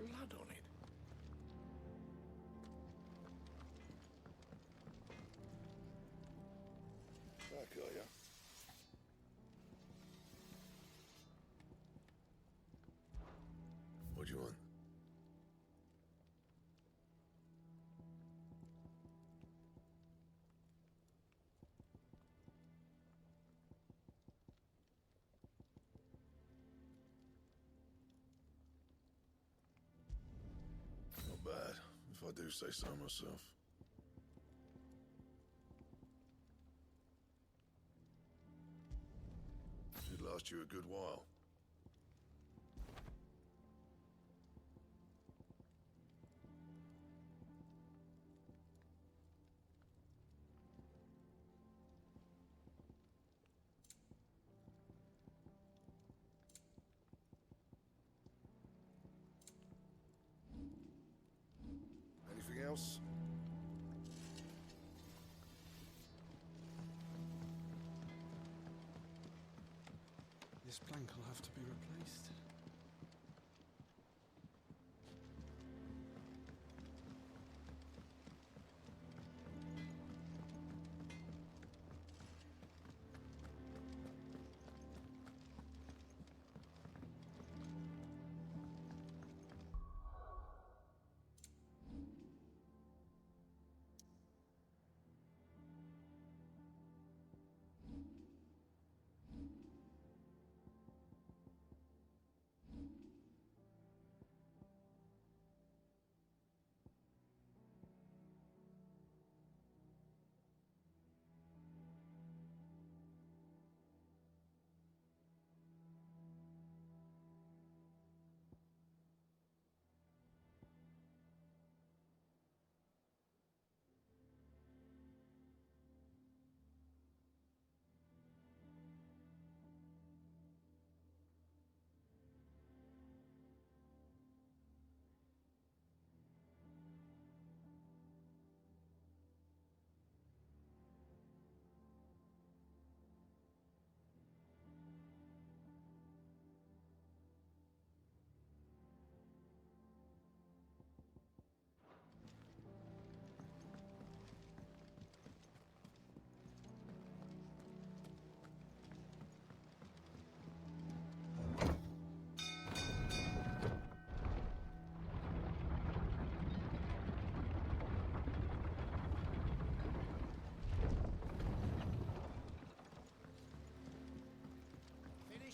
blood on it. Back, are you? What do you want? Not bad, if I do say so myself. Should last you a good while. Anything else? This plank will have to be replaced.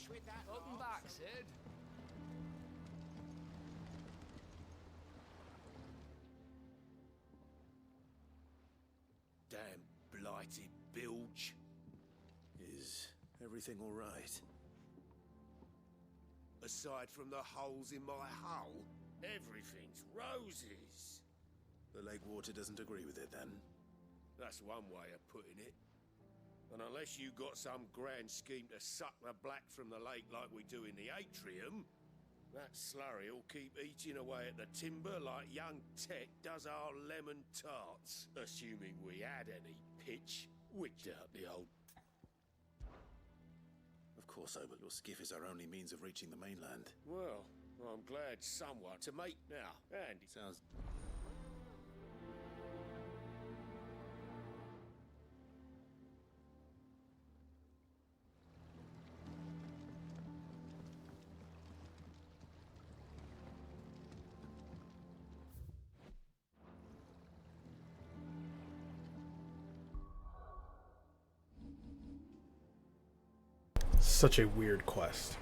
With that Welcome back, Sid. damn blighted bilge. Is everything all right? Aside from the holes in my hull, everything's roses. The lake water doesn't agree with it, then? That's one way of putting it. And unless you got some grand scheme to suck the black from the lake like we do in the atrium, that slurry will keep eating away at the timber like young Tech does our lemon tarts. Assuming we had any pitch, which doubt the old... Of course, but your skiff is our only means of reaching the mainland. Well, I'm glad someone to make now. And it Sounds... Such a weird quest.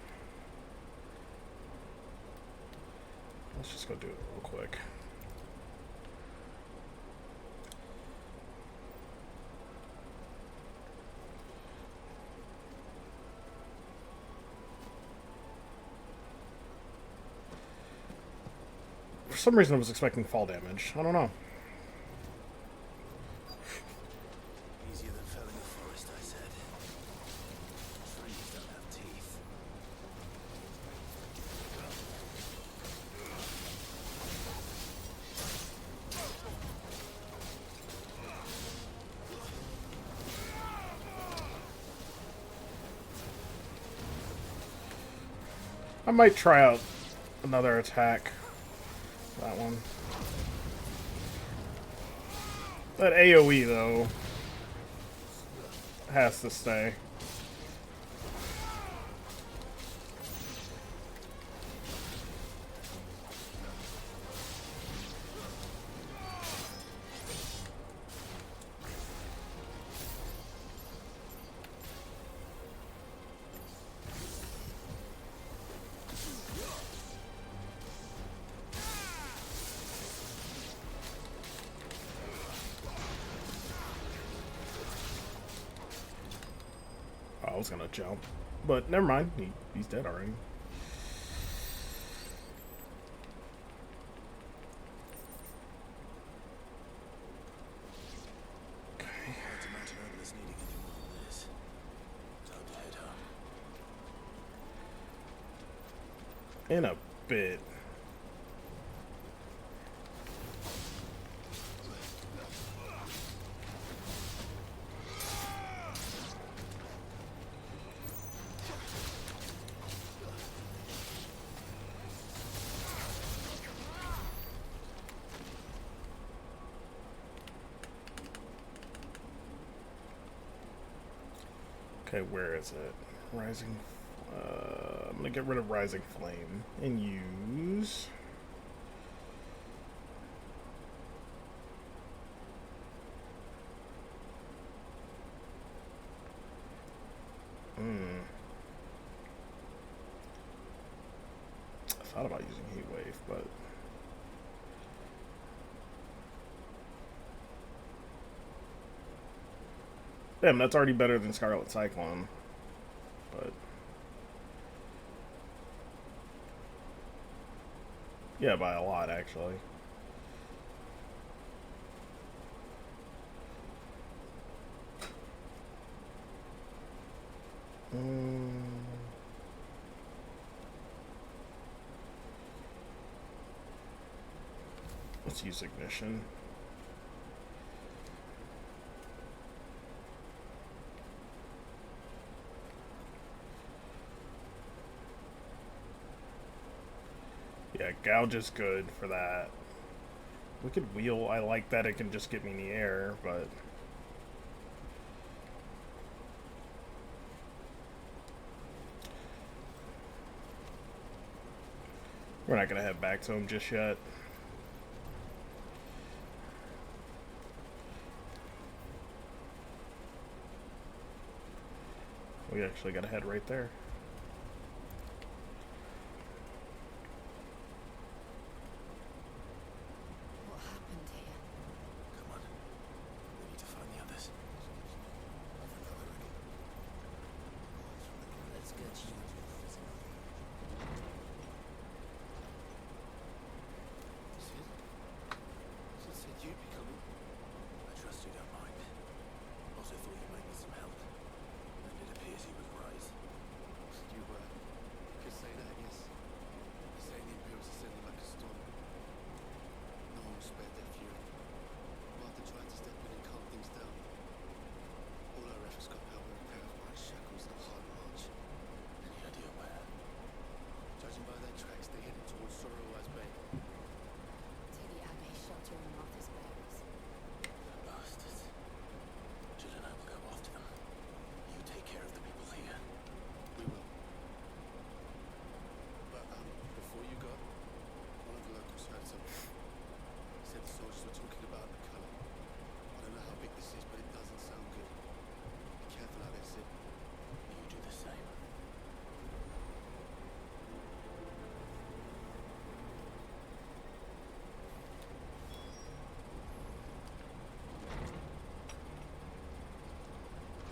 Let's just go do it real quick. For some reason I was expecting fall damage. I don't know. Easier than felling a forest, I said. Trees don't have teeth. I might try out another attack. That one. That AoE, though, has to stay. I was gonna jump, but never mind. He's dead already. In a bit. Okay, where is it? Rising. I'm gonna get rid of Rising Flame and use. I thought about using Heat Wave, but. Damn, that's already better than Scarlet Cyclone. But. Yeah, by a lot, actually. Let's use Ignition. Yeah, Gouge is good for that. Wicked Wheel, I like that it can just get me in the air, but... we're not gonna head back to him just yet. We actually gotta head right there. What happened here? Come on. We need to find the others. Let's get you. Sid said you'd be coming. I trust you don't mind. Also thought you might need some help. And it appears he was right. You could say that, yes. Saying the Imperials ascended like a storm. No one spared their fury. Martha tried to step in and calm things down. All our efforts got power with a pair of white shackles and a hard march. Any idea where? Judging by their tracks, they headed towards Sorrow's Bay. Teddy Abbey sheltering Martha's bearers. Bastards. Jill and I will go after them. You take care of the people here. We will. But, before you go, one of the locals heard something. He said the soldiers were talking about the color. I don't know how big this is, but it doesn't sound good. Be careful out there, Sid. You do the same.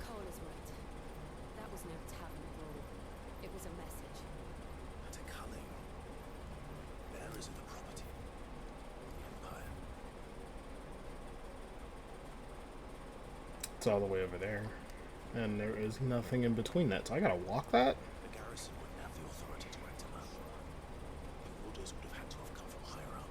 Cole is right. That was no tavern brawl. It was a message. That's a culling. Bearers of the property. The Empire. It's all the way over there. And there is nothing in between that, so I gotta walk that? The garrison wouldn't have the authority to act alone. The orders would have had to have come from higher up.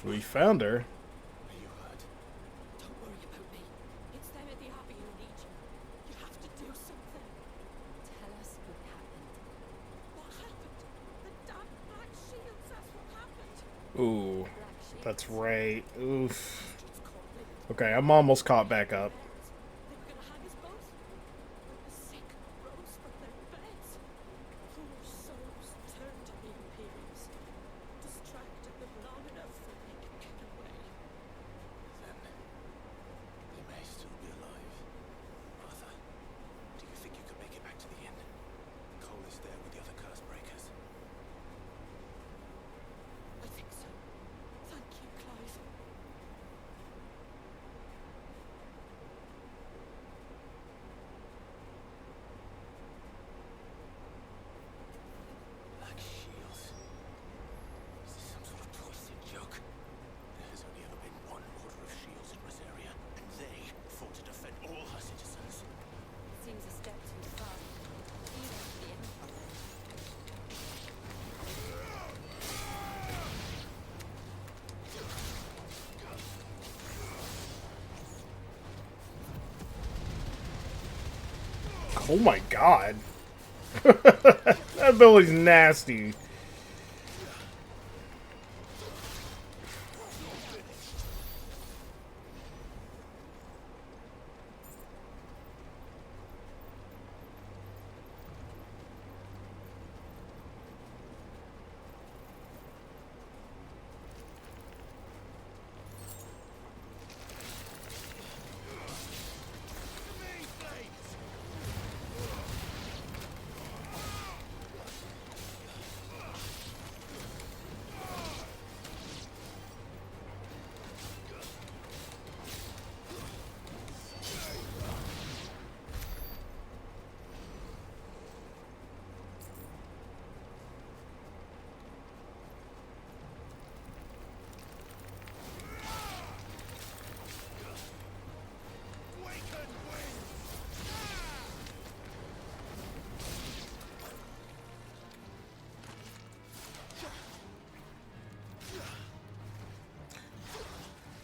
We found her. Are you hurt? Don't worry about me. It's them at the Abbey who need you. You have to do something. Tell us what happened. What happened? The damn Black Shields, that's what happened. Ooh, Black Shields. that's right. Oof. Bastards caught living. Okay, I'm almost caught back up. They were gonna hang us both. The sick rose from their beds. Poor souls turned to the Imperials. Distracted them long enough that they could get away. Then they may still be alive. Arthur, do you think you could make it back to the inn? Cole is there with the other curse breakers. I think so. Thank you, Clive. Black Shields. Is this some sort of twisted joke? There has only ever been one order of shields in Rosaria, and they fought to defend all her citizens. Seems a step too far. Even for the Empire. Oh my god. That ability's nasty.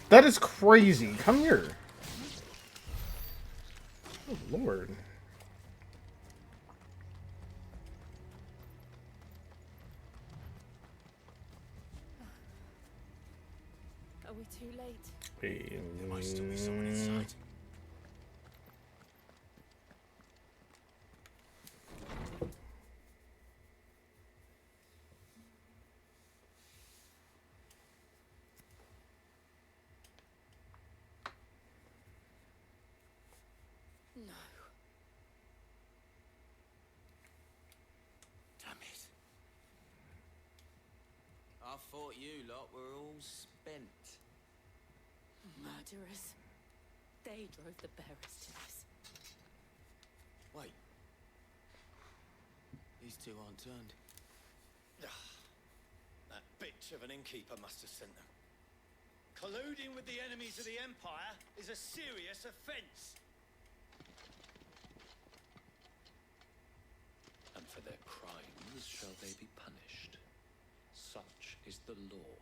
That is crazy. Come here. Oh, Lord. Are we too late? There might still be someone inside. No. Damn it. I thought you lot were all spent. Murderers. They drove the bearers to this. Wait. These two aren't turned. That bitch of an innkeeper must have sent them. Colluding with the enemies of the Empire is a serious offense. And for their crimes shall they be punished. Such is the law.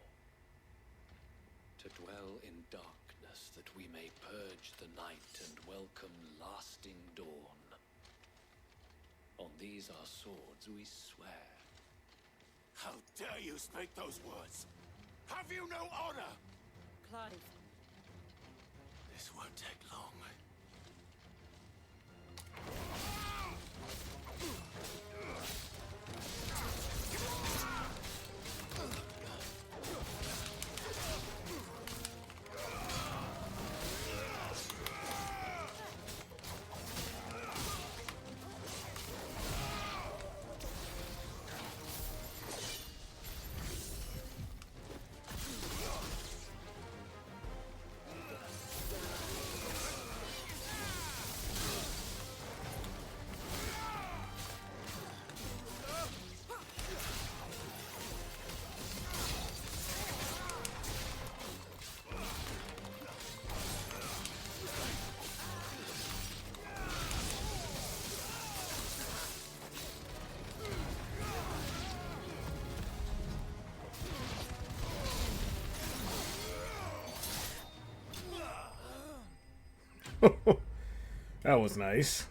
To dwell in darkness that we may purge the night and welcome lasting dawn. On these our swords we swear. How dare you speak those words? Have you no honor? Clive. This won't take long. That was nice.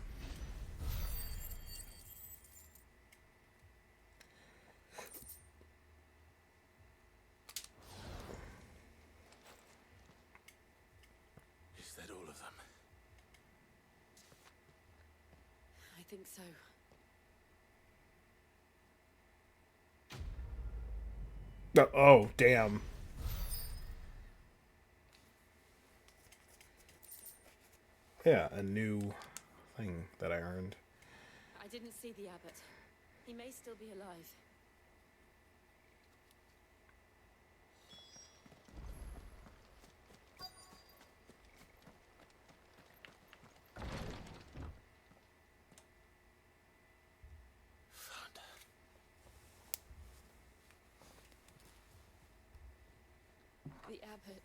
Is that all of them? I think so. Oh, damn. Yeah, a new thing that I earned. I didn't see the abbot. He may still be alive. Found her. The abbot.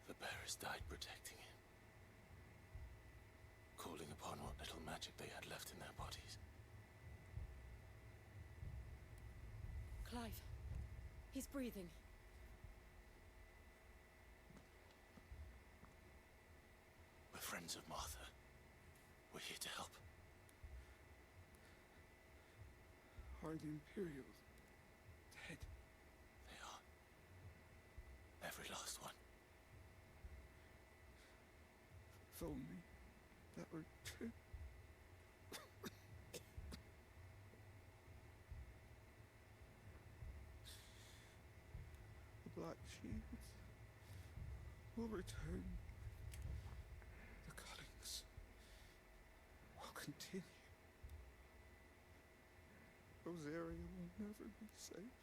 The bearers died protecting him. Calling upon what little magic they had left in their bodies. Clive. He's breathing. We're friends of Martha. We're here to help. Are the Imperials dead? They are. Every last one. If only that were true. The Black Shields will return. The cuttings will continue. Rosaria will never be safe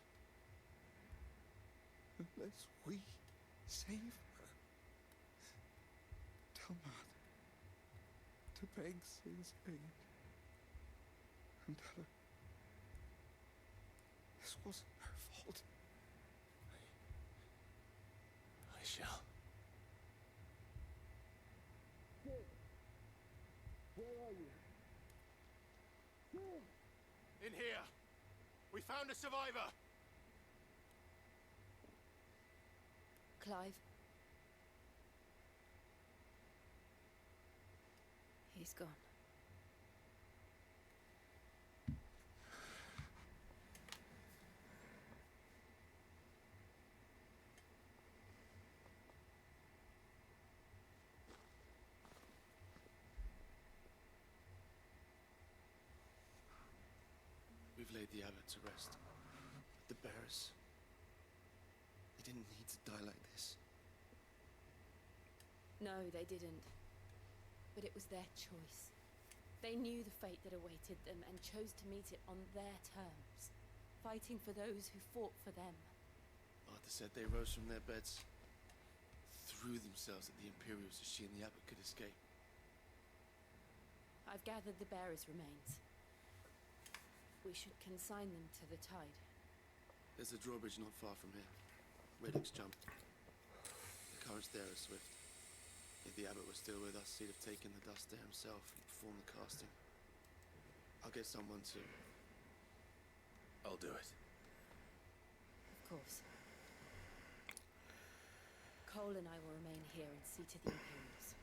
unless we save her. Tell Mother to beg Sin's aid and tell her this wasn't her fault. I shall. In here! We found a survivor! Clive. He's gone. We've laid the abbot to rest. The bearers. They didn't need to die like this. No, they didn't. But it was their choice. They knew the fate that awaited them and chose to meet it on their terms, fighting for those who fought for them. Martha said they rose from their beds, threw themselves at the Imperials so she and the abbot could escape. I've gathered the bearers' remains. We should consign them to the tide. There's a drawbridge not far from here. Radix jumped. The currents there are swift. If the abbot was still with us, he'd have taken the dust there himself and performed the casting. I'll get someone to... I'll do it. Of course. Cole and I will remain here and see to the Imperials.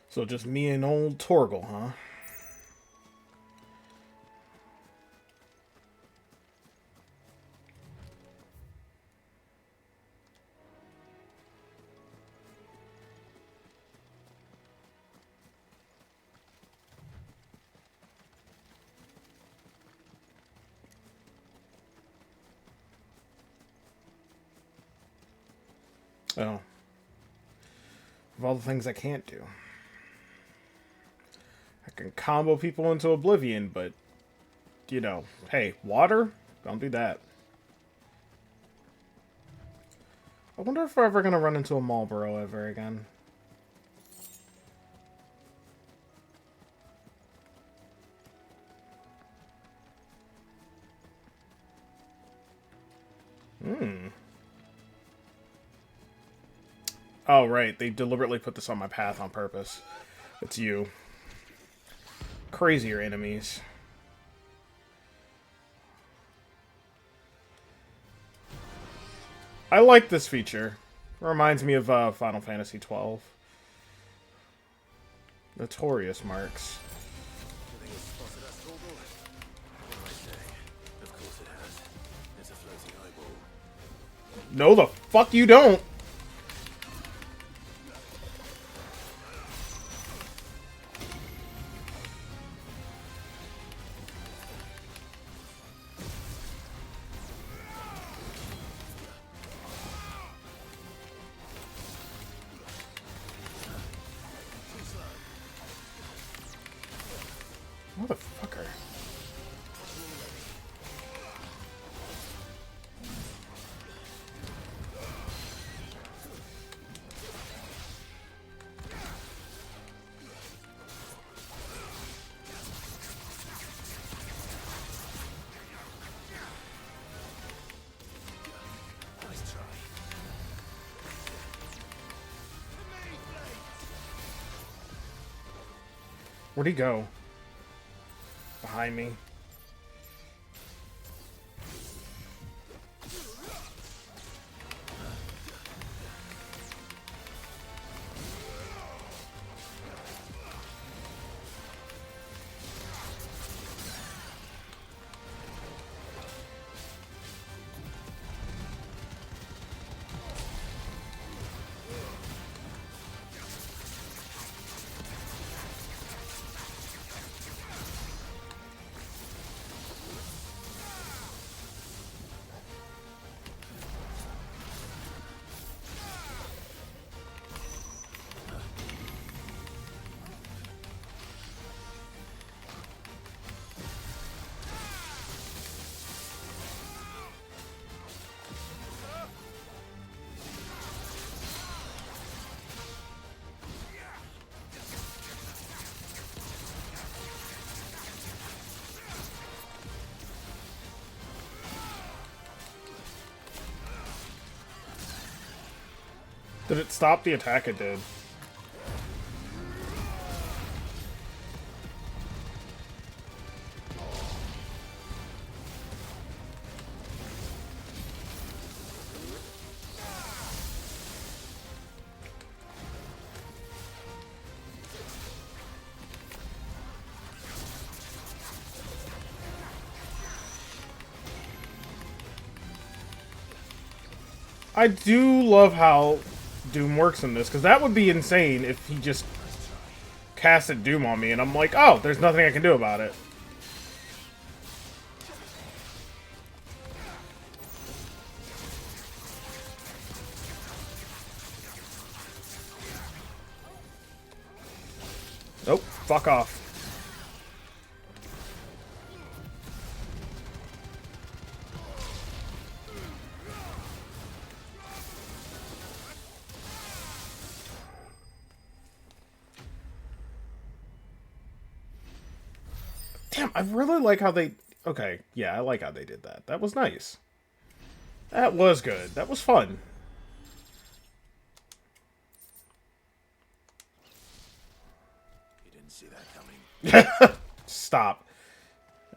So just me and old Torgal, huh? Oh. Of all the things I can't do. I can combo people into oblivion, but, you know, hey, water? Don't do that. I wonder if we're ever going to run into a Marlboro ever again. Hmm. Oh, right. They deliberately put this on my path on purpose. It's you. Crazier enemies. I like this feature. Reminds me of Final Fantasy XII. Notorious marks. You think it's spotted us, Corporal? What do I say? Of course it has. It's a floating eyeball. No, the fuck you don't! Motherfucker. Nice try. Where'd he go? Behind me. Did it stop the attack? It did. I do love how Doom works in this, because that would be insane if he just casted Doom on me and I'm like, oh, there's nothing I can do about it. Nope, fuck off. Damn, I really like how they... Okay, yeah, I like how they did that. That was nice. That was good. That was fun. You didn't see that coming. Stop.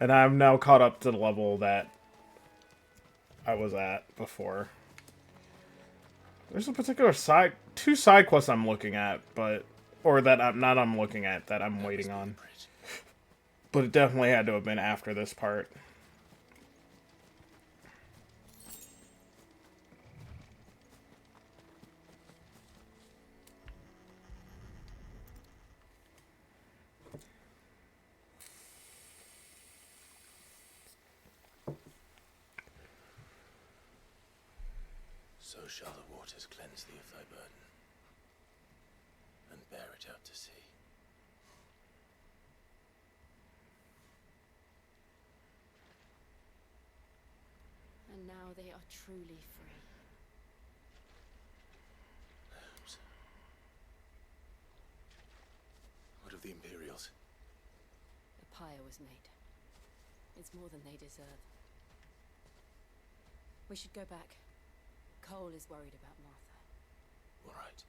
And I'm now caught up to the level that I was at before. There's a particular two side quests I'm looking at, but... Or that I'm looking at, that I'm waiting on. But it definitely had to have been after this part. So shall the waters cleanse thee of thy burden, and bear it out to sea. And now they are truly free. What of the Imperials? The pyre was made. It's more than they deserve. We should go back. Cole is worried about Martha. All right.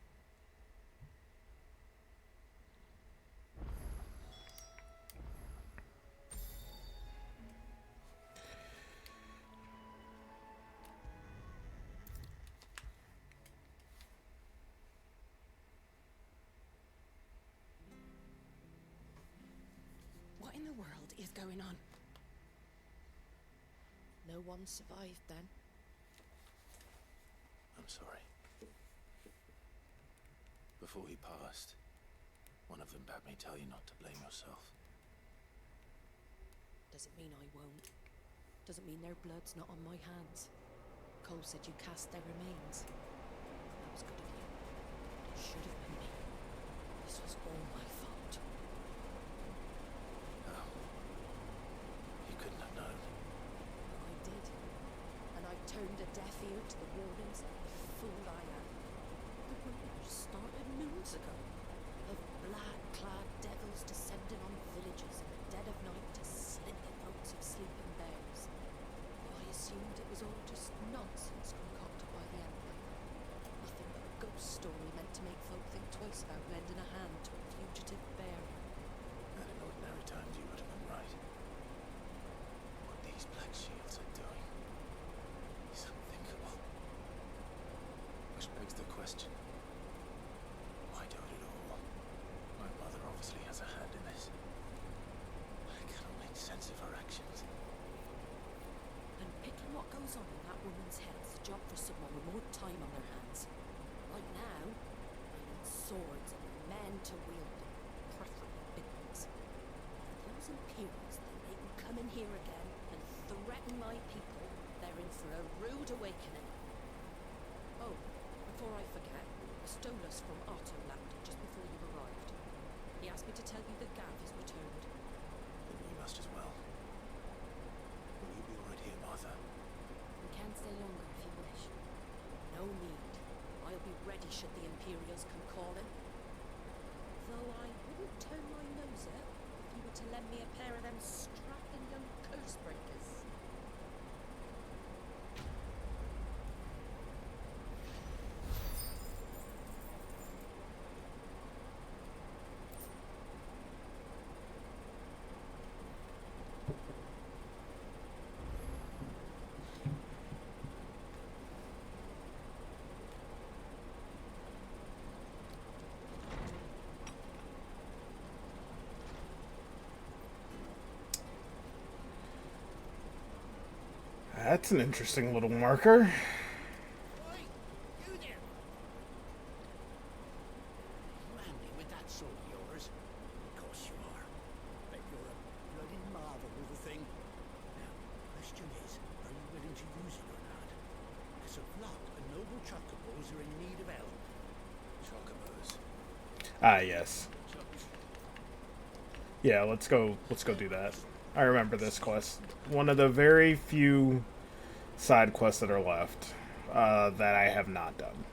What in the world is going on? No one survived then. I'm sorry. Before he passed, one of them bade me tell you not to blame yourself. Doesn't mean I won't. Doesn't mean their blood's not on my hands. Cole said you cast their remains. That was good of you. It should have been me. This was all my fault. No. You couldn't have known. I did. And I turned a deaf ear to the warnings like the fool I am. The rumors started moons ago. Of black-clad devils descending on villages in the dead of night to slit the throats of sleeping bears. I assumed it was all just nonsense concocted by the Empire. Nothing but a ghost story meant to make folk think twice about lending a hand to a fugitive bear. And in ordinary times you would have been right. What these black shields are doing is unthinkable. Which begs the question, why do it at all? My mother obviously has a hand in this. I cannot make sense of her actions. And picking what goes on in that woman's head is a job for someone with more time on their hands. Right now, I need swords and men to wield them, preferably big ones. If those Imperials think they can come in here again and threaten my people, they're in for a rude awakening. Oh, before I forget, Stolas from Otto landed just before you arrived. He asked me to tell you that Gav has returned. Then you must as well. Will you be all right here, Martha? We can stay longer if you wish. No need. I'll be ready should the Imperials come calling. Though I wouldn't turn my nose up if you were to lend me a pair of them strapping young curse breakers. That's an interesting little marker. Oi, you there! Manly with that sword of yours. Of course you are. Bet you're a bloody marvel, little thing. Now, question is, are you willing to use it or not? Because a flock of noble chocobos are in need of help. Chocobos. Ah, yes. Yeah, let's go do that. I remember this quest. One of the very few side quests that are left that I have not done.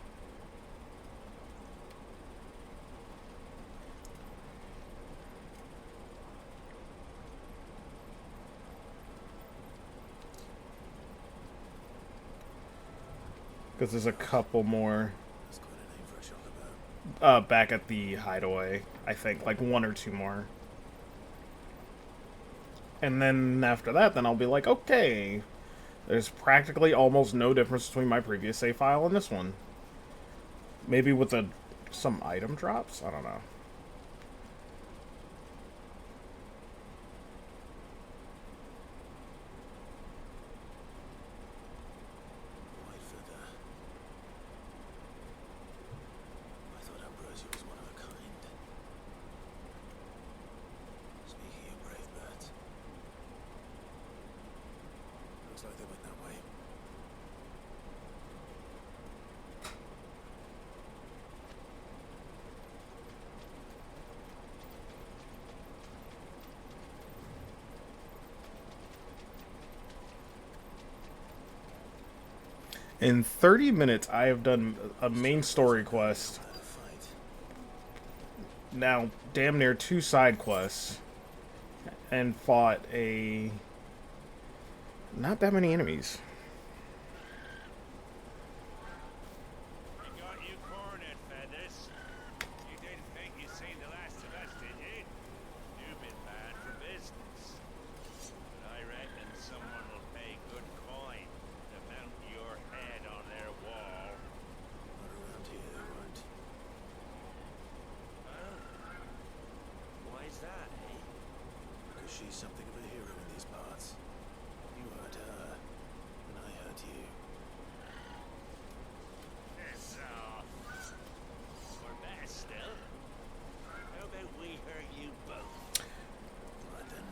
Because there's a couple more That's quite a name for a chocobo. back at the hideaway, I think. Like one or two more. And then after that, then I'll be like, okay, there's practically almost no difference between my previous save file and this one. Maybe with some item drops? I don't know. Wide feather. I thought Ambrosia was one of a kind. Speaking of brave birds. Looks like they went that way. In 30 minutes, I have done a main story quest. Had a fight. Now, damn near 2 side quests. And fought not that many enemies. she's something of a hero in these parts. You hurt her, and I hurt you. So, or better still, how about we hurt you both? Right then.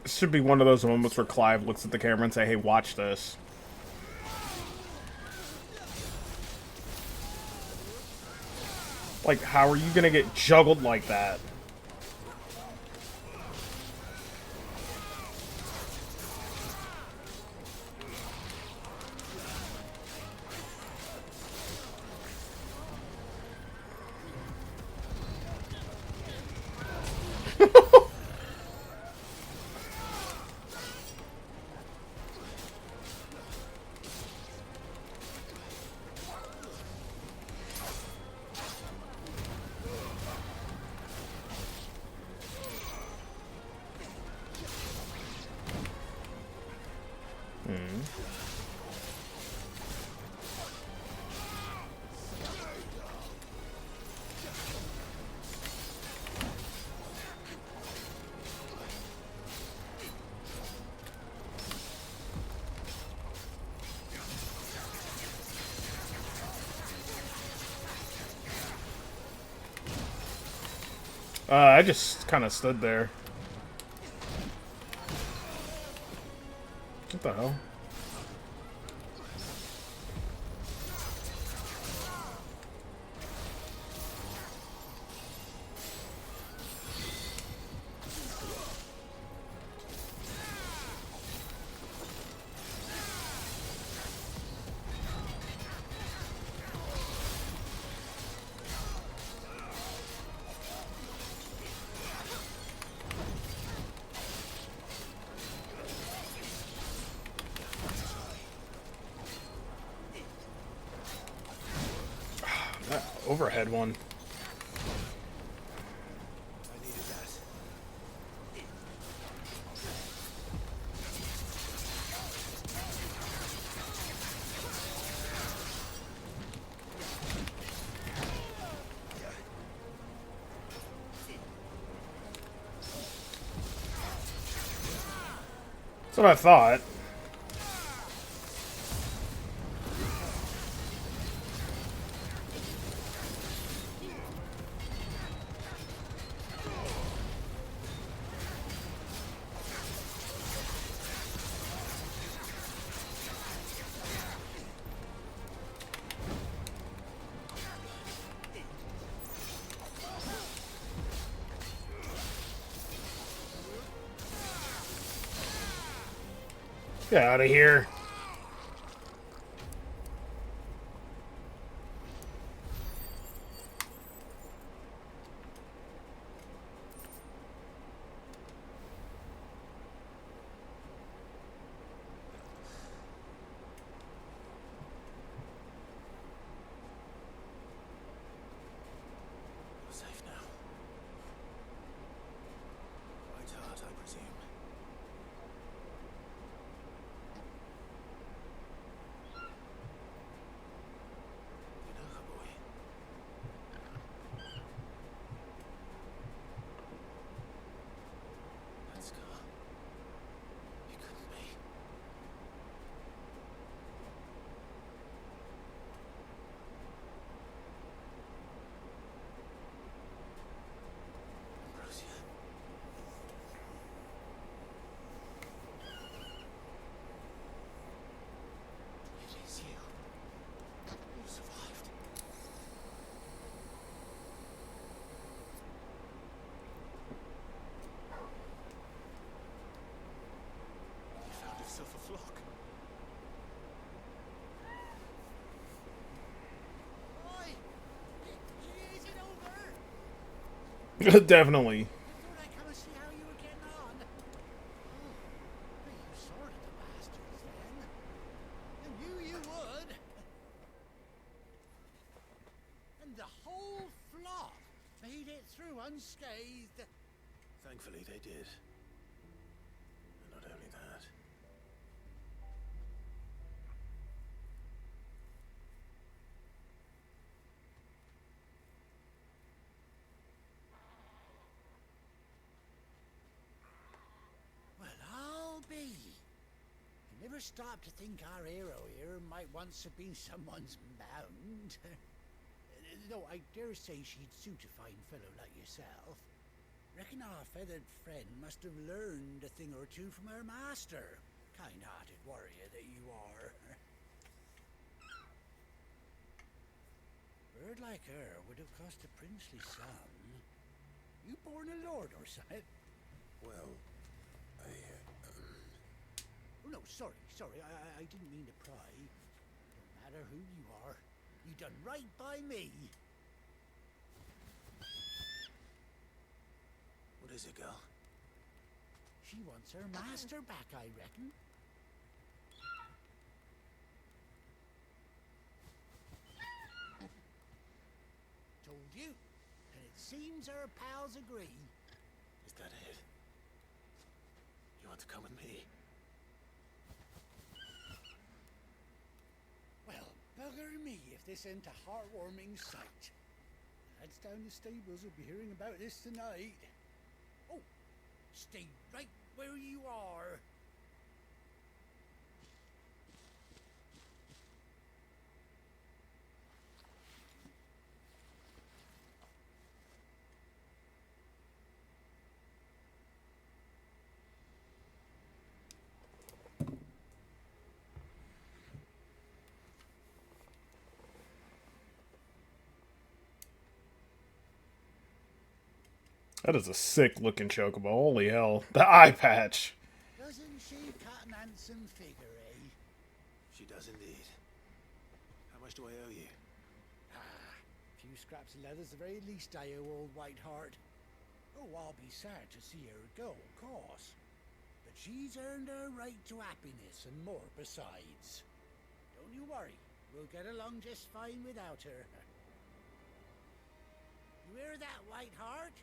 This should be one of those moments where Clive looks at the camera and say, "Hey, watch this." Like, how are you gonna get juggled like that? I just kind of stood there. What the hell? That overhead one. I needed that. That's what I thought. Get out of here. You're safe now. Quite hard, I presume. You know her, boy. That scar. It couldn't be. Ambrosia. It is you. You survived. You found yourself a flock. Oi! Is it over? Definitely. I thought I'd come and see how you were getting on. Oh, but you sorted the bastards then. I knew you would. And the whole flock made it through unscathed. Thankfully, they did. And not only that. ever stop to think our hero here might once have been someone's mount? Though I dare say she'd suit a fine fellow like yourself. Reckon our feathered friend must have learned a thing or two from her master. Kind-hearted warrior that you are. Bird like her would have cost a princely sum. You born a lord or something? Well, Oh, no, sorry. I didn't mean to pry. Don't matter who you are. You done right by me. what is it, girl? She wants her master back, I reckon. Told you. And it seems her pals agree. Is that it? You want to come with me? Well, bugger me if this ain't a heartwarming sight. Lads down the stables will be hearing about this tonight. Oh, stay right where you are. That is a sick looking chocobo. Holy hell. The eye patch. Doesn't she cut an handsome figure, eh? She does indeed. How much do I owe you? A few scraps of leather's the very least I owe old Whiteheart. Oh, I'll be sad to see her go, of course. But she's earned her right to happiness and more besides. Don't you worry. We'll get along just fine without her. You hear that, Whiteheart?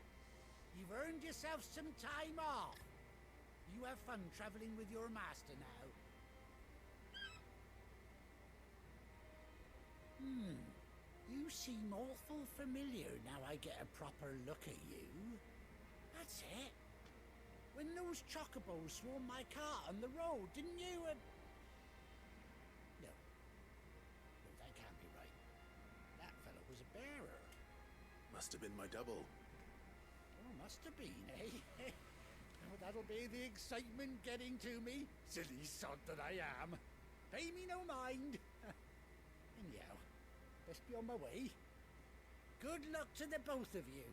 You've earned yourself some time off. You have fun traveling with your master now. You seem awful familiar now I get a proper look at you. That's it. When those chocobos swarmed my cart on the road, didn't you? No, that can't be right. That fellow was a bearer. Must have been my double. Oh, must have been, eh? Oh, that'll be the excitement getting to me. Silly sod that I am. Pay me no mind. Anyhow, best be on my way. Good luck to the both of you.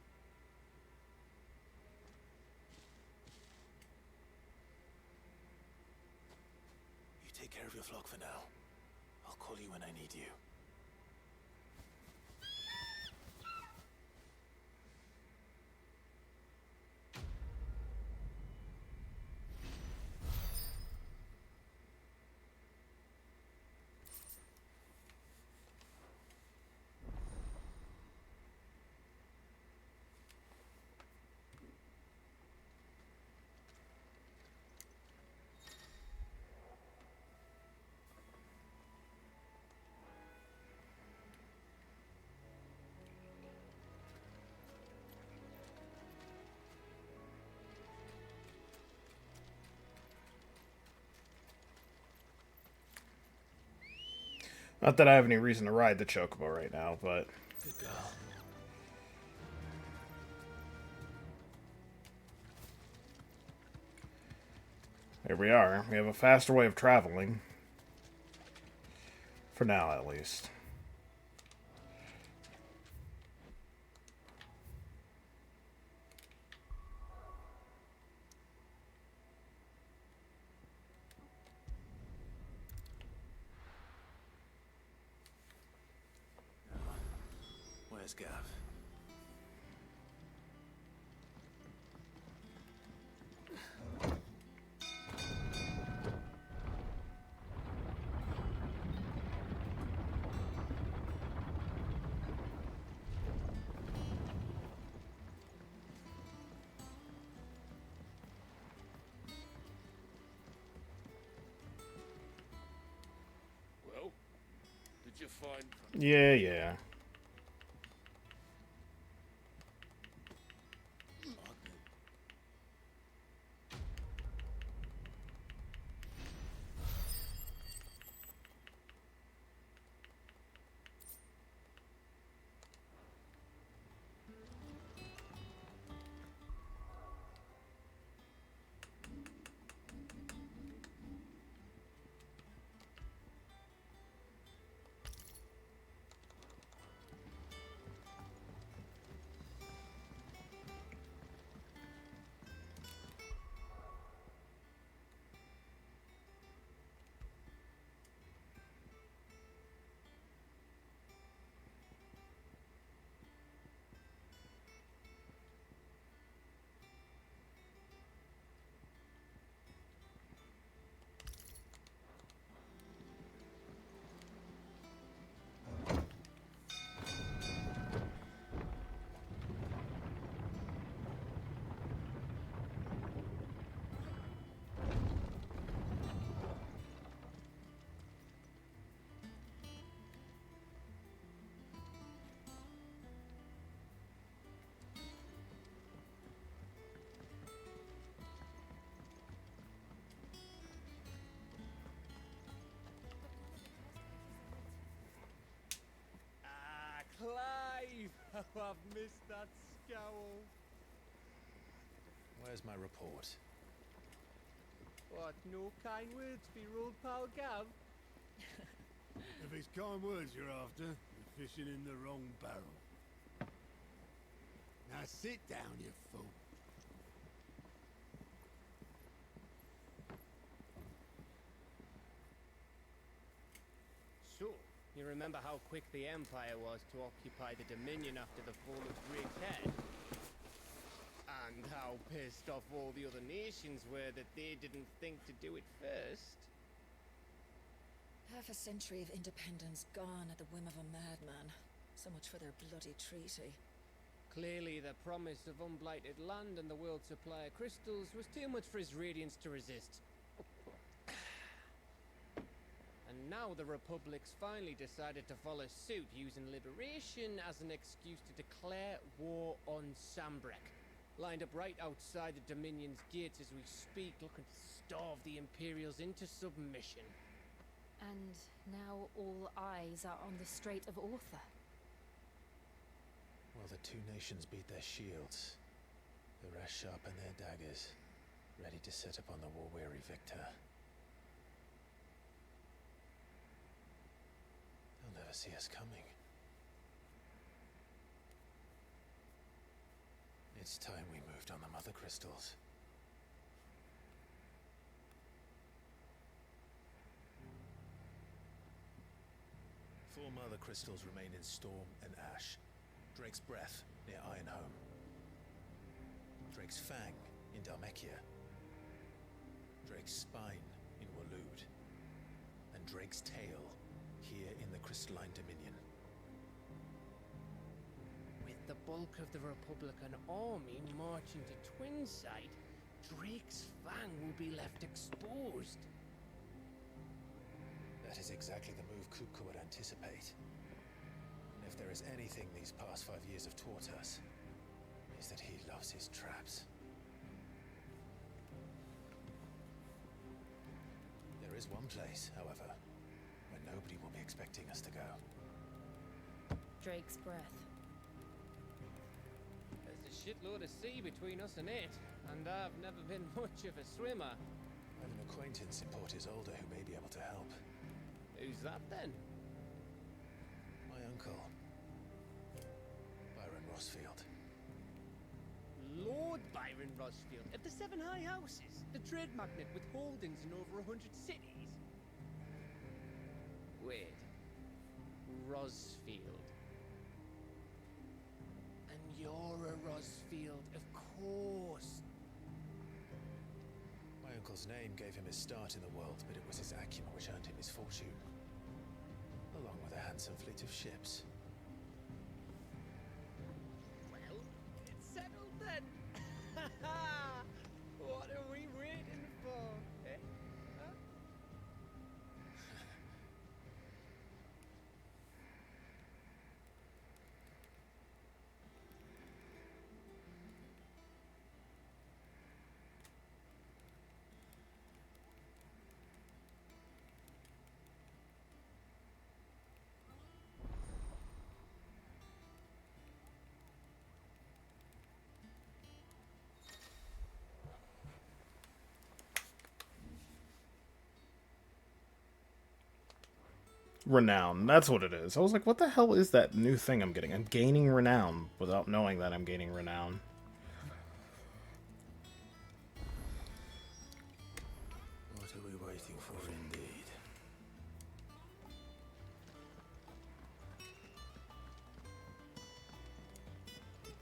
You take care of your flock for now. I'll call you when I need you. Not that I have any reason to ride the chocobo right now, but... Good girl. Here we are. We have a faster way of traveling. For now, at least. Where's Gav? Well, did you find... Yeah. I've missed that scowl. Where's my report? What, no kind words be rolled, pal Gav? If it's kind words you're after, you're fishing in the wrong barrel. Now sit down, you fool. So, you remember how quick the Empire was to occupy the Dominion after the fall of Great Head? And how pissed off all the other nations were that they didn't think to do it first? Half a century of independence gone at the whim of a madman. So much for their bloody treaty. Clearly, the promise of unblighted land and the world's supply of crystals was too much for his radiance to resist. And now the Republic's finally decided to follow suit, using liberation as an excuse to declare war on Sambrek. Lined up right outside the Dominion's gates as we speak, looking to starve the Imperials into submission. And now all eyes are on the Strait of Author. Well, the two nations beat their shields. The rest sharpen their daggers, ready to set upon the war-weary victor. They'll never see us coming. It's time we moved on the Mother Crystals. Four Mother Crystals remain in Storm and Ash. Drake's Breath near Ironhome. Drake's Fang in Dhalmekia. Drake's Spine in Waloed. And Drake's Tail here in the Crystalline Dominion. With the bulk of the Republican army marching to Twinside, Drake's Fang will be left exposed. That is exactly the move Kupka would anticipate. And if there is anything these past 5 years have taught us, is that he loves his traps. There is one place, however, where nobody will be expecting us to go. Drake's Breath. There's a shitload of sea between us and it, and I've never been much of a swimmer. I have an acquaintance in Port Isolde who may be able to help. Who's that then? My uncle, Byron Rossfield. Lord Byron Rossfield of the Seven High Houses, the trade magnate with holdings in over 100 cities. Wait, Rossfield. And you're a Rossfield, of course. My uncle's name gave him his start in the world, but it was his acumen which earned him his fortune, along with a handsome fleet of ships. Well, it's settled then. What are we waiting for, eh? Huh? Renown. That's what it is. I was like, what the hell is that new thing I'm getting? I'm gaining renown without knowing that I'm gaining renown. What are we waiting for, indeed?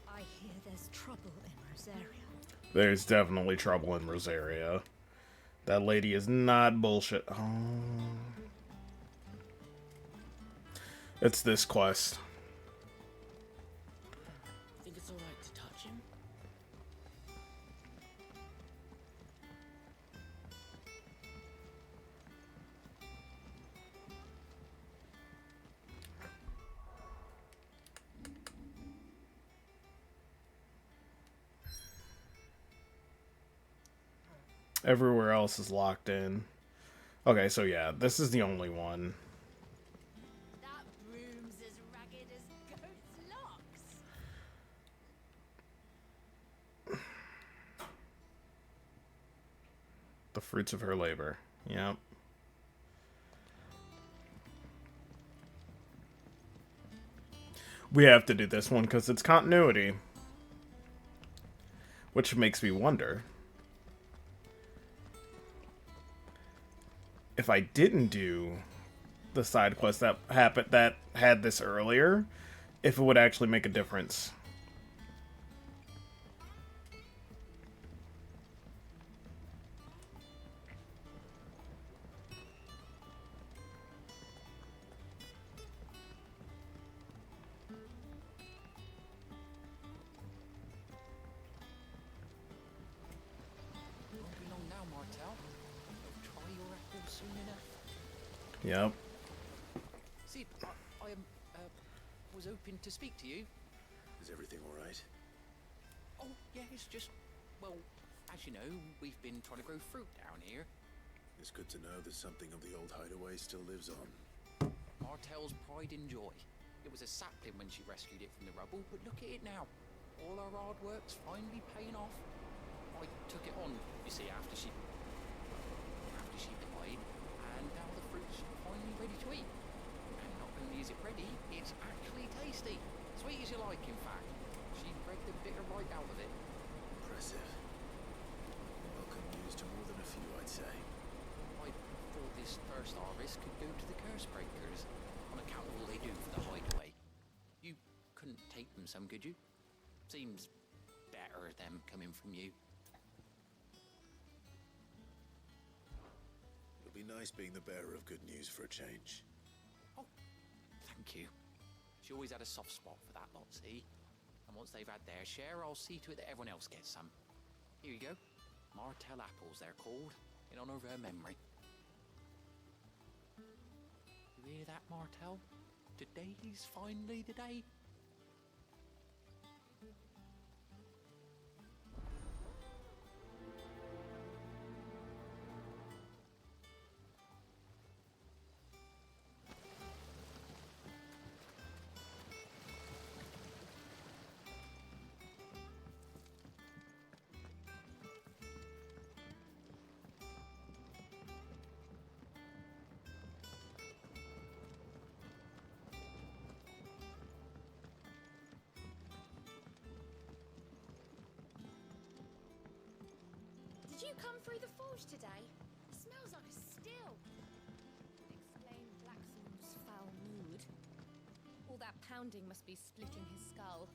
I hear there's trouble in Rosaria. There's definitely trouble in Rosaria. That lady is not bullshit. Oh. It's this quest. Think it's alright to touch him? Everywhere else is locked in. Okay, so yeah, this is the only one. That broom's as ragged as goat's locks. The fruits of her labor. Yep. We have to do this one because it's continuity. Which makes me wonder if I didn't do the side quest that had this earlier, if it would actually make a difference. Won't be long now, Martel. You'll try your apple soon enough. Yep. See, I was hoping to speak to you. Is everything all right? Oh, yeah, it's just, well, as you know, we've been trying to grow fruit down here. It's good to know that something of the old hideaway still lives on. Martel's pride and joy. It was a sapling when she rescued it from the rubble, but look at it now. All our hard work's finally paying off. I took it on, you see, after she died, and now the fruit's finally ready to eat. And not only is it ready, it's actually tasty. Sweet as you like, in fact. She bred the bitter right out of it. Impressive. Welcome news to more than a few, I'd say. I thought this first harvest could go to the curse breakers, on account of all they do for the hideaway. You couldn't take them some, could you? Seems better them coming from you. It'll be nice being the bearer of good news for a change. Oh, thank you. She always had a soft spot for that lot, see? And once they've had their share, I'll see to it that everyone else gets some. Here you go. Martel apples, they're called, in honor of her memory. You hear that, Martel? Today's finally the day. Did you come through the forge today? It smells like a still. Explain Blackthorn's foul mood. All that pounding must be splitting his skull.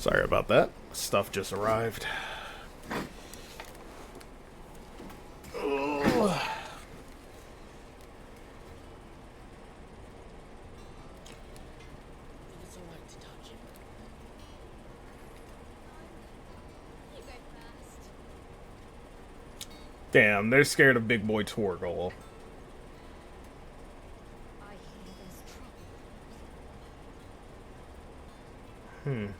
Sorry about that. Stuff just arrived. Ugh. It's alright to touch him. You go first. Damn, they're scared of Big Boy Torgal. I hear there's trouble.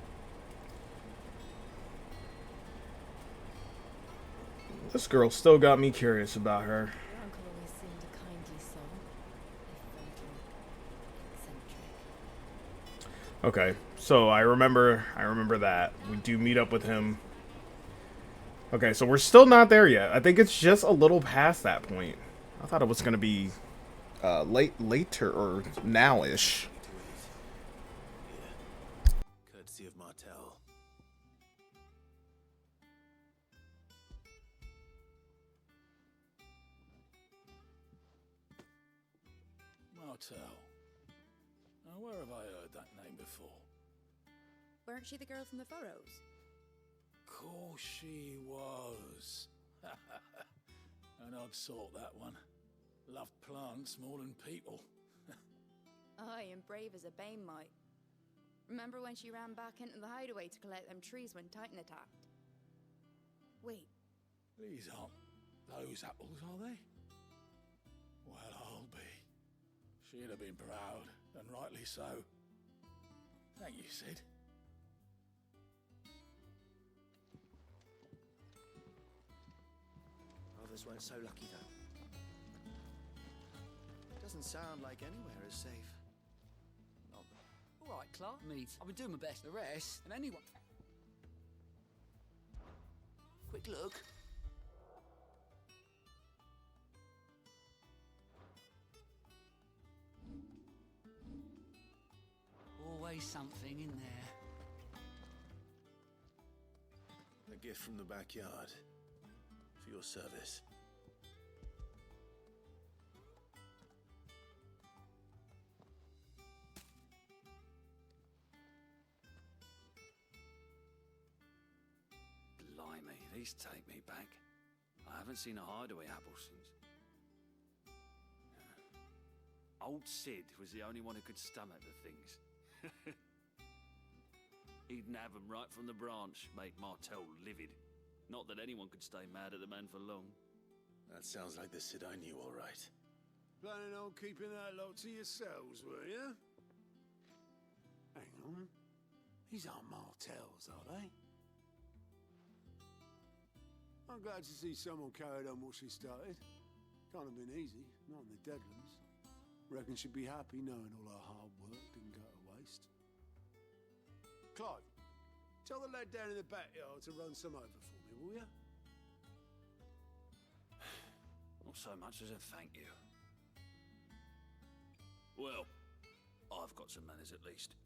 This girl still got me curious about her. Your uncle always seemed a kindly soul, if a little eccentric. Okay, so I remember that. We do meet up with him. Okay, so we're still not there yet. I think it's just a little past that point. I thought it was gonna be later or now-ish. Courtesy of Martel. Martel. Now, where have I heard that name before? Weren't she the girl from the Furrows? Course she was. An odd sort, that one. Loved plants more than people. Aye, and brave as a bane might. Remember when she ran back into the hideaway to collect them trees when Titan attacked? Wait, These aren't those apples, are they? Well, I'll be. She'd have been proud, and rightly so. Thank you, Sid. Others weren't so lucky, though. Doesn't sound like anywhere is safe. All right, Clark. Neat. I've been doing my best. The rest, and anyone. Quick look. Always something in there. A gift from the backyard. For your service. Blimey, these take me back. I haven't seen a hideaway apple since. Old Sid was the only one who could stomach the things. He'd nab 'em right from the branch, make Martel livid. Not that anyone could stay mad at the man for long. That sounds like the Sid I knew, all right. Planning on keeping that lot to yourselves, were you? Hang on. These aren't Martels, are they? I'm glad to see someone carried on what she started. Can't have been easy, not in the Deadlands. Reckon she'd be happy knowing all her hard work didn't go to waste. Clive, tell the lad down in the backyard to run some over for me, will you? Not so much as a thank you. Well, I've got some manners at least.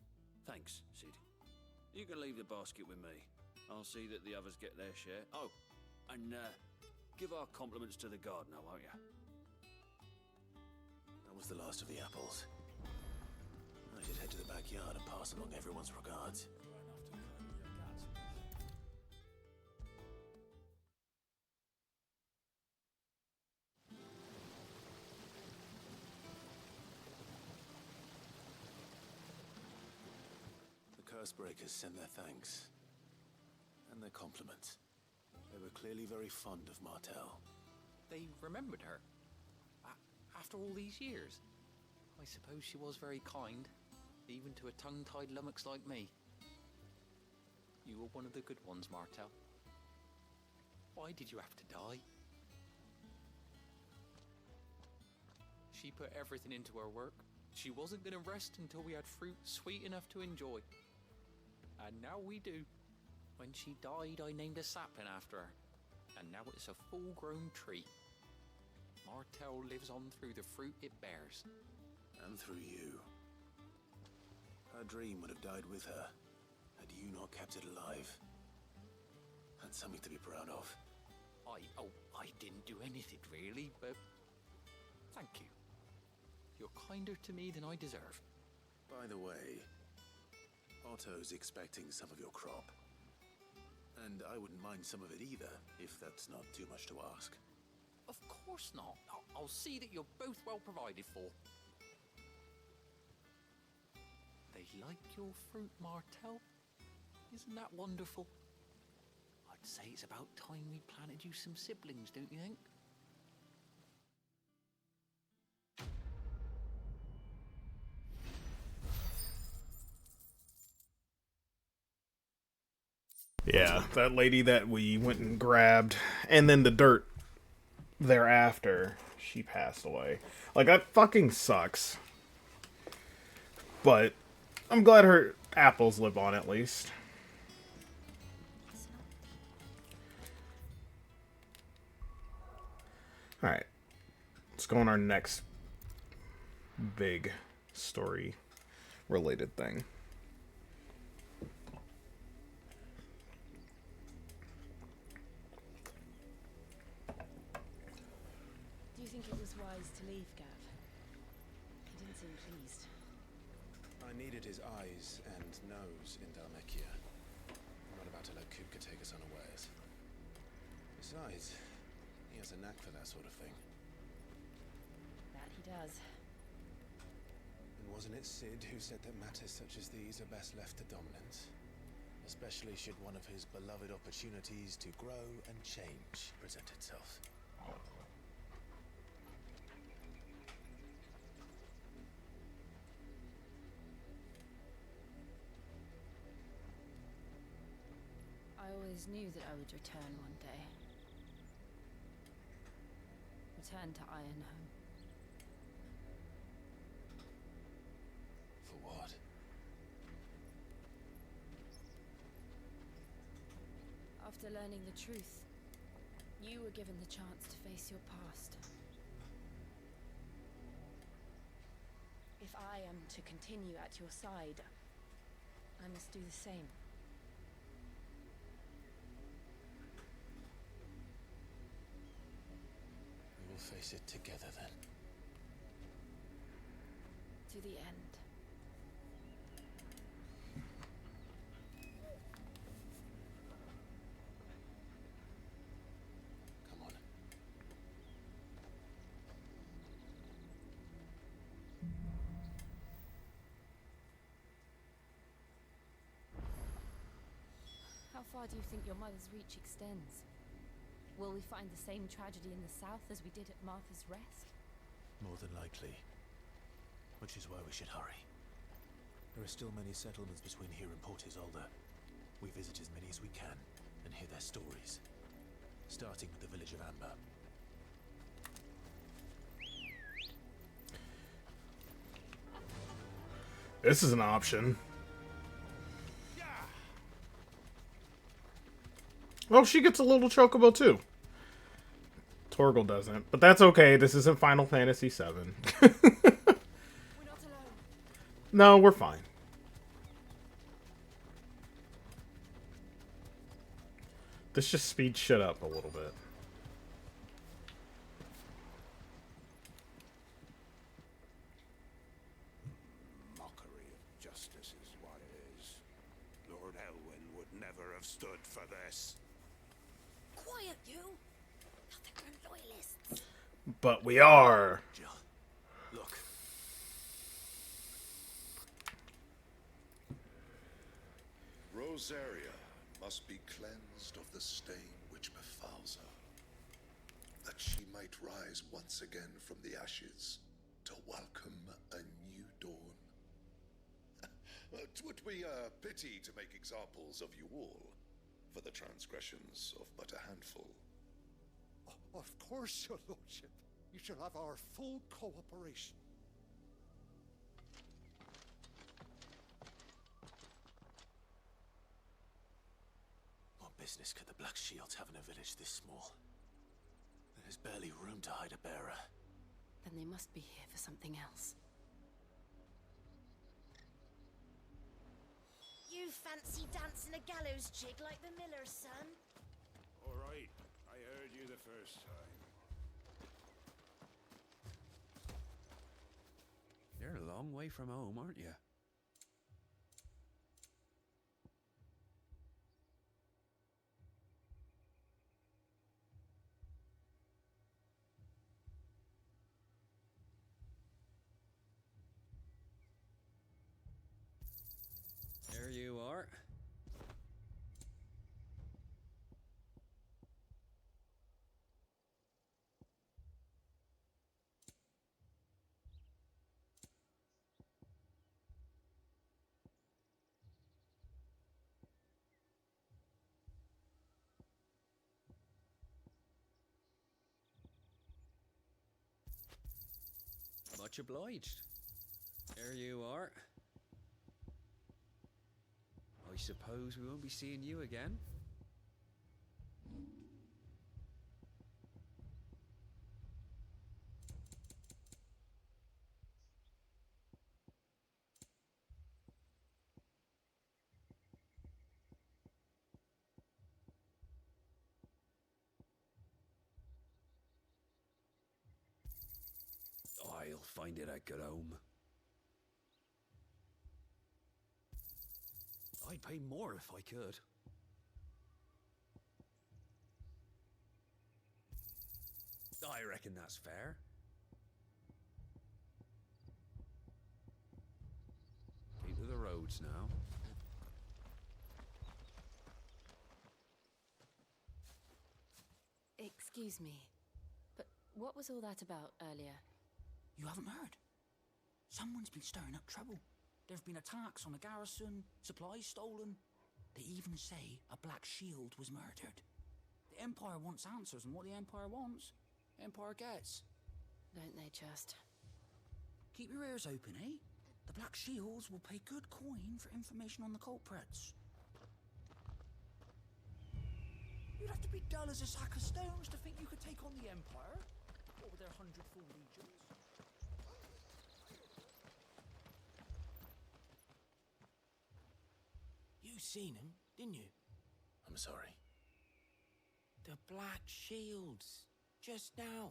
Thanks, Sid. You can leave the basket with me. I'll see that the others get their share. Oh, and give our compliments to the gardener, won't you? That was the last of the apples. I should head to the backyard and pass along everyone's regards. The Cursebreakers send their thanks. And their compliments. They were clearly very fond of Martel. They remembered her. After all these years. I suppose she was very kind, even to a tongue-tied lummox like me. You were one of the good ones, Martel. Why did you have to die? She put everything into her work. She wasn't going to rest until we had fruit sweet enough to enjoy. And now we do. When she died, I named a sapling after her. And now it's a full-grown tree. Martel lives on through the fruit it bears. And through you. Her dream would have died with her, had you not kept it alive. That's something to be proud of. I didn't do anything really, but thank you. You're kinder to me than I deserve. By the way, Otto's expecting some of your crop. And I wouldn't mind some of it either, if that's not too much to ask. Of course not. I'll see that you're both well provided for. They like your fruit, Martel. Isn't that wonderful? I'd say it's about time we planted you some siblings, don't you think? Yeah, that lady that we went and grabbed, and then the dirt thereafter, she passed away. Like, that fucking sucks. But I'm glad her apples live on at least. Alright. Let's go on our next big story related thing. Do you think it was wise to leave, Gav? He didn't seem pleased. I needed his eyes and nose in Dhalmekia. I'm not about to let Kupka take us unawares. Besides, he has a knack for that sort of thing. That he does. And wasn't it Sid who said that matters such as these are best left to dominance? Especially should one of his beloved opportunities to grow and change present itself. I always knew that I would return one day. Return to Ironhome. For what? After learning the truth, you were given the chance to face your past. If I am to continue at your side, I must do the same. We will face it together then. To the end. Come on. How far do you think your mother's reach extends? Will we find the same tragedy in the south as we did at Martha's Rest? More than likely. Which is why we should hurry. There are still many settlements between here and Port Isolde. We visit as many as we can and hear their stories. Starting with the village of Amber. This is an option. Oh, she gets a little chocobo too. Torgal doesn't, but that's okay. This isn't Final Fantasy VII. We're not alone. No, we're fine. This just speeds shit up a little bit. Mockery of justice is what it is. Lord Elwyn would never have stood for this. Quiet, you! Nothing for loyalists. But we are. Jill, look. Rosaria must be cleansed of the stain which befouls her, that she might rise once again from the ashes to welcome a new dawn. 'Twould be a pity to make examples of you all, for the transgressions of but a handful. Of course, your lordship. You shall have our full cooperation. What business could the Black Shields have in a village this small? There's barely room to hide a bearer. Then they must be here for something else. You fancy dancing a gallows jig like the miller's son? All right, I heard you the first time. You're a long way from home, aren't you? Much obliged. There you are. I suppose we won't be seeing you again. I'll find it at home. I'd pay more if I could. I reckon that's fair. Keep to the roads now. Excuse me, but what was all that about earlier? You haven't heard? Someone's been stirring up trouble. There have been attacks on the garrison, supplies stolen. They even say a Black Shield was murdered. The Empire wants answers, and what the Empire wants, Empire gets. Don't they just? Keep your ears open, eh? The Black Shields will pay good coin for information on the culprits. You'd have to be dull as a sack of stones to think you could take on the Empire. What with their 100-fold legions? You seen him, didn't you? I'm sorry. The Black Shields. Just now.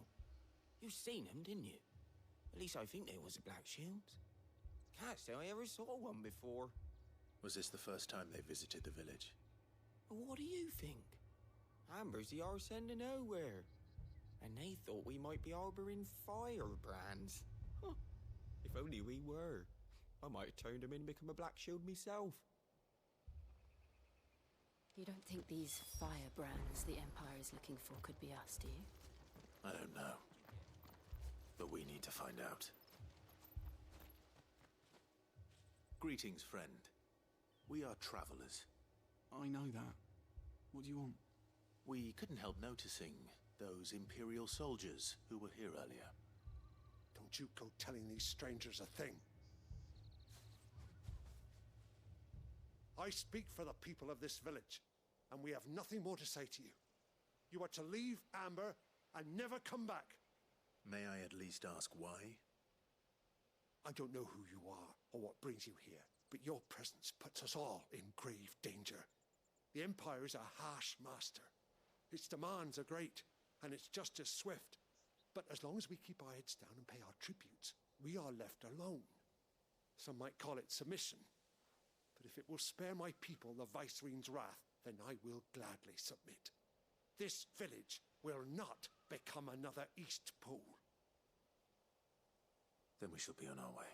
You seen them, didn't you? At least I think they was the Black Shields. Can't say I ever saw one before. Was this the first time they visited the village? What do you think? Amber's the arse end of nowhere. And they thought we might be harbouring firebrands. Huh. If only we were. I might have turned them in and become a Black Shield myself. You don't think these firebrands the Empire is looking for could be us, do you? I don't know. But we need to find out. Greetings, friend. We are travelers. I know that. What do you want? We couldn't help noticing those Imperial soldiers who were here earlier. Don't you go telling these strangers a thing. I speak for the people of this village, and we have nothing more to say to you. You are to leave Amber and never come back. May I at least ask why? I don't know who you are or what brings you here, but your presence puts us all in grave danger. The Empire is a harsh master. Its demands are great, and its justice swift. But as long as we keep our heads down and pay our tributes, we are left alone. Some might call it submission. But if it will spare my people the Viceroy's wrath, then I will gladly submit. This village will not become another East Pool. Then we shall be on our way.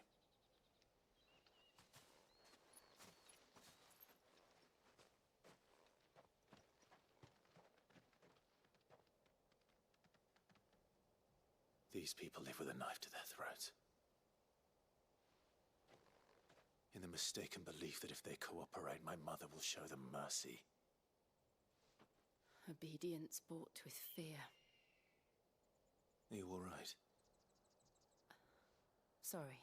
These people live with a knife to their throats. In the mistaken belief that if they cooperate, my mother will show them mercy. Obedience bought with fear. Are you all right? Sorry,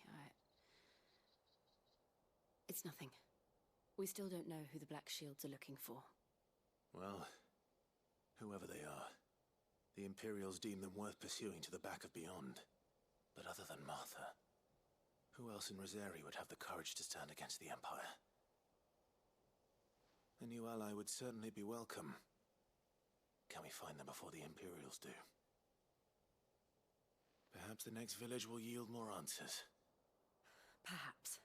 It's nothing. We still don't know who the Black Shields are looking for. Well, whoever they are, the Imperials deem them worth pursuing to the back of beyond. But other than Martha, who else in Rosari would have the courage to stand against the Empire? A new ally would certainly be welcome. Can we find them before the Imperials do? Perhaps the next village will yield more answers. Perhaps.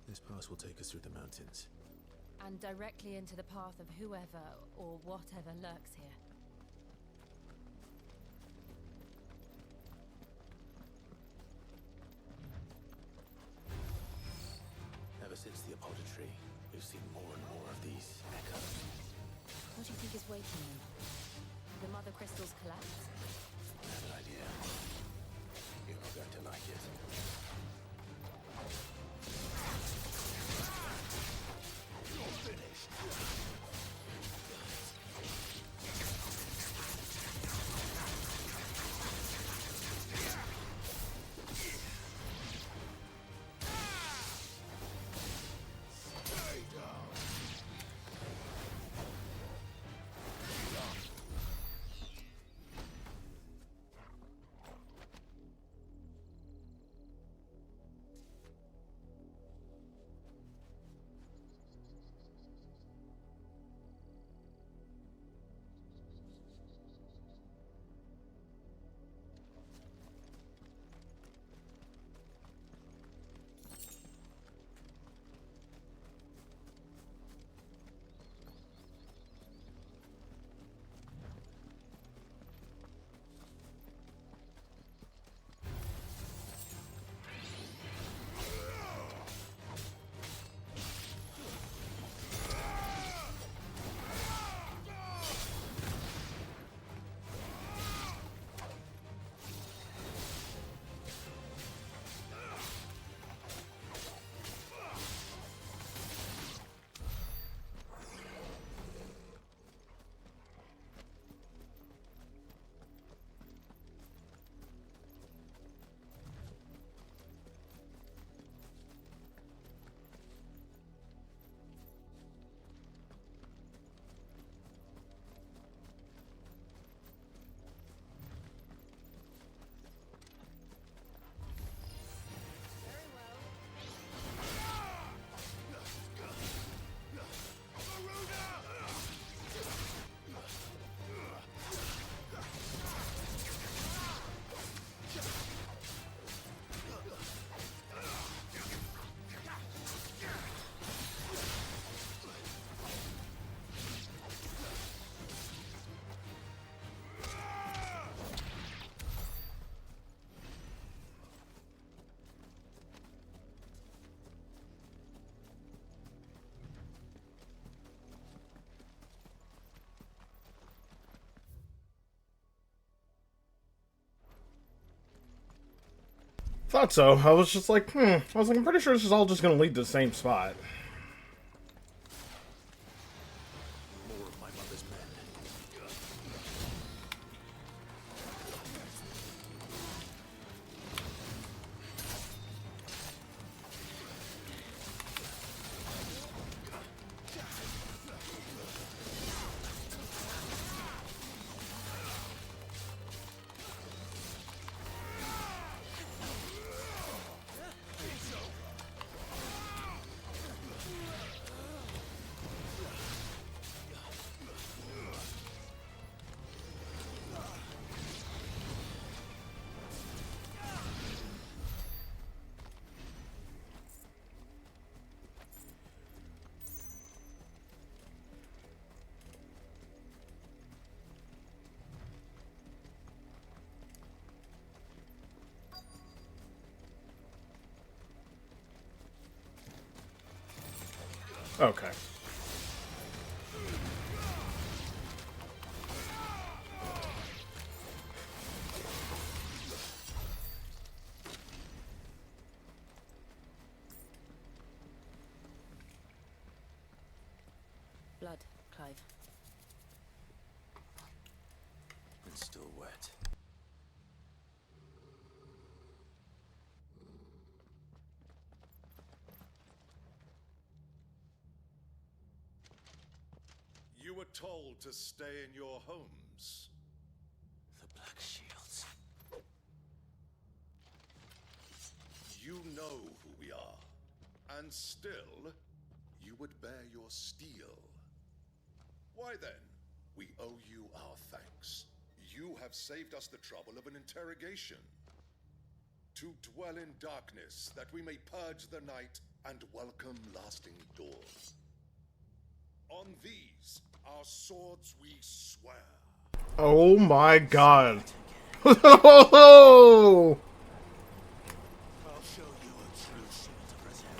This pass will take us through the mountains. And directly into the path of whoever or whatever lurks here. Ever since the Apothecary, we've seen more and more of these echoes. What do you think is waiting them? The Mother Crystal's collapse? I have an idea. You're not going to like it. You're finished. Thought so. I was just like, I was like, I'm pretty sure this is all just gonna lead to the same spot. More of my mother's men. Okay. Blood, Clive. It's still wet. You were told to stay in your homes. The Black Shields. You know who we are, and still, you would bear your steel. Why then, we owe you our thanks. You have saved us the trouble of an interrogation. To dwell in darkness, that we may purge the night and welcome lasting dawn. On these, our swords we swear. Oh my god. Oh! I'll show you a true shield of Rosaria.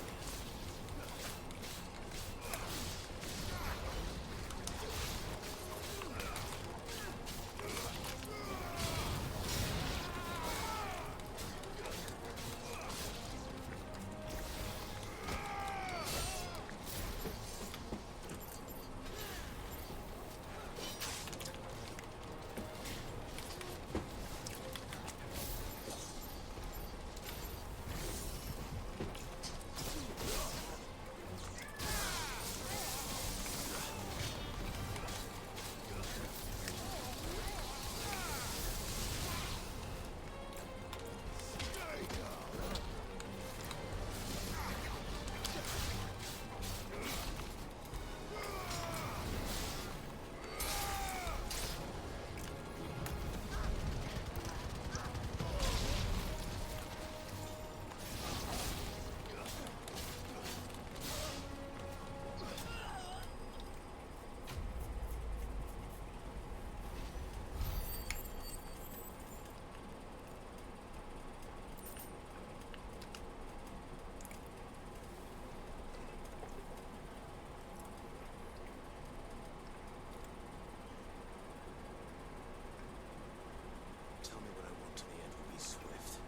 Tell me what I want to the end will be swift.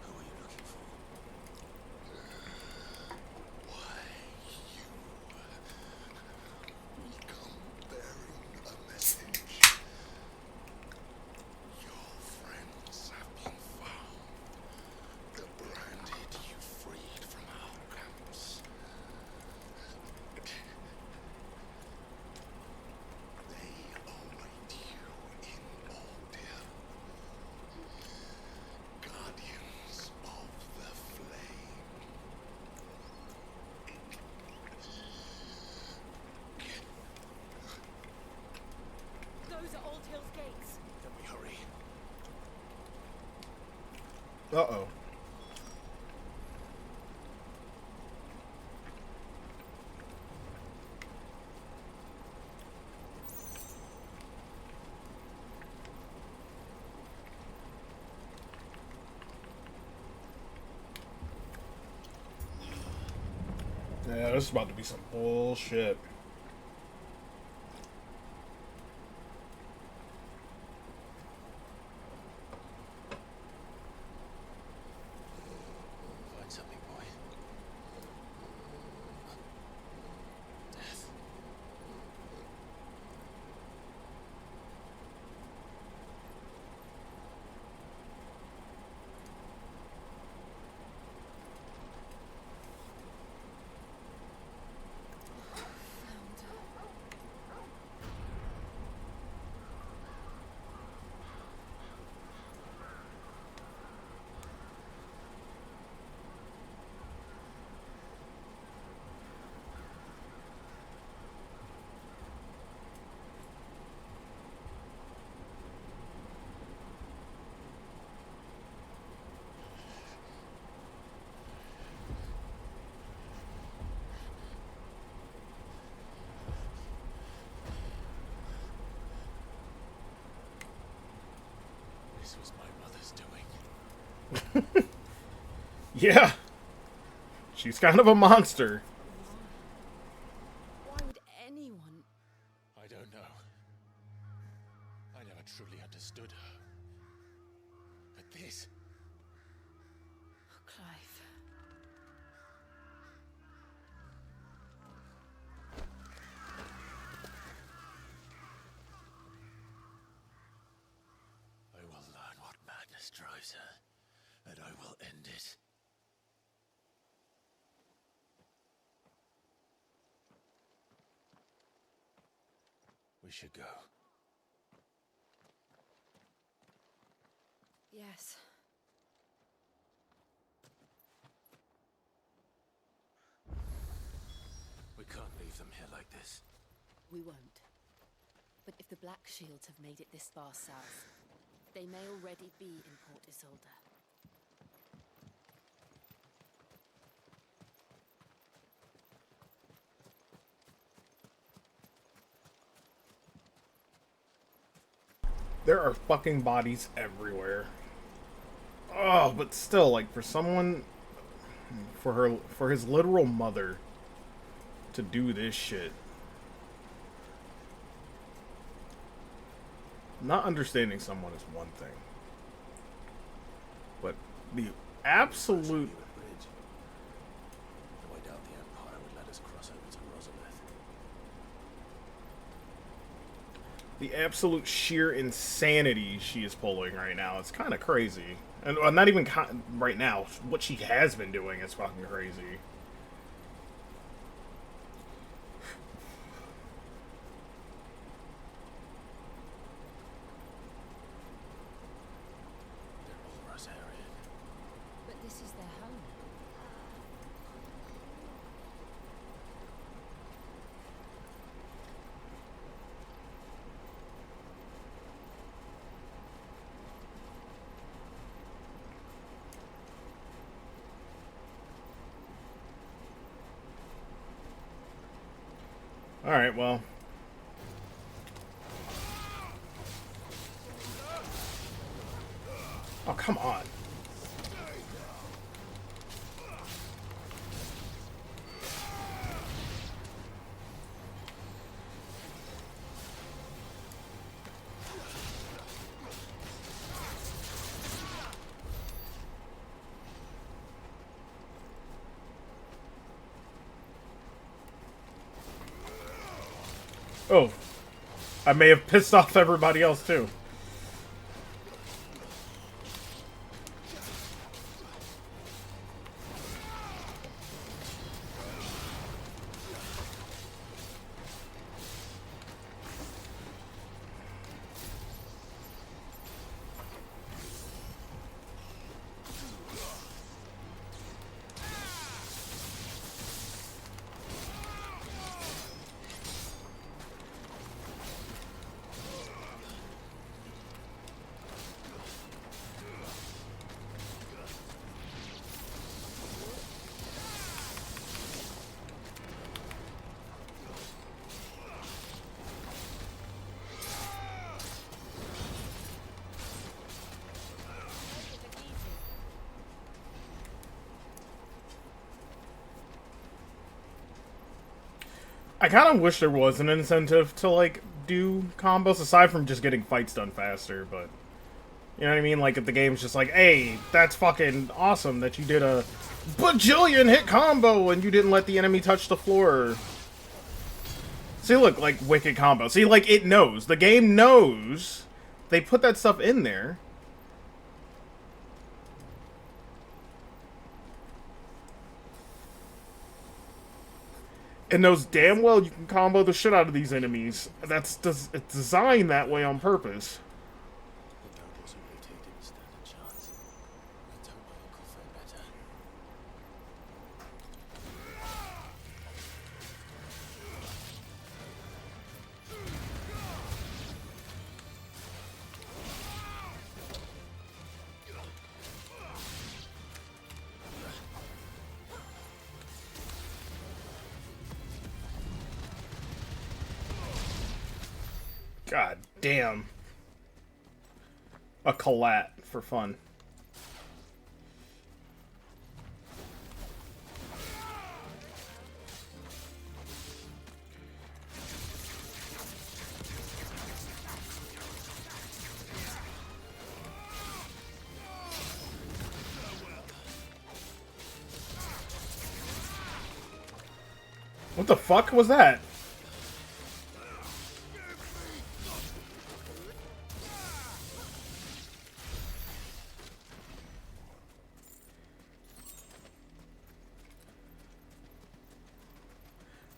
Who are you looking for? Why, we come bearing a message. Your friends have been found. The branded you freed from our camps. They await you in ordeal. Guardians of the Flame. Those are Old Hill's gates. Then we hurry. Uh-oh. Yeah, this is about to be some bullshit. This was my mother's doing. Yeah. She's kind of a monster. Why would anyone... I don't know. I never truly understood her. But this... Oh, Clive. I will learn what madness drives her, and I will end it. We should go. Yes. We can't leave them here like this. We won't. But if the Black Shields have made it this far south, they may already be in Port Isolde. There are fucking bodies everywhere. Oh, but still, like, for someone... For his literal mother to do this shit. Not understanding someone is one thing. But the absolute... Though I doubt the Empire would let us cross over to Rosalith. The absolute sheer insanity she is pulling right now. It's kind of crazy. And not even right now. What she has been doing is fucking crazy. But this is their home. Alright, well. Oh, come on. Oh, I may have pissed off everybody else too. I kind of wish there was an incentive to, like, do combos aside from just getting fights done faster, but... You know what I mean? Like, if the game's just like, hey, that's fucking awesome that you did a bajillion hit combo and you didn't let the enemy touch the floor. See, look, like, wicked combo. See, like, it knows. The game knows. They put that stuff in there. It knows damn well you can combo the shit out of these enemies. It's designed that way on purpose. The nobles who lived here didn't stand a chance. I told my uncle fare better. God damn. a collat for fun. What the fuck was that?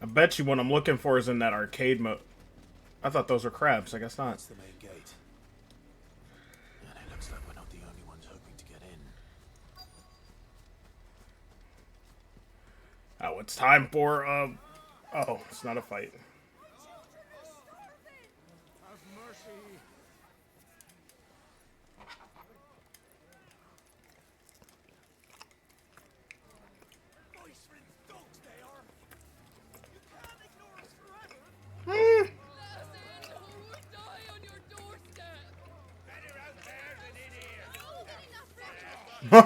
I bet you what I'm looking for is in that arcade mode. I thought those were crabs. I guess not. That's the main gate. And it looks like we're not the only ones hoping to get in. Oh, it's time for oh, it's not a fight. Have mercy. No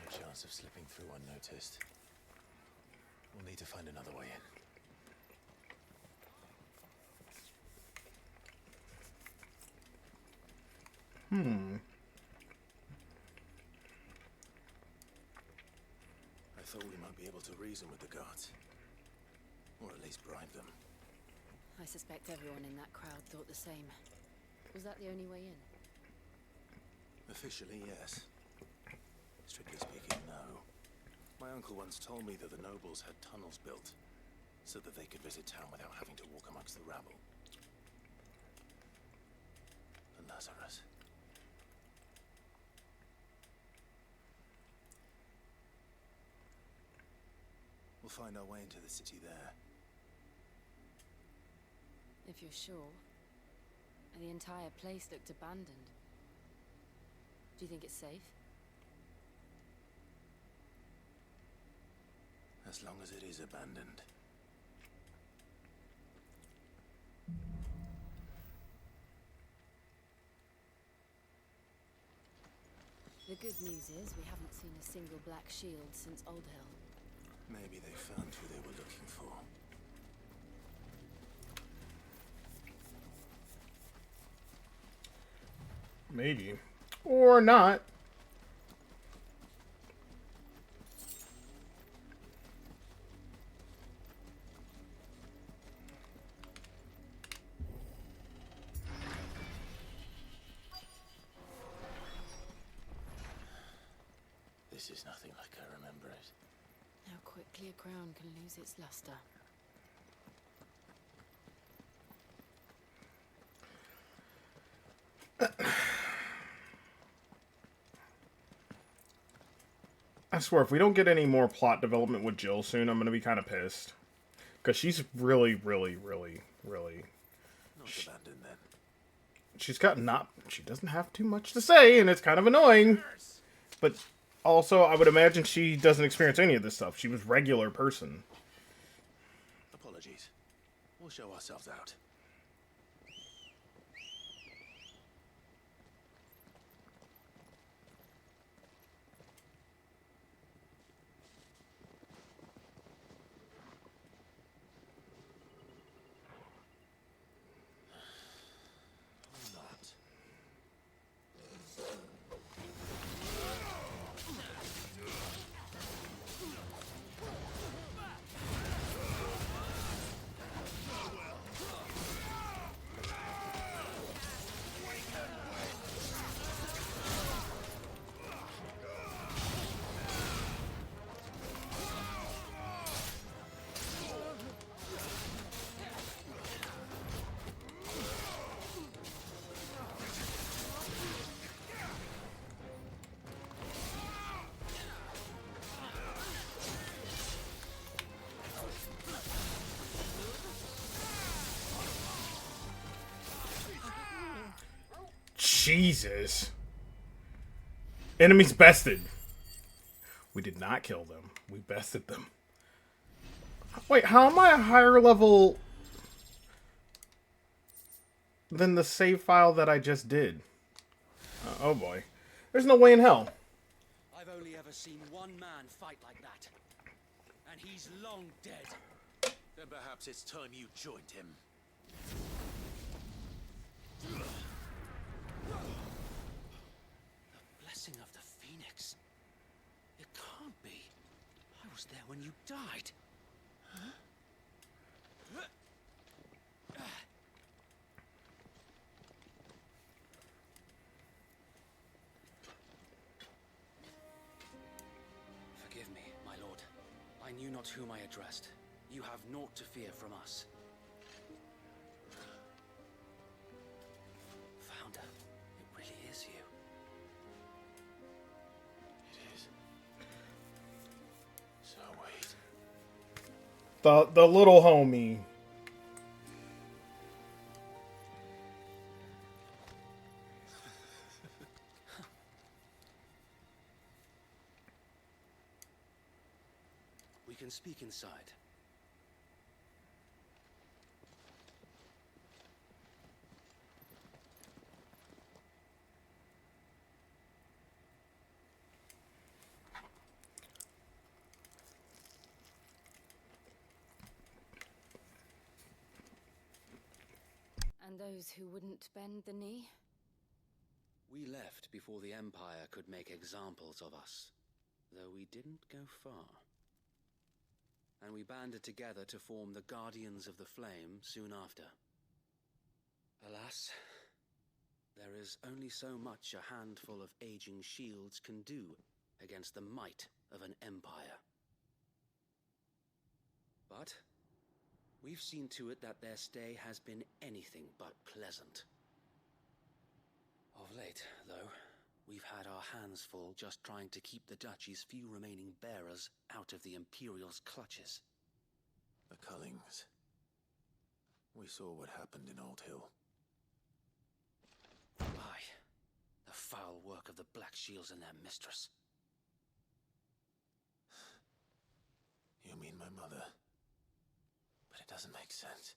chance of slipping through unnoticed. We'll need to find another way in. I thought we might be able to reason with the guards. Or at least bribe them. I suspect everyone in that crowd thought the same. Was that the only way in? Officially, yes. Strictly speaking, no. My uncle once told me that the nobles had tunnels built so that they could visit town without having to walk amongst the rabble. The Lazarus. We'll find our way into the city there. If you're sure. The entire place looked abandoned. Do you think it's safe? As long as it is abandoned. The good news is we haven't seen a single black shield since Old Hill. Maybe they found who they were looking for. Maybe. Or not. This is nothing like I remember it. How quickly a crown can lose its luster. I swear, if we don't get any more plot development with Jill soon, I'm going to be kind of pissed. Because she's really, really, really, really... Not abandoned then. She's got not... She doesn't have too much to say, and it's kind of annoying. But also, I would imagine she doesn't experience any of this stuff. She was regular person. Apologies. We'll show ourselves out. Jesus. Enemies bested. We did not kill them. We bested them. Wait, how am I a higher level than the save file that I just did? Oh boy. There's no way in hell. I've only ever seen one man fight like that. And he's long dead. Then perhaps it's time you joined him. The blessing of the Phoenix. It can't be. I was there when you died. Huh? Forgive me, my lord. I knew not whom I addressed. You have naught to fear from us. Founder, it really is you. It is. So wait. The little homie. We can speak inside. And those who wouldn't bend the knee? We left before the Empire could make examples of us, though we didn't go far. And we banded together to form the Guardians of the Flame soon after. Alas, there is only so much a handful of aging shields can do against the might of an empire. But we've seen to it that their stay has been anything but pleasant. Of late, though, we've had our hands full just trying to keep the Duchy's few remaining bearers out of the Imperial's clutches. The Cullings. We saw what happened in Old Hill. Aye, the foul work of the Black Shields and their mistress. You mean my mother? But it doesn't make sense.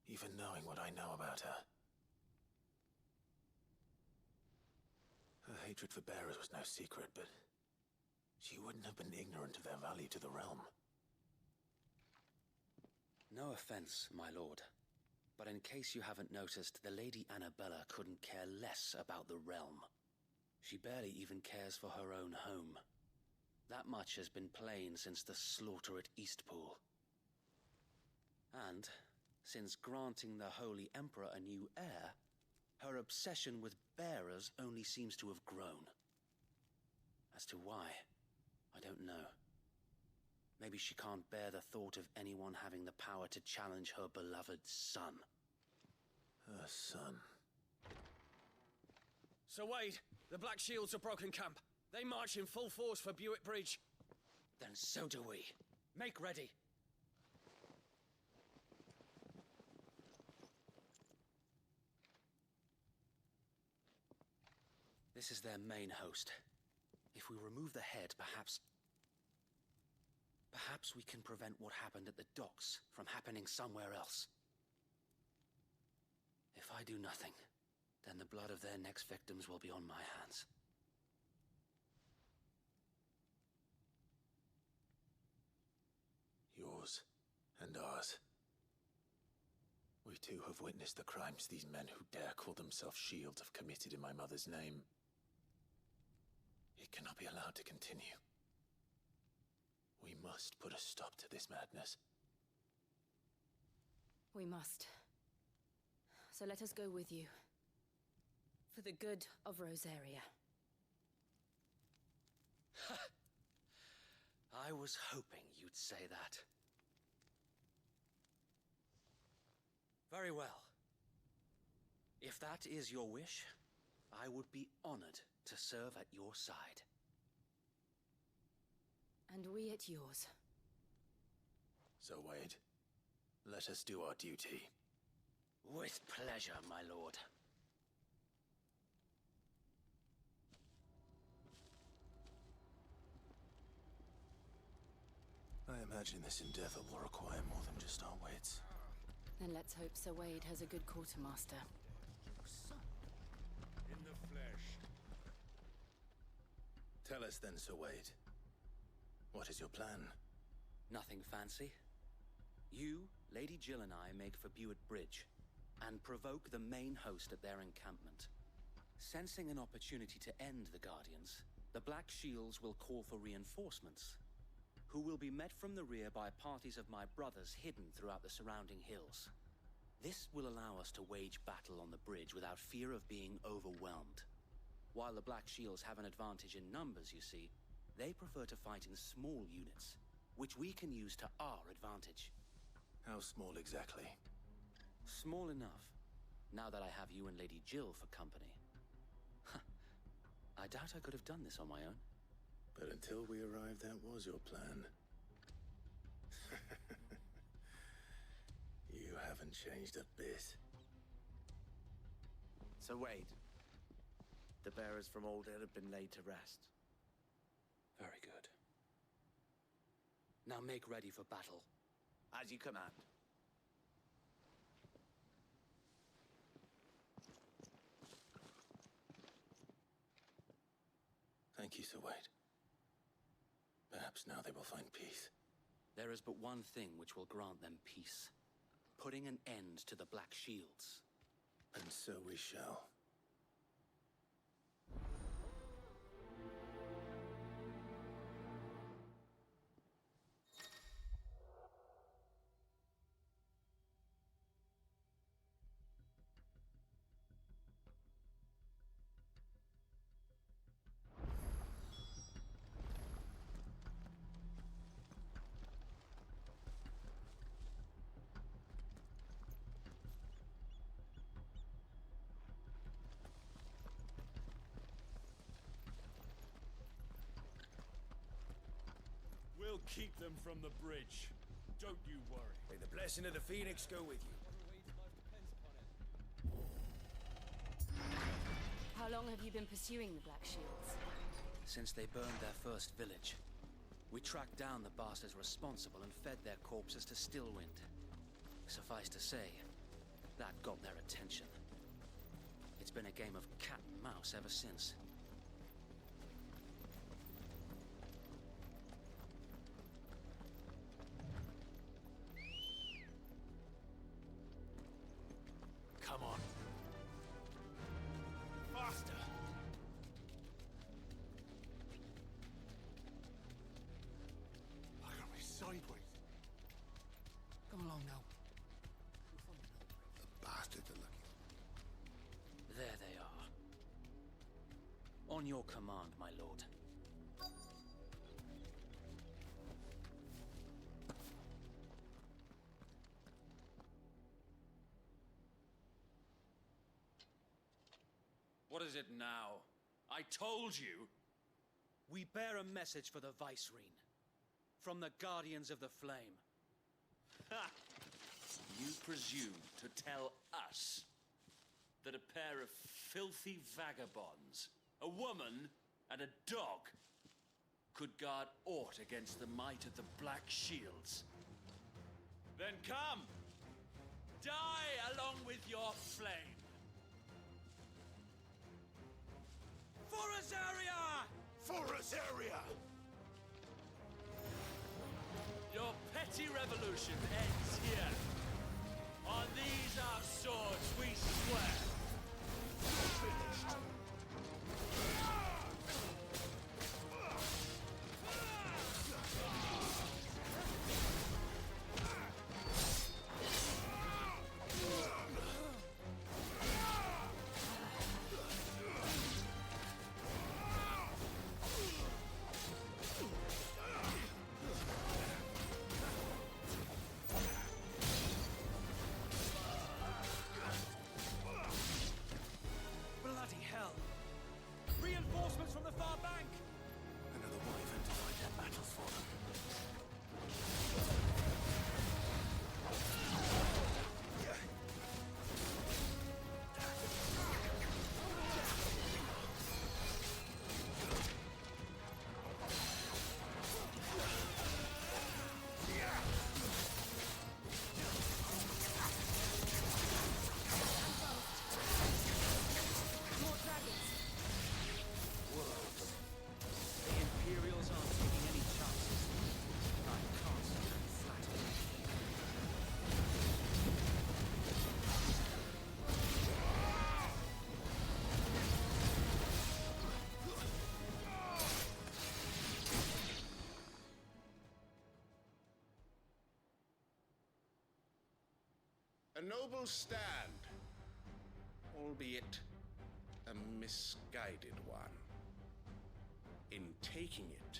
Even knowing what I know about her. Her hatred for bearers was no secret, but she wouldn't have been ignorant of their value to the realm. No offense, my lord, but in case you haven't noticed, the Lady Annabella couldn't care less about the realm. She barely even cares for her own home. That much has been plain since the slaughter at Eastpool. And, since granting the Holy Emperor a new heir, her obsession with bearers only seems to have grown. As to why, I don't know. Maybe she can't bear the thought of anyone having the power to challenge her beloved son. Her son. Sir Wade, the Black Shields have broken camp. They march in full force for Buick Bridge. Then so do we. Make ready. This is their main host. If we remove the head, perhaps we can prevent what happened at the docks from happening somewhere else. If I do nothing, then the blood of their next victims will be on my hands. Yours and ours. We too have witnessed the crimes these men who dare call themselves shields have committed in my mother's name. It cannot be allowed to continue. We must put a stop to this madness. We must. So let us go with you. For the good of Rosaria. I was hoping you'd say that. Very well. If that is your wish, I would be honored to serve at your side. And we at yours. So, Wade, let us do our duty. With pleasure, my lord. I imagine this endeavor will require more than just our wits. Then let's hope Sir Wade has a good quartermaster. In the flesh. Tell us then, Sir Wade. What is your plan? Nothing fancy. You, Lady Jill and I make for Buett Bridge, and provoke the main host at their encampment. Sensing an opportunity to end the Guardians, the Black Shields will call for reinforcements, who will be met from the rear by parties of my brothers hidden throughout the surrounding hills. This will allow us to wage battle on the bridge without fear of being overwhelmed. While the Black Shields have an advantage in numbers, you see, they prefer to fight in small units, which we can use to our advantage. How small exactly? Small enough, now that I have you and Lady Jill for company. I doubt I could have done this on my own. But until we arrived, that was your plan. You haven't changed a bit. So Wade, the bearers from Aldale have been laid to rest. Very good. Now make ready for battle. As you command. Thank you, Sir Wade. Perhaps now they will find peace. There is but one thing which will grant them peace. Putting an end to the Black Shields. And so we shall. We'll keep them from the bridge. Don't you worry. May the blessing of the Phoenix go with you. How long have you been pursuing the Black Shields? Since they burned their first village. We tracked down the bastards responsible and fed their corpses to Stillwind. Suffice to say, that got their attention. It's been a game of cat and mouse ever since. Come on. Faster. Look at me sideways. Come along now. The bastards are looking. There they are. On your command, my lord. What is it now? I told you! We bear a message for the Vicereine. From the Guardians of the Flame. Ha! You presume to tell us that a pair of filthy vagabonds, a woman and a dog, could guard aught against the might of the Black Shields? Then come! Die along with your flame! For Azaria! For Azaria! Your petty revolution ends here. On these our swords we swear. Finished. Bloody hell! Reinforcements from the far bank! Another wyvern to fight their battles for them. noble stand, albeit a misguided one. In taking it,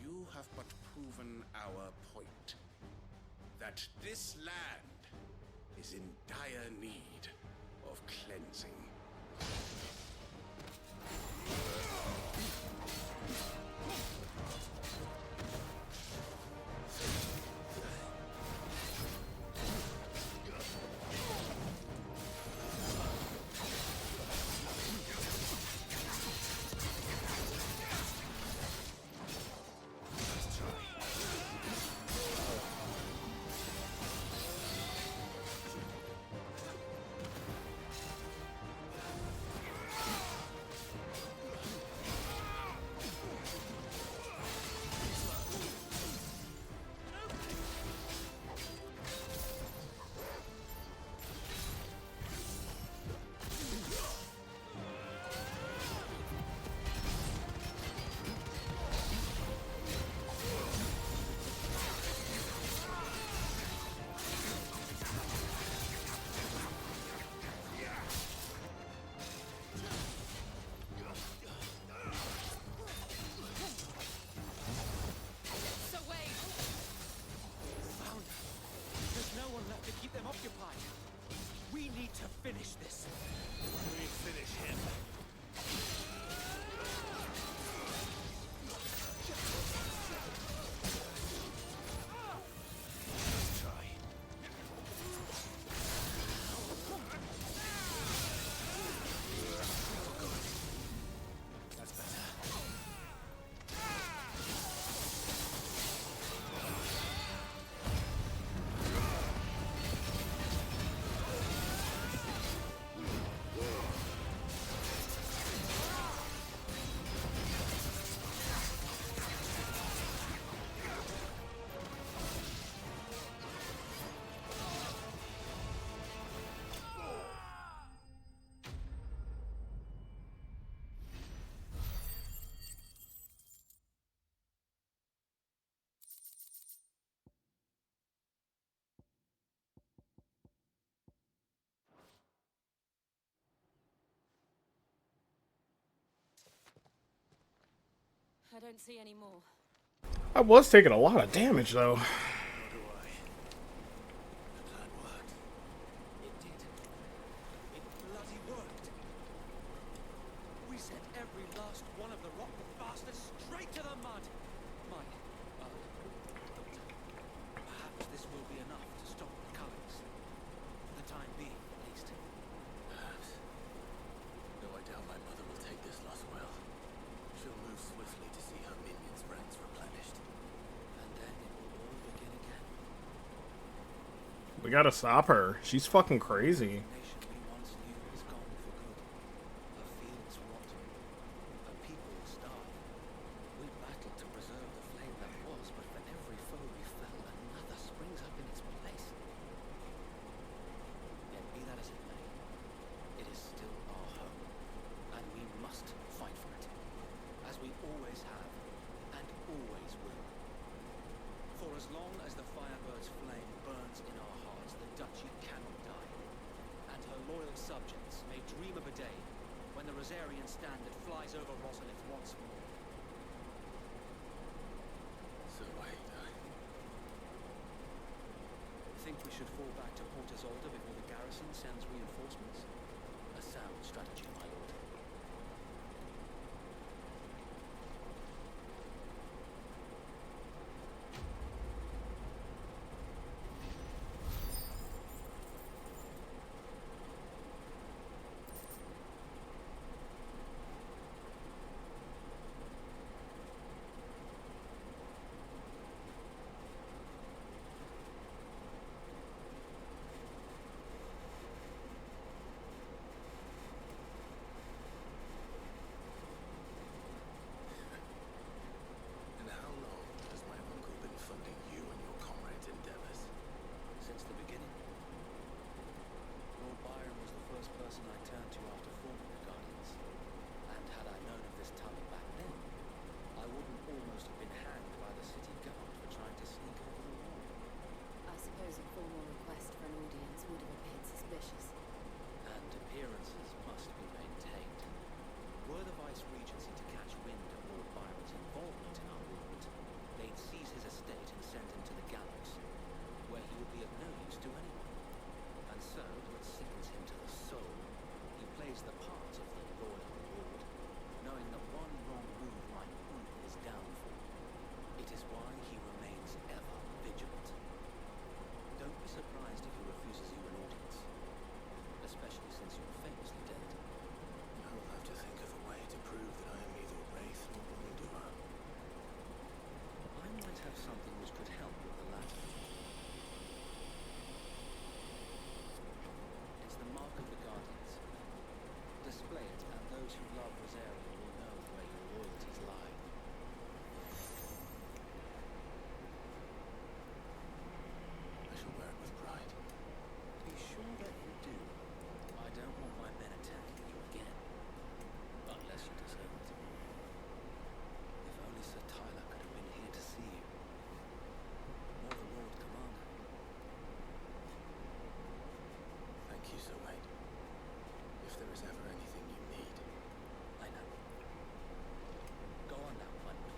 you have but proven our point, that this land is in dire need of cleansing. So wait! Found her. There's no one left to keep them occupied. We need to finish this. We finish him. Let's try. That's better. I don't see any more. I was taking a lot of damage, though. It did. It bloody worked. We sent every last one of the rotten bastards straight to the mud. Mike, Doctor, perhaps this will be enough to stop the Cullings. For the time being, at least. Perhaps. Though I doubt my mother will take this loss well. She'll move swiftly to see her minions' ranks replenished. And then it will all begin again. We gotta stop her. She's fucking crazy. Nation we once knew is gone for good. Our fields rot. Our people starve. We battled to preserve the flame that was, but for every foe we fell, another springs up in its place. Yet be that as it may, it is still our home, and we must fight for it, as we always have, and always will. For as long as the Firebird's flame burns in our hearts, the Duchy cannot die, and her loyal subjects may dream of a day when the Rosarian standard flies over Rosalith once more. So wait, Think we should fall back to Port Isolde before the garrison sends reinforcements? A sound strategy, my lord. display it, and those who love Rosaria will know where your loyalties lie. I shall wear it with pride. Be sure that you do. I don't want my men attacking you again. Unless you deserve it. If only Sir Tyler could have been here to see you. Or the Lord Commander. Thank you, Sir Wade. If there is ever anything you need. I know. Go on now, my lord.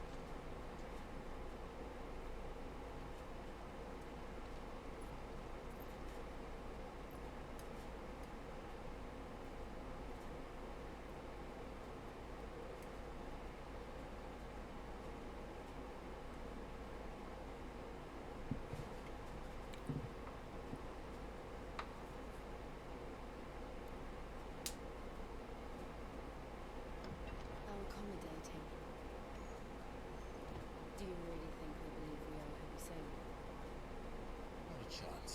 How accommodating. Do you really think they believe we are who we say we are? Not a chance.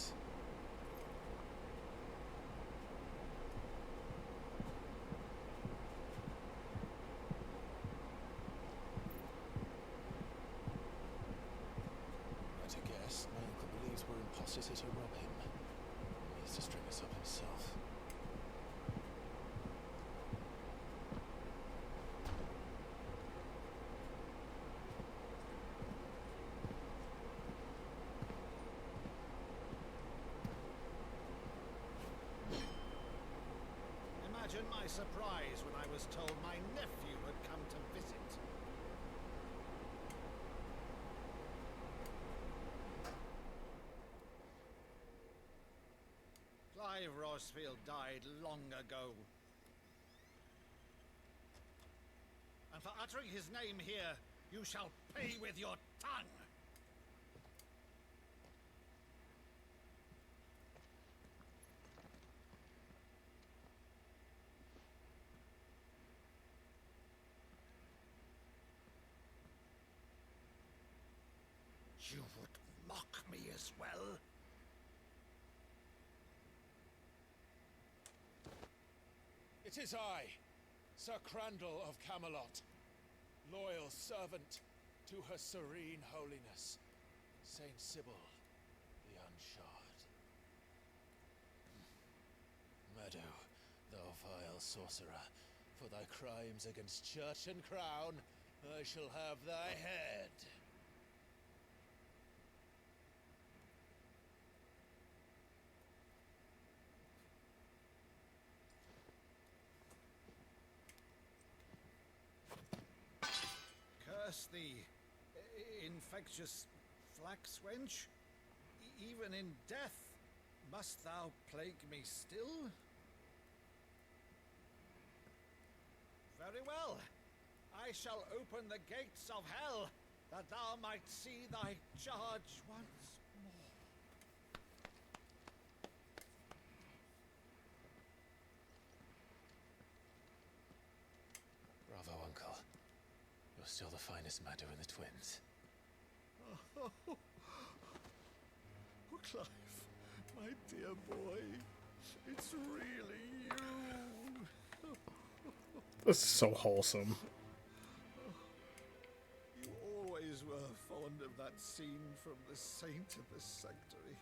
At a guess, my uncle believes we're imposters here to rob him. He needs to string us up himself. Imagine my surprise when I was told my nephew had come to visit. Clive Rosfield died long ago. And for uttering his name here, you shall pay with your tongue. You would mock me as well? It is I, Sir Crandall of Camelot, loyal servant to Her Serene Holiness, Saint Sybil the Unshod. Meadow, thou vile sorcerer, for thy crimes against church and crown, I shall have thy head. Curse thee, infectious flax wench. Even in death, must thou plague me still? Very well. I shall open the gates of hell, that thou might see thy charge once more. Bravo, Uncle. You're still the finest Meadow in the twins. Oh, Clive, my dear boy, it's really you. This is so wholesome. You always were fond of that scene from The Saint of the Sanctuary.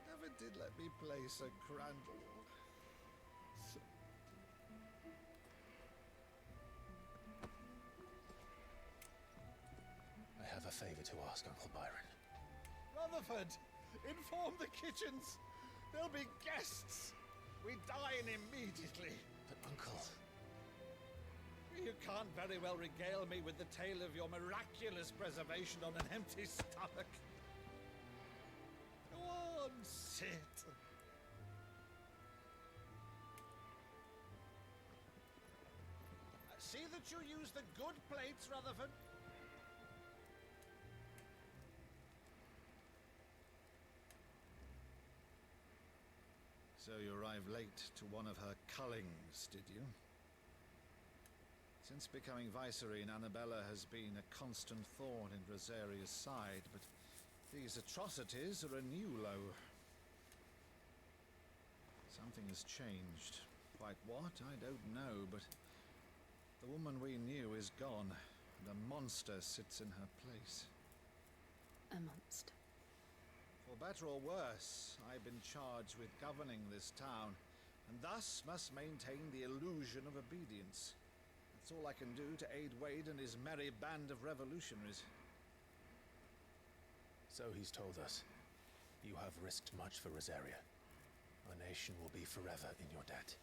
Never did let me play Sir Crandall. I have a favor to ask, Uncle Byron. Rutherford, inform the kitchens. There'll be guests. We dine immediately. But, Uncle... You can't very well regale me with the tale of your miraculous preservation on an empty stomach. Go on, sit. See that you use the good plates, Rutherford. So you arrived late to one of her cullings, did you? Since becoming Vicereine, Annabella has been a constant thorn in Rosaria's side, but these atrocities are a new low. Something has changed. Quite what, I don't know, but the woman we knew is gone, and a monster sits in her place. A monster. For better or worse, I've been charged with governing this town, and thus must maintain the illusion of obedience. That's all I can do to aid Wade and his merry band of revolutionaries. So he's told us. You have risked much for Rosaria. Our nation will be forever in your debt.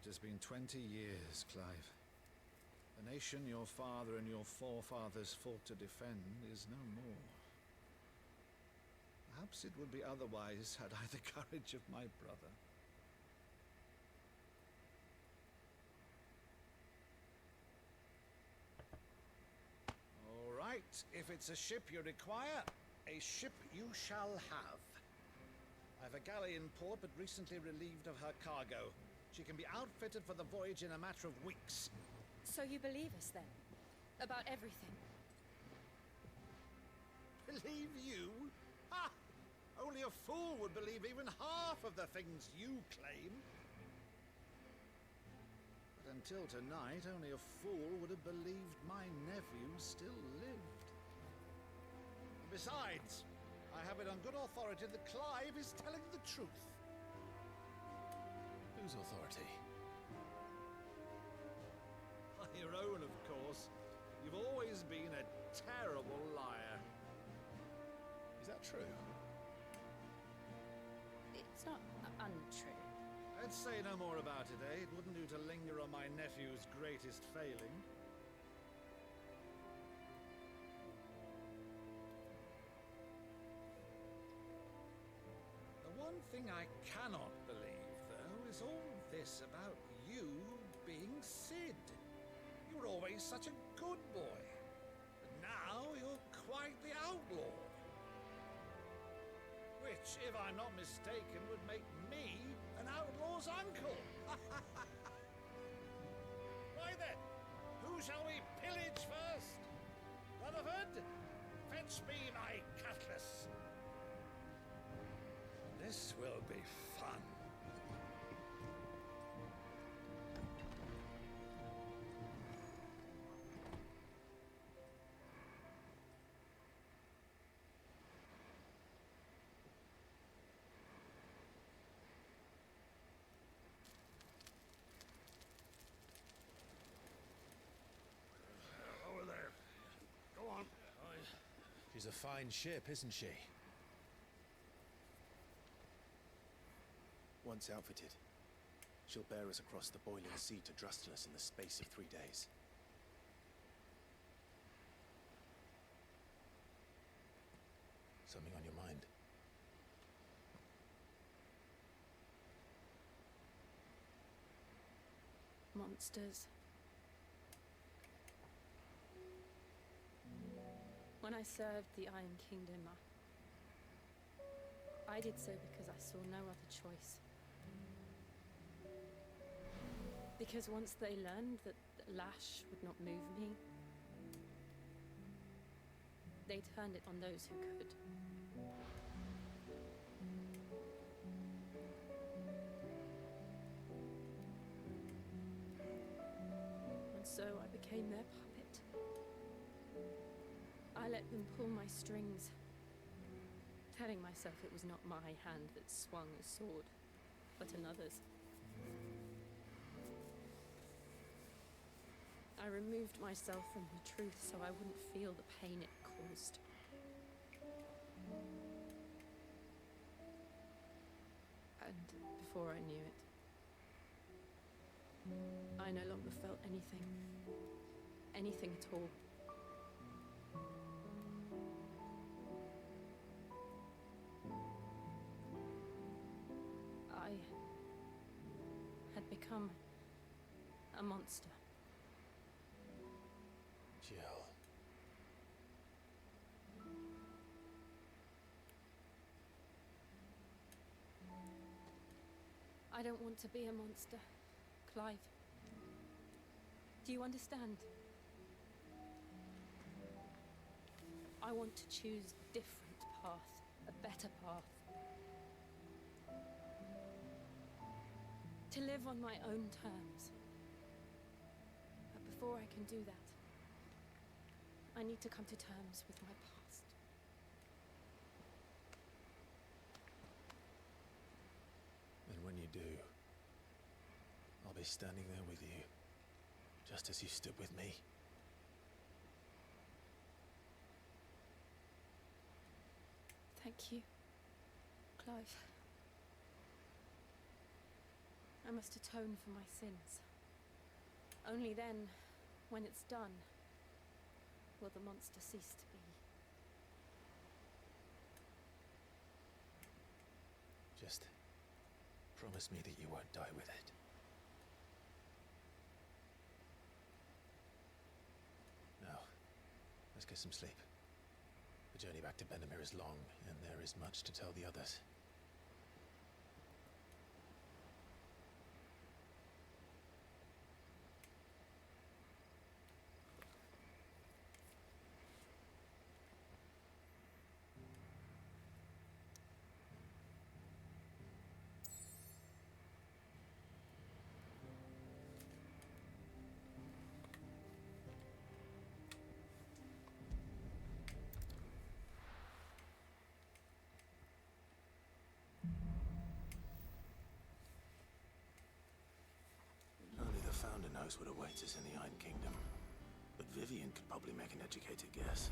It has been 20 years, Clive. The nation your father and your forefathers fought to defend is no more. Perhaps it would be otherwise had I the courage of my brother. All right, if it's a ship you require, a ship you shall have. I've a galley in port, but recently relieved of her cargo. She can be outfitted for the voyage in a matter of weeks. So you believe us then? About everything? Believe you? Ha! Only a fool would believe even half of the things you claim. But until tonight, only a fool would have believed my nephew still lived. Besides, I have it on good authority that Clive is telling the truth. Whose authority? Your own, of course. You've always been a terrible liar. Is that true? It's not untrue. Let's say no more about it, eh? It wouldn't do to linger on my nephew's greatest failing. The one thing I cannot believe, though, is all this about you being Sid. You were always such a good boy, but now you're quite the outlaw. Which, if I'm not mistaken, would make me an outlaw's uncle. Right then, who shall we pillage first? Rutherford, fetch me my cutlass. This will be fun. Over there. Go on. She's a fine ship, isn't she? Once outfitted, she'll bear us across the boiling sea to Drustinus in the space of 3 days. Something on your mind? Monsters. When I served the Iron Kingdom, I did so because I saw no other choice. Because once they learned that lash would not move me, they turned it on those who could. And so I became their puppet. I let them pull my strings, telling myself it was not my hand that swung a sword, but another's. I removed myself from the truth so I wouldn't feel the pain it caused. And before I knew it, I no longer felt anything. Anything at all. I had become a monster. Jill. I don't want to be a monster, Clive. Do you understand? I want to choose a different path, a better path. To live on my own terms. But before I can do that, I need to come to terms with my past. And when you do, I'll be standing there with you, just as you stood with me. Thank you, Clive. I must atone for my sins. Only then, when it's done, will the monster cease to be. Just promise me that you won't die with it. Now, let's get some sleep. The journey back to Benamir is long, and there is much to tell the others. Only the Founder knows what awaits us in the Iron Kingdom. But Vivian could probably make an educated guess.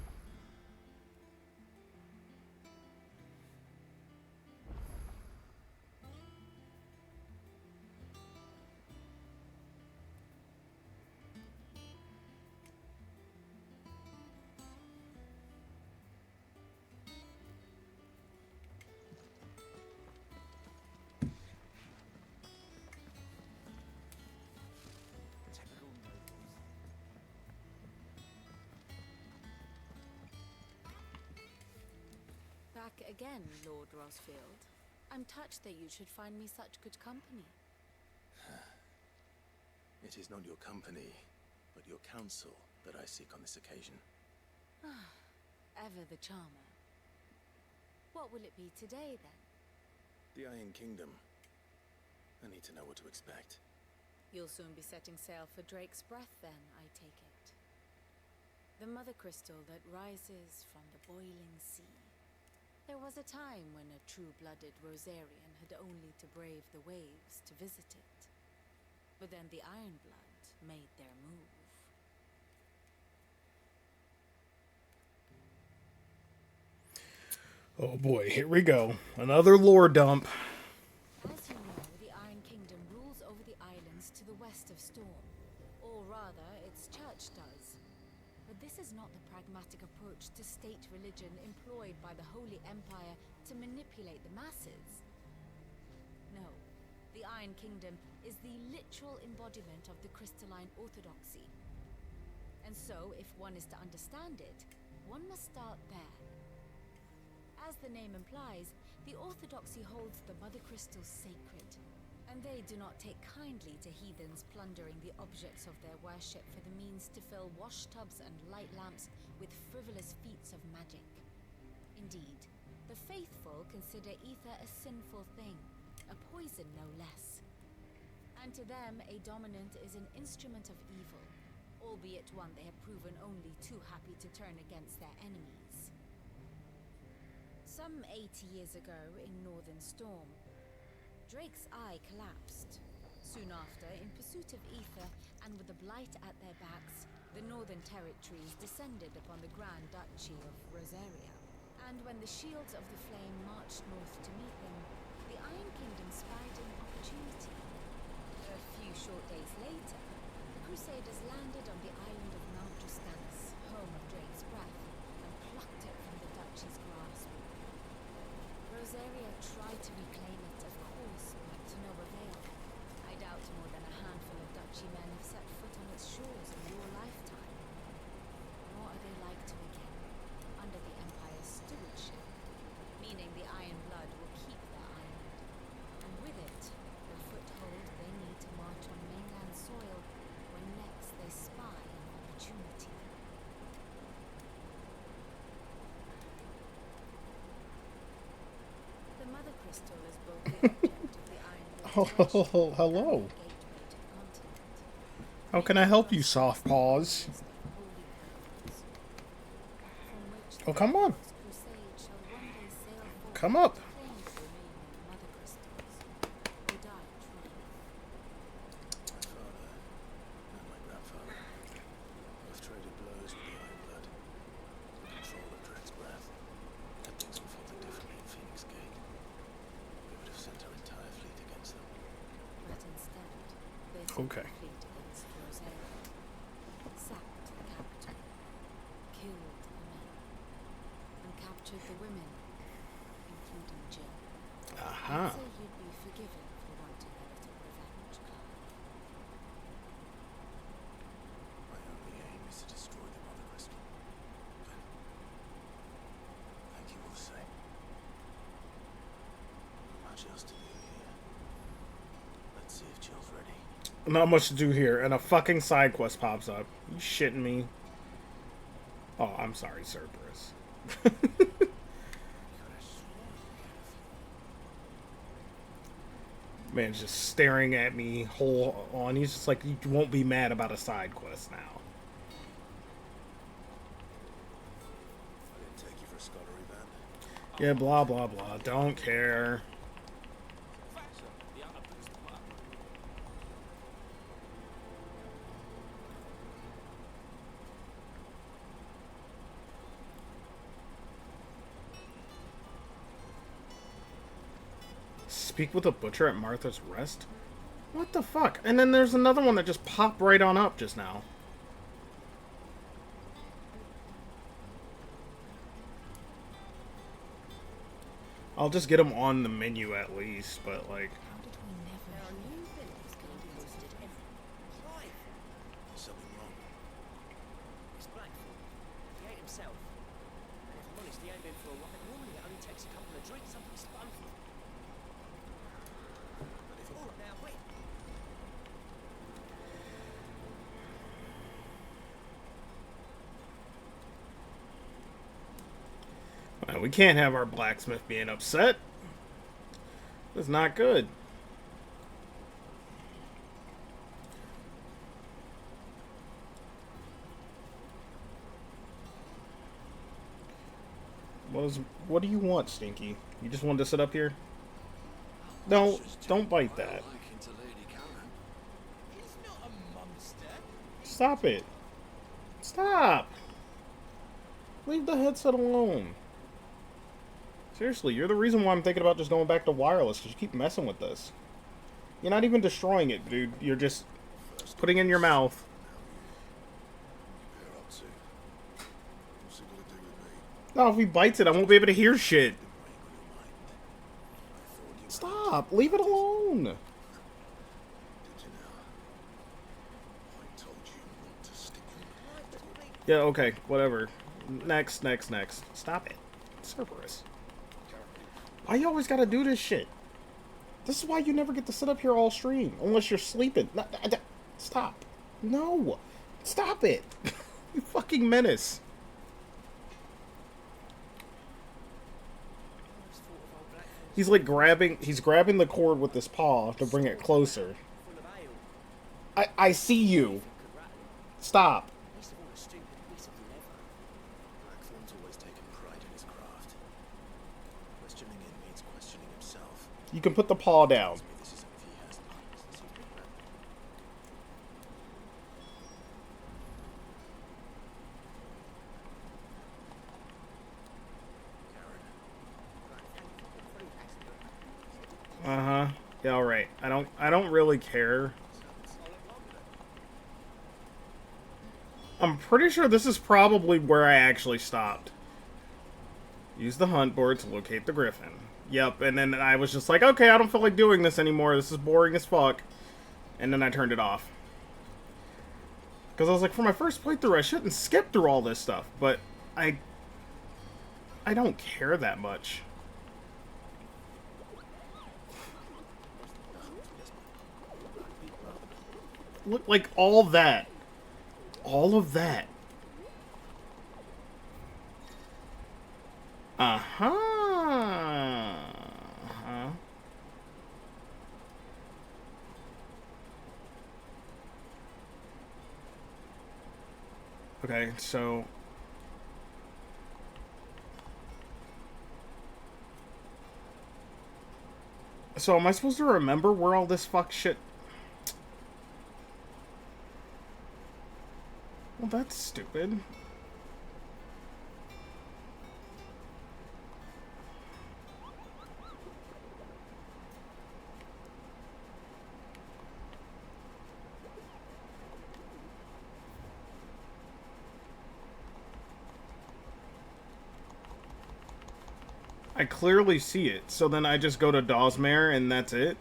Back again, Lord Rosfield. I'm touched that you should find me such good company. It is not your company, but your counsel that I seek on this occasion. Ever the charmer. What will it be today, then? The Iron Kingdom. I need to know what to expect. You'll soon be setting sail for Drake's Breath, then, I take it. The mother crystal that rises from the boiling sea. There was a time when a true-blooded Rosarian had only to brave the waves to visit it. But then the Ironblood made their move. Oh boy, here we go. Another lore dump. As you know, the Iron Kingdom rules over the islands to the west of Storm. Or rather, its church does. But this is not the pragmatic approach to state religion employed by the Holy Empire to manipulate the masses. No, the Iron Kingdom is the literal embodiment of the crystalline orthodoxy. And so, if one is to understand it, one must start there. As the name implies, the orthodoxy holds the Mother Crystals sacred, and they do not take kindly to heathens plundering the objects of their worship for the means to fill washtubs and light lamps with frivolous feats of magic. Indeed, the faithful consider ether a sinful thing, a poison no less. And to them, a dominant is an instrument of evil, albeit one they have proven only too happy to turn against their enemies. Some 80 years ago, in Northern Storm, Drake's eye collapsed. Soon after, in pursuit of ether, and with the blight at their backs, the Northern Territories descended upon the Grand Duchy of Rosaria. And when the shields of the flame marched north to meet them, the Iron Kingdom spied an opportunity. A few short days later, the Crusaders landed on the island of Mount Drustanus, home of Drake's Breath, and plucked it from the Duchy's grasp. Rosaria tried to reclaim it, of course, but to no avail. I doubt more than a handful of Duchy men have set foot on its shores in your lifetime. Nor are they like to again, under the Empire's stewardship, meaning the Iron Blood will keep their island, and with it, the foothold they need to march on mainland soil when next they spy an opportunity. The Mother Crystal is both the object of the Iron Blood Oh, hello. How can I help you, soft paws? Oh, come on. Come up. My grandfather both traded blows with the Iron Blood. Control of Dread's breath. Had things unfolding differently in Phoenix Gate. We would have sent our entire fleet against them. But instead, they sent Okay. the fleet against Roselle, sacked the capital, killed the men, and captured the women, including Jill. Aha. I'd say you'd be forgiven for wanting a little revenge, Carl. My only aim is to destroy the Mother Crystal. Thank you all the same. Not much else to do here. Let's see if Jill's ready. Not much to do here, and a fucking side quest pops up. You shitting me? Oh, I'm sorry, Cerberus. Man's just staring at me whole on. He's just like, you won't be mad about a side quest now. I didn't take you for a scholarly band. Yeah, blah, blah, blah. Don't care. Speak with a butcher at Martha's Rest? What the fuck? And then there's another one that just popped right on up just now. I'll just get them on the menu at least, but like... There are new villains going to be listed every... Clive! Something wrong. It's Blackford. He ate himself. And if I'm honest, he ain't been for a while. Normally it only takes a couple of drinks, something spun. But if all now, quick! We can't have our blacksmith being upset. That's not good. What do you want, Stinky? You just wanted to sit up here? No, don't bite that. He's not a monster. Stop it. Stop. Leave the headset alone. Seriously, you're the reason why I'm thinking about just going back to wireless, because you keep messing with this. You're not even destroying it, dude. You're just putting it in your mouth. No, if he bites it, I won't be able to hear shit. Stop. Leave it alone. Yeah, okay. Whatever. Next. Stop it. Cerberus. Why you always gotta do this shit? This is why you never get to sit up here all stream. Unless you're sleeping. Stop. No. Stop it. You fucking menace. He's like grabbing the cord with his paw to bring it closer. I see you. Stop. Blackthorn's always taken pride in his craft. Questioning him means questioning himself. You can put the paw down. This is if he has Uh-huh. Yeah, alright. I don't really care. I'm pretty sure this is probably where I actually stopped. Use the hunt board to locate the griffin. Yep, and then I was just like, okay, I don't feel like doing this anymore. This is boring as fuck. And then I turned it off. Because I was like, for my first playthrough, I shouldn't skip through all this stuff. But I don't care that much. Look, like, all that. All of that. Uh-huh. Okay, so... So am I supposed to remember where all this fuck shit... Well, that's stupid. I clearly see it, so then I just go to Dawsmare and that's it?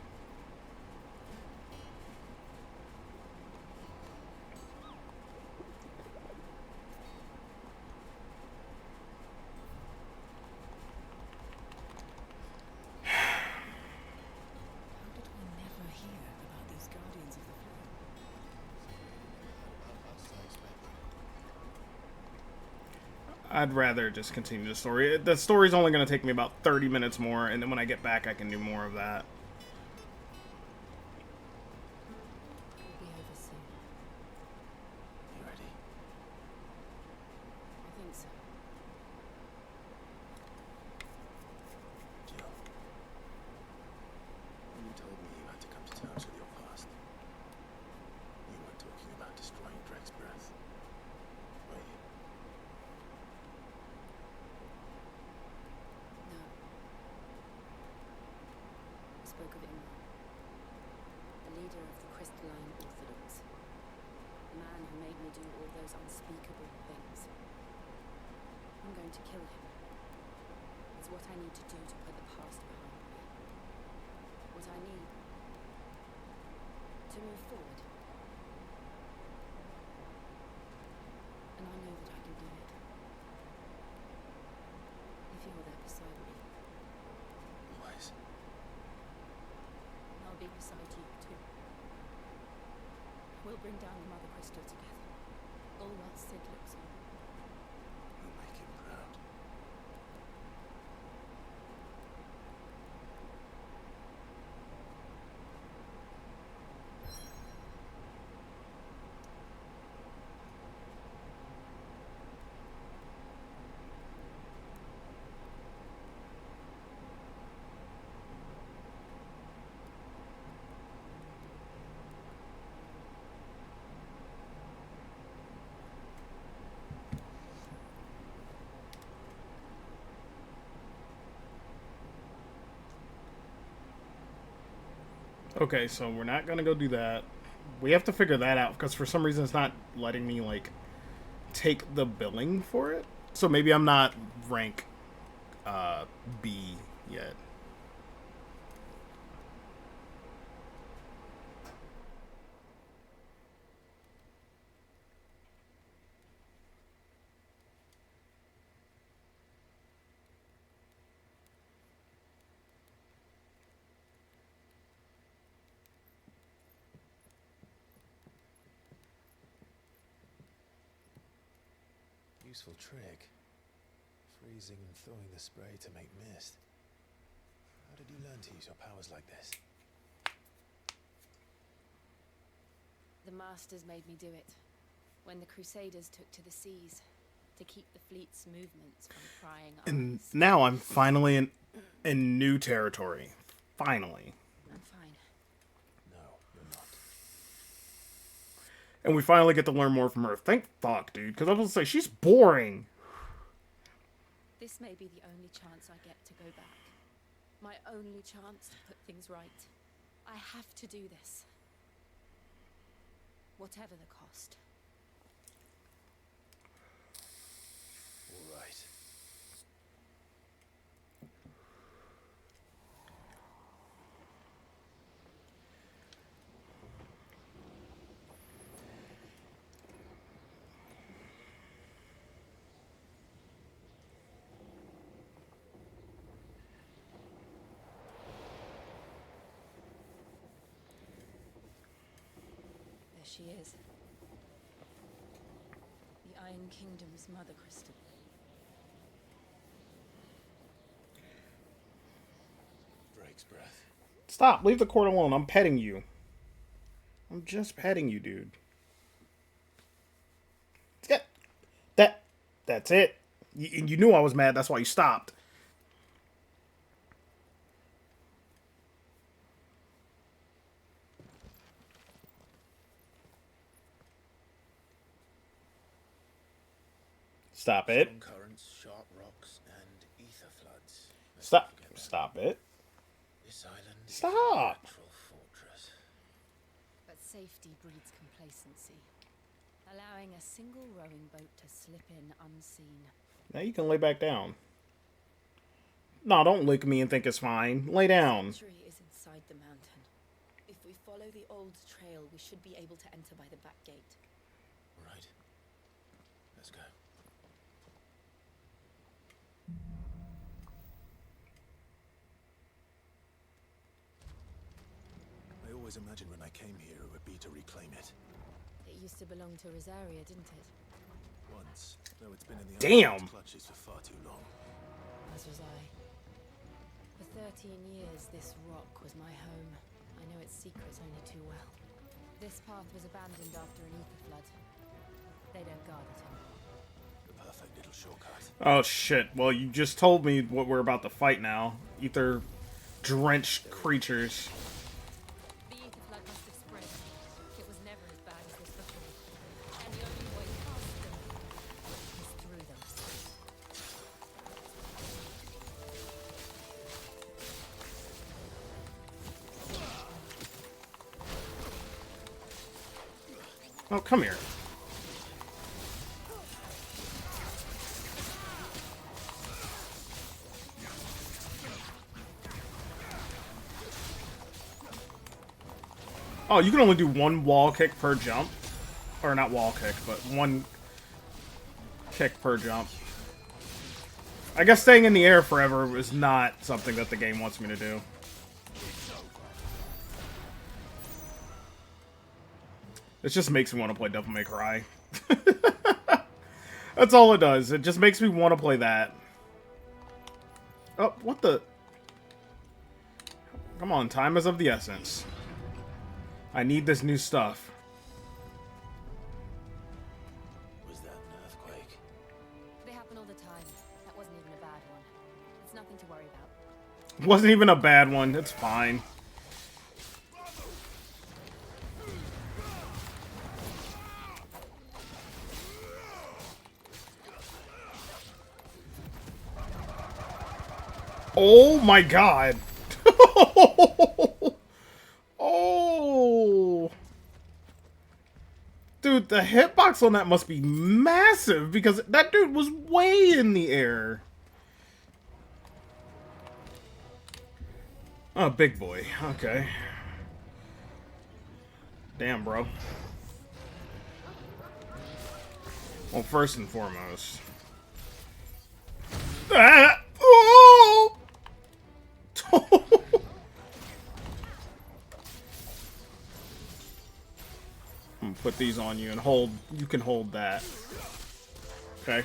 I'd rather just continue the story. The story's only going to take me about 30 minutes more, and then when I get back, I can do more of that. We'll be over soon. You ready? I think so. Jill, when you told me you had to come to terms with your past, you weren't talking about destroying Drake's breath, were you? No. I spoke of Imran, the leader of the crystalline Orthodox. The man who made me do all those unspeakable things. I'm going to kill him. It's what I need to do to put the past behind me. What I need to move forward. And I know that I can do it. If you're there beside me. Always. I'll be beside you, too. We'll bring down the Mother Crystal together. All while Sid looks on. We'll make him proud. Okay, so we're not gonna go do that. We have to figure that out, because for some reason it's not letting me, like, take the billing for it. So maybe I'm not rank B yet. Useful trick. Freezing and thawing the spray to make mist. How did you learn to use your powers like this? The Masters made me do it. When the Crusaders took to the seas. To keep the fleet's movements from prying eyes. And now I'm finally in new territory. Finally. I'm fine. No, you're not. And we finally get to learn more from her. Thank fuck, dude. Because I was going to say, she's boring. This may be the only chance I get to go back. My only chance to put things right. I have to do this. Whatever the cost. All right. There she is. The Iron Kingdom's Mother Crystal. Drake's breath. Stop. Leave the court alone. I'm petting you. I'm just petting you, dude. Get. That's it. You knew I was mad, that's why you stopped. Stop it. Strong currents, sharp rocks, and ether floods. Stop. Stop it. This island is a Stop. natural fortress. But safety breeds complacency, allowing a single rowing boat to slip in unseen. Now you can lay back down. No, don't lick me and think it's fine. Lay down. The sanctuary is inside the mountain. If we follow the old trail, we should be able to enter by the back gate. Right. Let's go. I always imagined when I came here it would be to reclaim it. It used to belong to Rosaria, didn't it? Once, though it's been in the Damn. Archive's clutches for far too long. As was I. For 13 years, this rock was my home. I know its secrets only too well. This path was abandoned after an ether flood. They don't guard it anymore. The perfect little shortcut. Oh shit. Well, you just told me what we're about to fight now. Ether drenched creatures. The ether flood must have spread. It was never as bad as this before. And the only way past them is through them. Oh, come here. Oh, you can only do one wall kick per jump. Or not wall kick, but one kick per jump. I guess staying in the air forever is not something that the game wants me to do. It just makes me want to play Devil May Cry. That's all it does. It just makes me want to play that. Oh, what the... Come on, time is of the essence. I need this new stuff. Was that an earthquake? They happen all the time. That wasn't even a bad one. It's nothing to worry about. Wasn't even a bad one. It's fine. Oh my god. Oh. Dude, the hitbox on that must be massive because that dude was way in the air. Oh, big boy. Okay. Damn, bro. Well, first and foremost. Ah! Oh! I'm gonna put these on you and hold. You can hold that. Okay.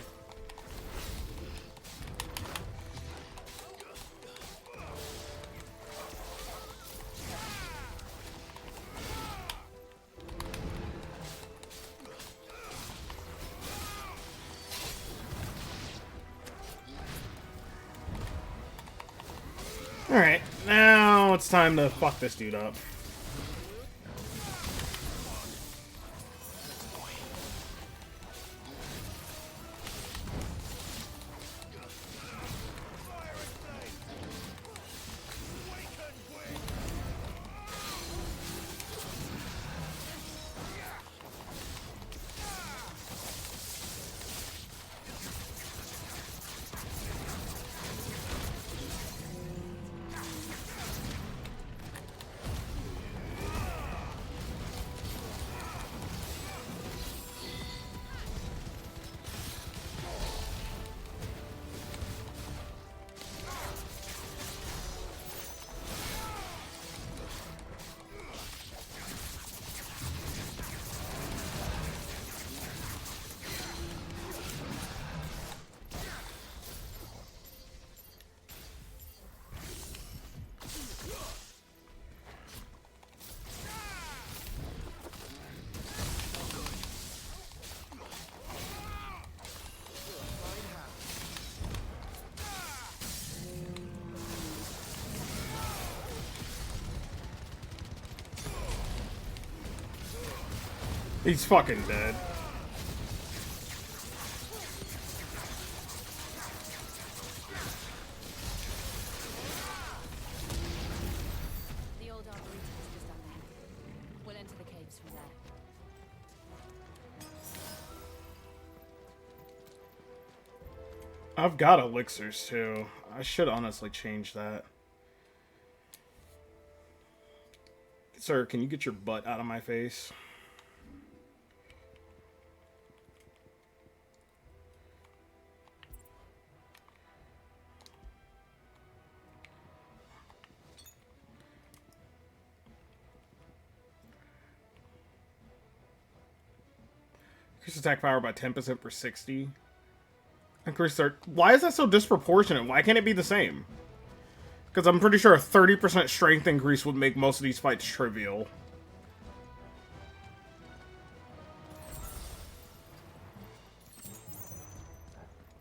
Alright, now it's time to fuck this dude up. He's fucking dead. The old arboretum is just up ahead. We'll enter the caves from there. I've got elixirs too. I should honestly change that. Sir, can you get your butt out of my face? Increase attack power by 10% for 60. Increase their... Why is that so disproportionate? Why can't it be the same? Because I'm pretty sure a 30% strength increase would make most of these fights trivial.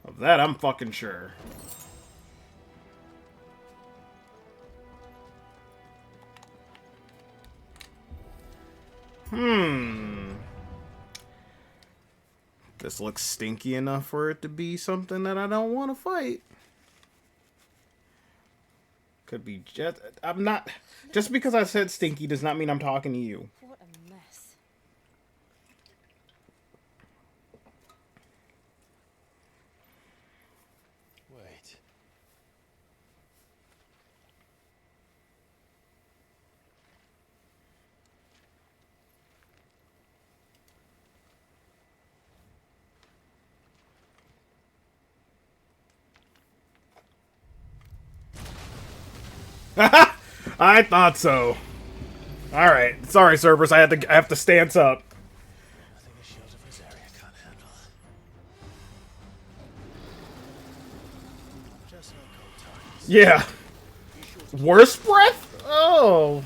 Of that, I'm fucking sure. This looks stinky enough for it to be something that I don't want to fight. Could be just... I'm not... Just because I said stinky does not mean I'm talking to you. What a mess. Wait. I thought so. Alright. Sorry, Cerberus. I have to stance up. Nothing a shield of his area can't handle. Just no cold times. Yeah. Worse breath? Oh.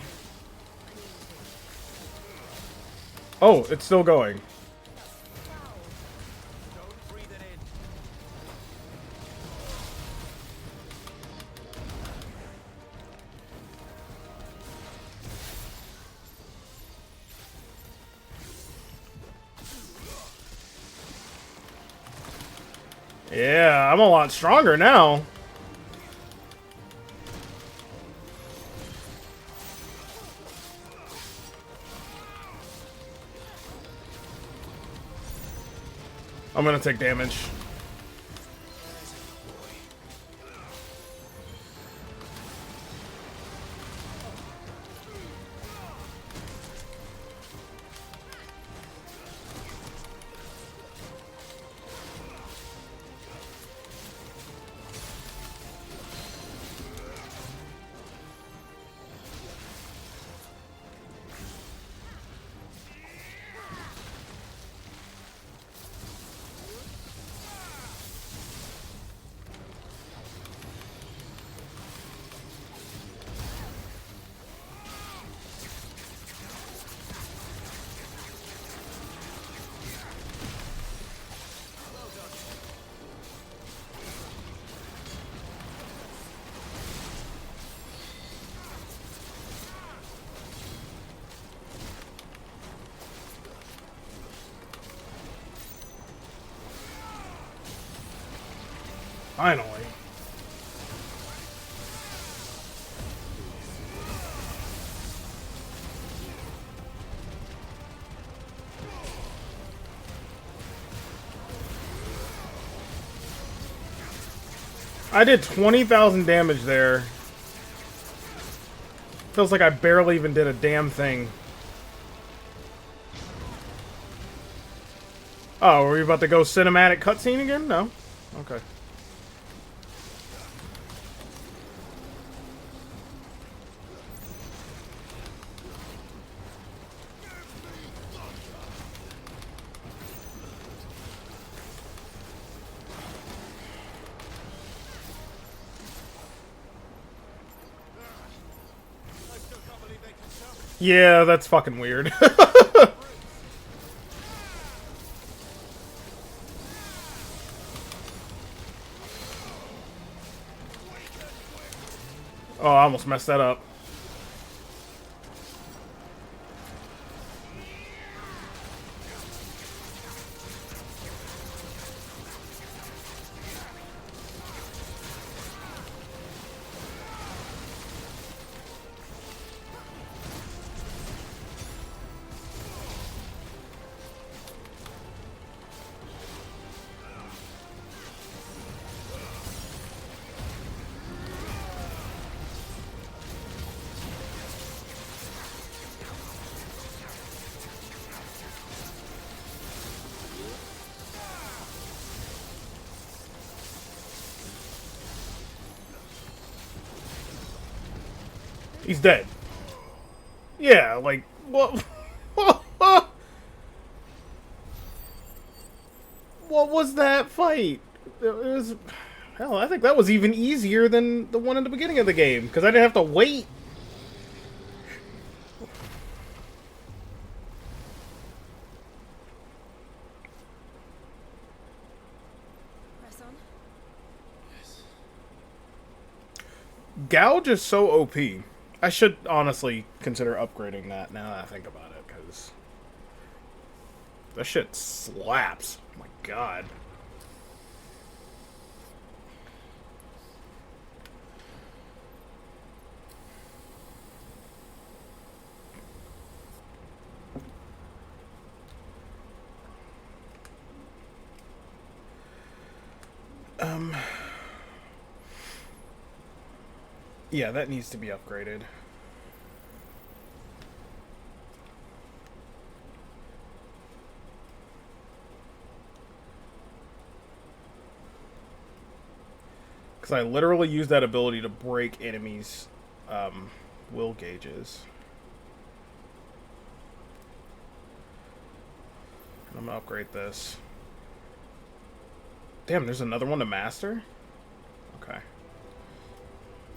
Oh, it's still going. Yeah, I'm a lot stronger now. I'm gonna take damage. Finally. I did 20,000 damage there. Feels like I barely even did a damn thing. Oh, are we about to go cinematic cutscene again? No? Okay. Yeah, that's fucking weird. Oh, I almost messed that up. He's dead. Yeah, like, what? What was that fight? It was... Hell, I think that was even easier than the one in the beginning of the game, because I didn't have to wait. Press on. Yes. Gouge is so OP. I should honestly consider upgrading that now that I think about it, because that shit slaps. Oh my god. Yeah, that needs to be upgraded. Because I literally use that ability to break enemies' will gauges. I'm gonna upgrade this. Damn, there's another one to master? Okay.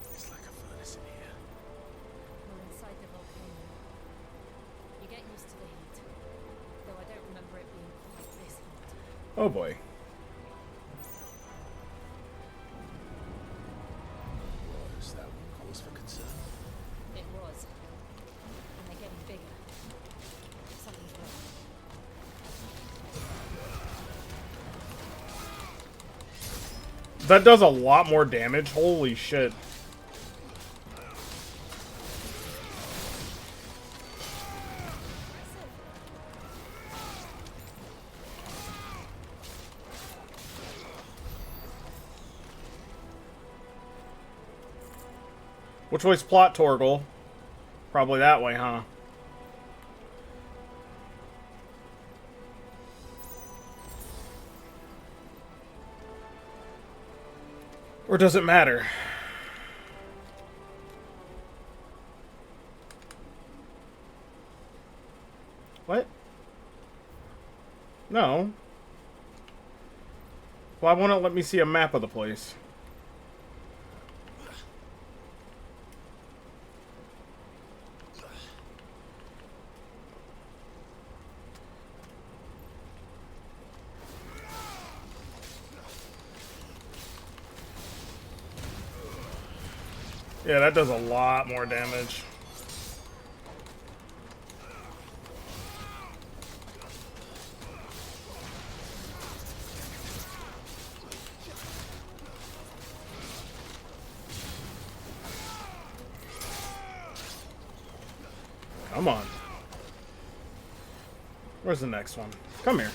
It's like a furnace in here. We're inside the volcano. You get used to the heat, though I don't remember it being quite this hot. Oh boy. Was that one cause for concern? It was. And they're getting bigger. Something's wrong. That does a lot more damage. Holy shit. Which way's plot, Torgal? Probably that way, huh? Or does it matter? What? No. Why won't it let me see a map of the place? Yeah, that does a lot more damage. Come on. Where's the next one? Come here.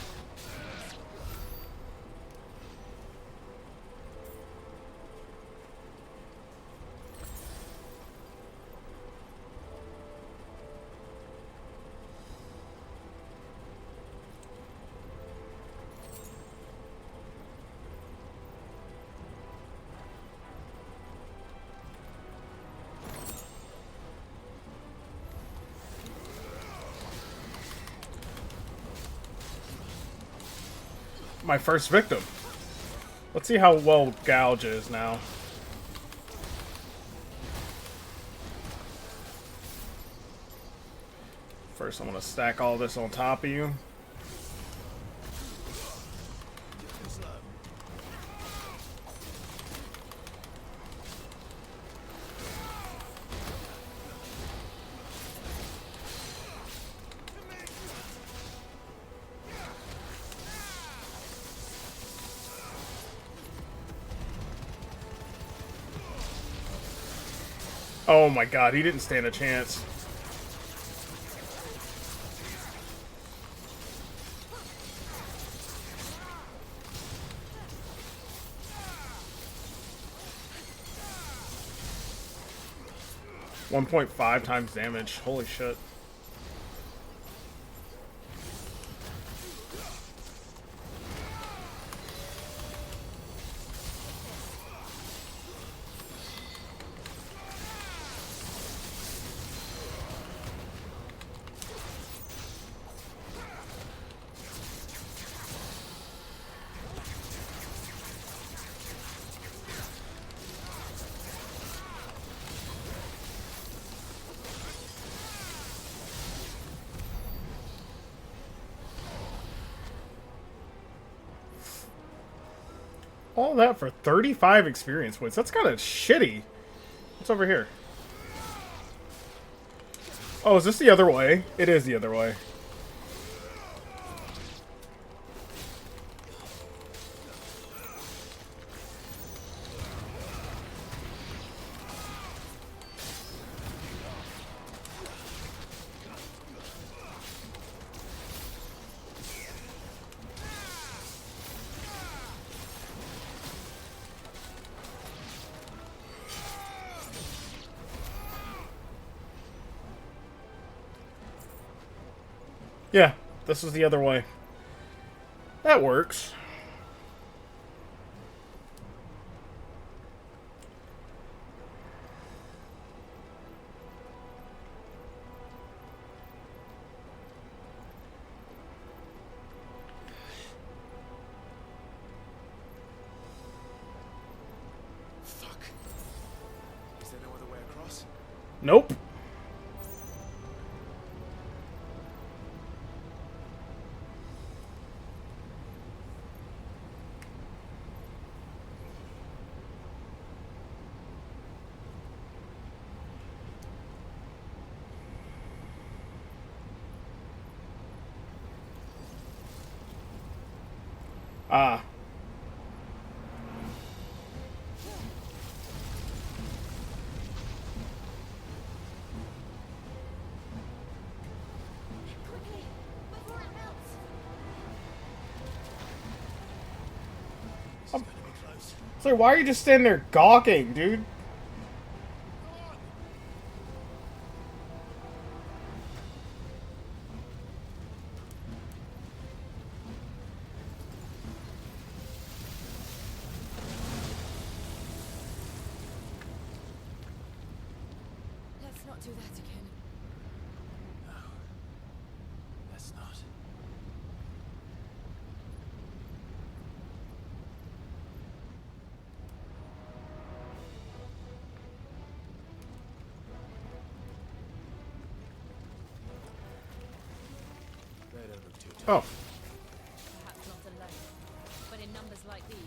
My first victim. Let's see how well Gouge is now. First, I'm gonna stack all this on top of you. Oh my god, he didn't stand a chance. $1.5 times damage. Holy shit. All that for 35 experience points. That's kind of shitty. What's over here? Oh, is this the other way? It is the other way. Yeah, this is the other way. That works. Fuck. Is there no other way across? Nope. Ah. So why are you just standing there gawking, dude? Let's not do that again. No. Let's not. They don't look too tough. Oh. Perhaps not alone, but in numbers like these.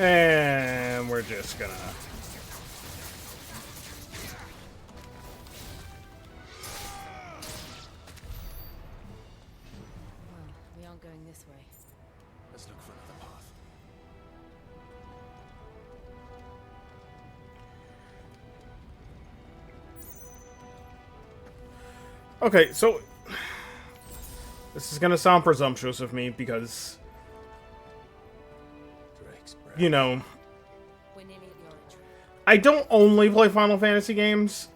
And we're just gonna... Well, we aren't going this way. Let's look for another path. Okay, so... This is gonna sound presumptuous of me because... You know... I don't only play Final Fantasy games.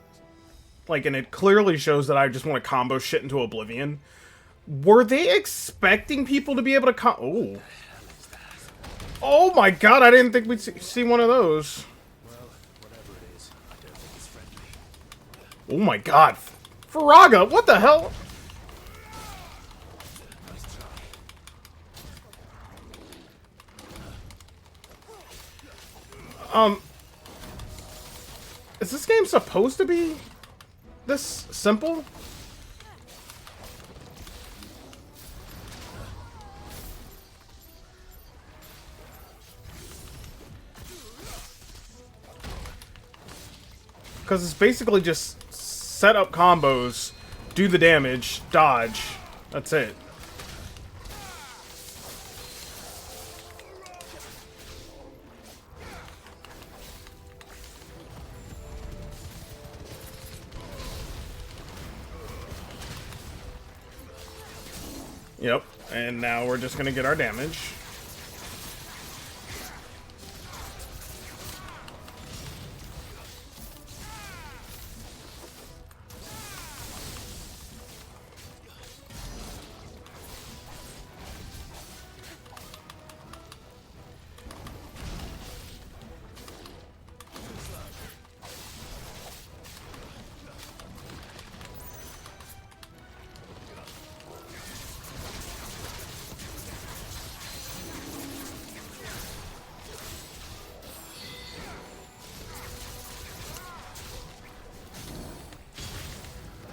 Like, and it clearly shows that I just want to combo shit into oblivion. Were they expecting people to be able to Oh. Oh my god, I didn't think we'd see one of those. Well, whatever it is, I don't think it's friendly. Oh my god. Faraga, what the hell? Nice try. Is this game supposed to be this simple? Because it's basically just set up combos, do the damage, dodge. That's it. Yep, and now we're just gonna get our damage.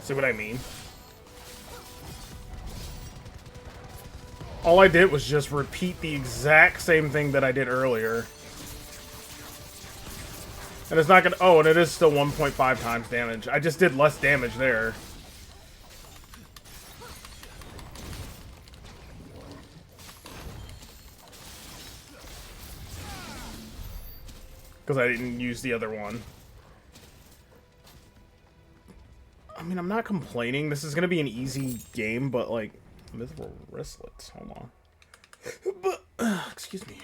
See what I mean? All I did was just repeat the exact same thing that I did earlier. And it's not gonna... Oh, and it is still 1.5 times damage. I just did less damage there. Because I didn't use the other one. I mean, I'm not complaining. This is gonna be an easy game, but, like... Mithril wristlets. Hold on. But, excuse me.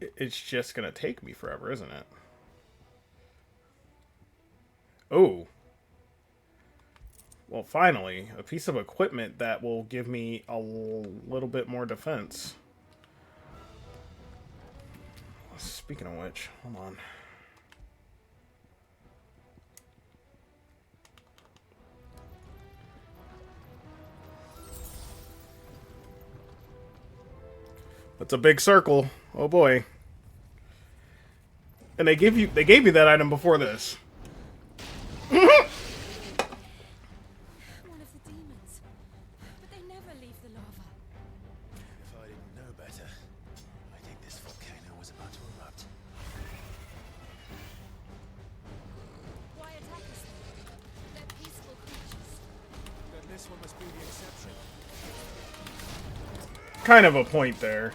It's just gonna take me forever, isn't it? Oh. Well, finally, a piece of equipment that will give me a little bit more defense. Speaking of which, hold on. That's a big circle. Oh boy. And they gave you that item before this. One of the demons. But they never leave the lava. If I didn't know better, I think this volcano was about to erupt. Why attack us then? They're peaceful creatures. Then this one must be the exception. Kind of a point there.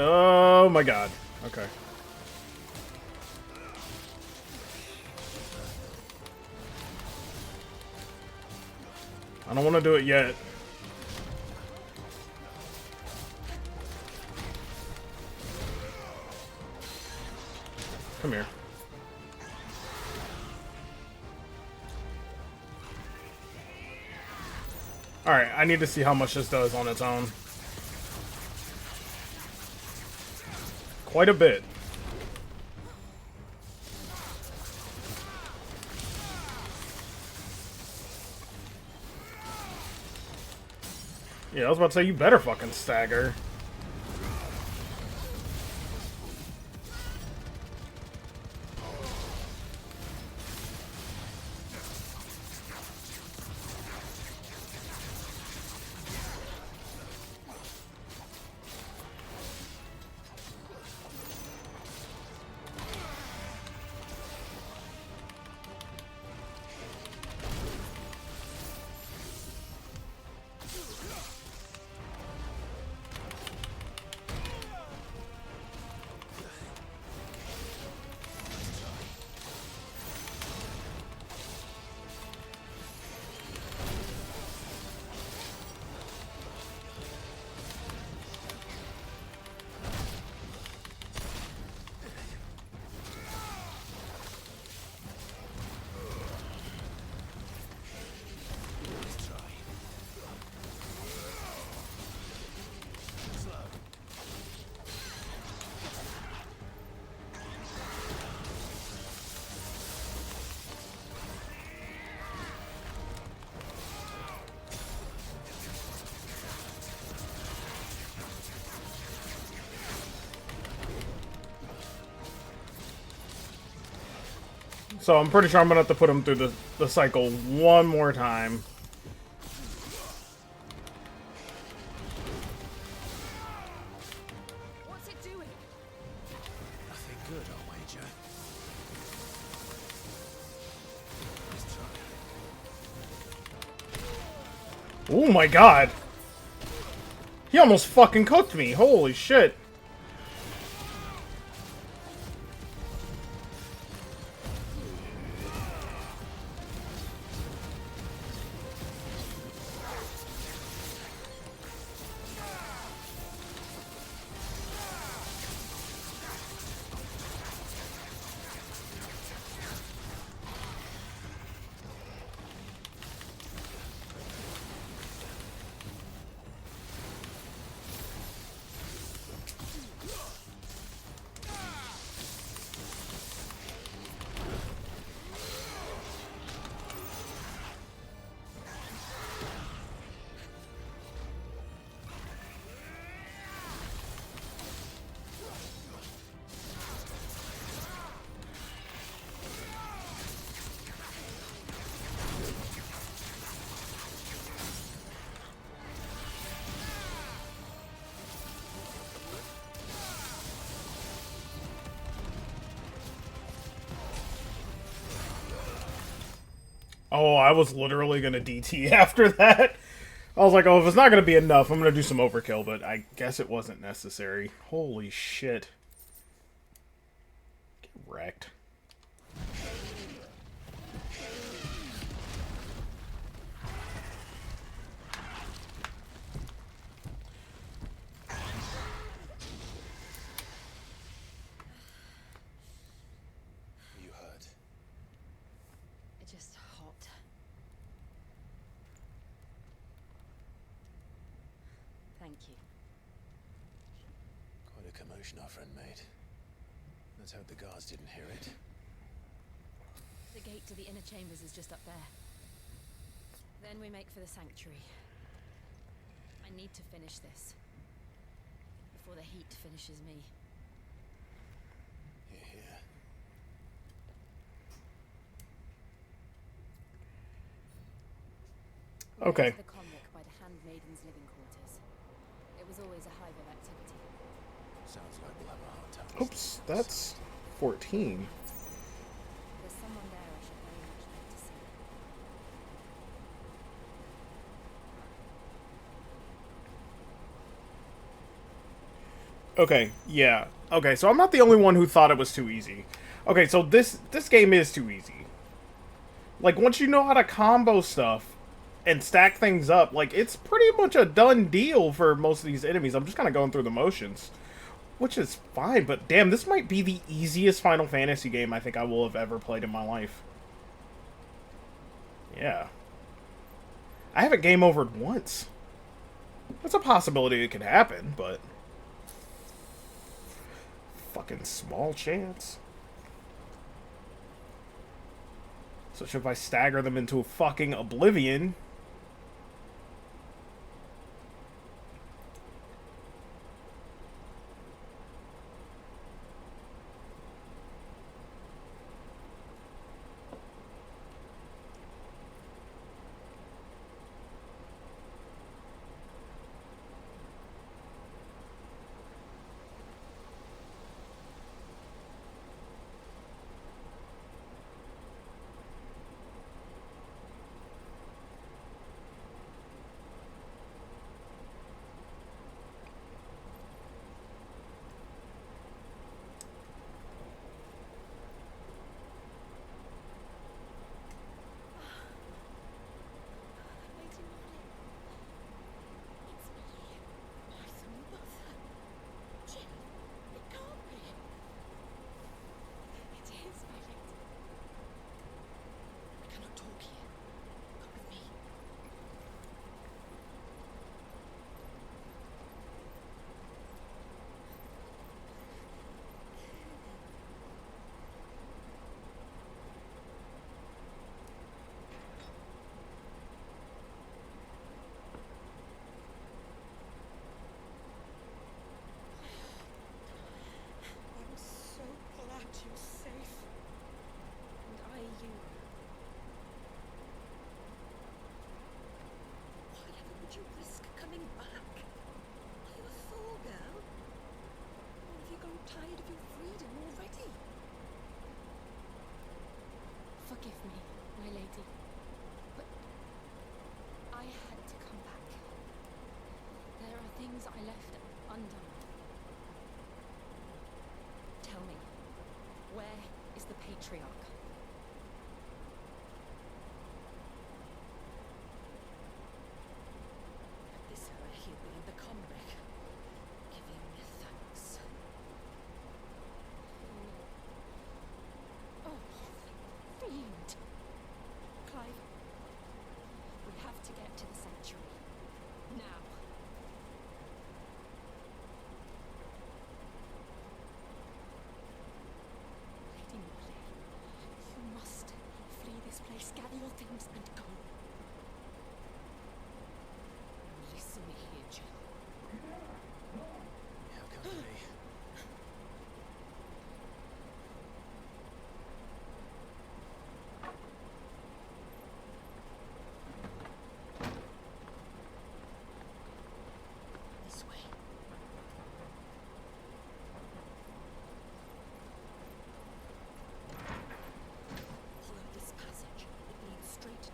Oh my god. Okay. I don't want to do it yet. Come here. Alright, I need to see how much this does on its own. Quite a bit. Yeah, I was about to say, you better fucking stagger. So I'm pretty sure I'm gonna have to put him through the cycle one more time. What's it doing? Nothing good, I'll wager. Let's try. Oh my god! He almost fucking cooked me, holy shit! Oh, I was literally gonna DT after that. I was like, oh, if it's not gonna be enough, I'm gonna do some overkill, but I guess it wasn't necessary. Holy shit. Get wrecked. You hurt? Just hot. Thank you. Quite a commotion our friend made. Let's hope the guards didn't hear it. The gate to the inner chambers is just up there. Then we make for the sanctuary. I need to finish this. Before the heat finishes me. Here. Okay. The convict by the handmaidens' living quarters. It was always a hive of activity. Sounds like we'll have a hard time. Oops, that's 14. There's someone there I should very much like to see. Okay, yeah. Okay, so I'm not the only one who thought it was too easy. Okay, so this game is too easy. Like, once you know how to combo stuff and stack things up, like, it's pretty much a done deal for most of these enemies. I'm just kind of going through the motions, which is fine, but damn, this might be the easiest Final Fantasy game I think I will have ever played in my life. Yeah. I haven't game overed once. It's a possibility it could happen, but... fucking small chance. So if I stagger them into fucking oblivion... I'm so glad you're safe. And I you. Whatever would you risk coming back? Are you a fool, girl? Or have you grown tired of your freedom already? Forgive me, my lady. But I had to come back. There are things I left undone. Tell me, where is the patriarch? At this hour he'll be in the convict, giving me thanks. Oh, fiend! Clive, We have to get to the sanctuary. Now. Lady Morley, you must flee this place. Gather your things and go. listen here, Jill. How company? This way. Follow this passage. It leads straight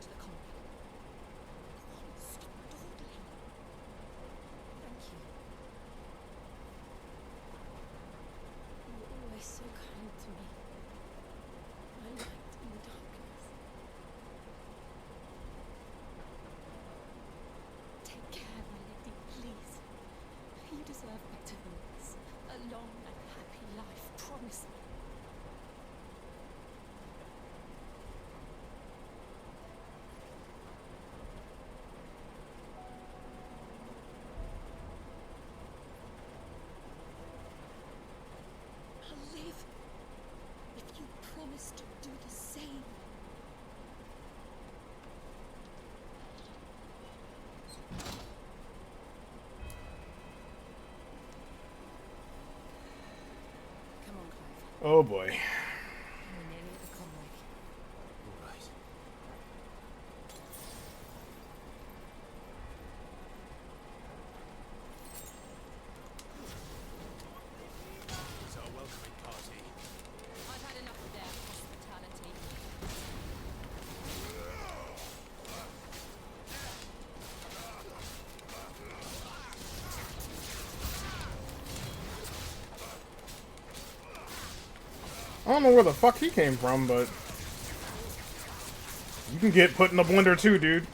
boy. We're nearly at the Conway. All right. It's our welcoming party. I've had enough of their hospitality. I don't know where the fuck he came from, but you can get put in the blender too, dude.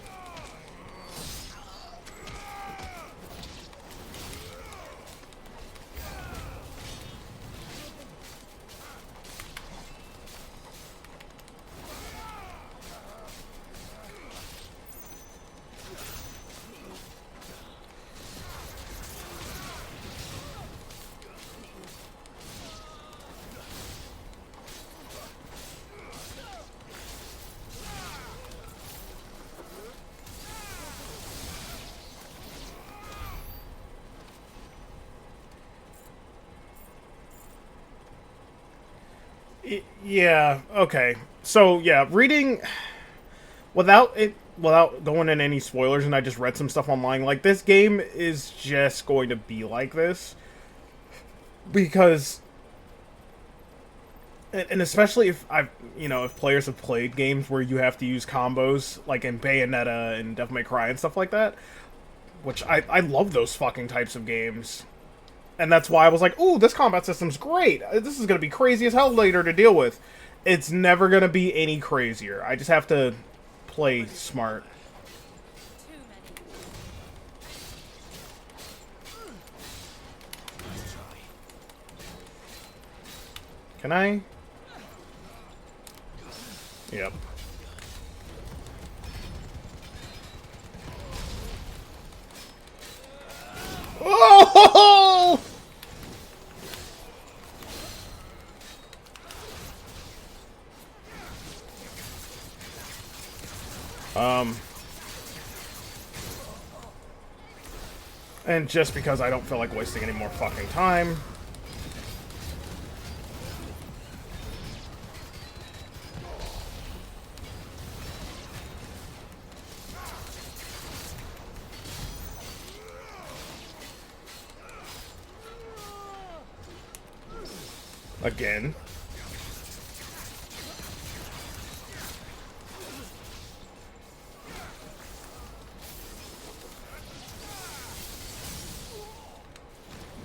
Yeah, okay. So, yeah, reading without going in any spoilers, and I just read some stuff online, like, this game is just going to be like this. Because, and especially if if players have played games where you have to use combos, like in Bayonetta and Devil May Cry and stuff like that, which I love those fucking types of games. And that's why I was like, ooh, this combat system's great. This is going to be crazy as hell later to deal with. It's never going to be any crazier. I just have to play smart. Can I? Yep. Oh! And just because I don't feel like wasting any more fucking time. Again.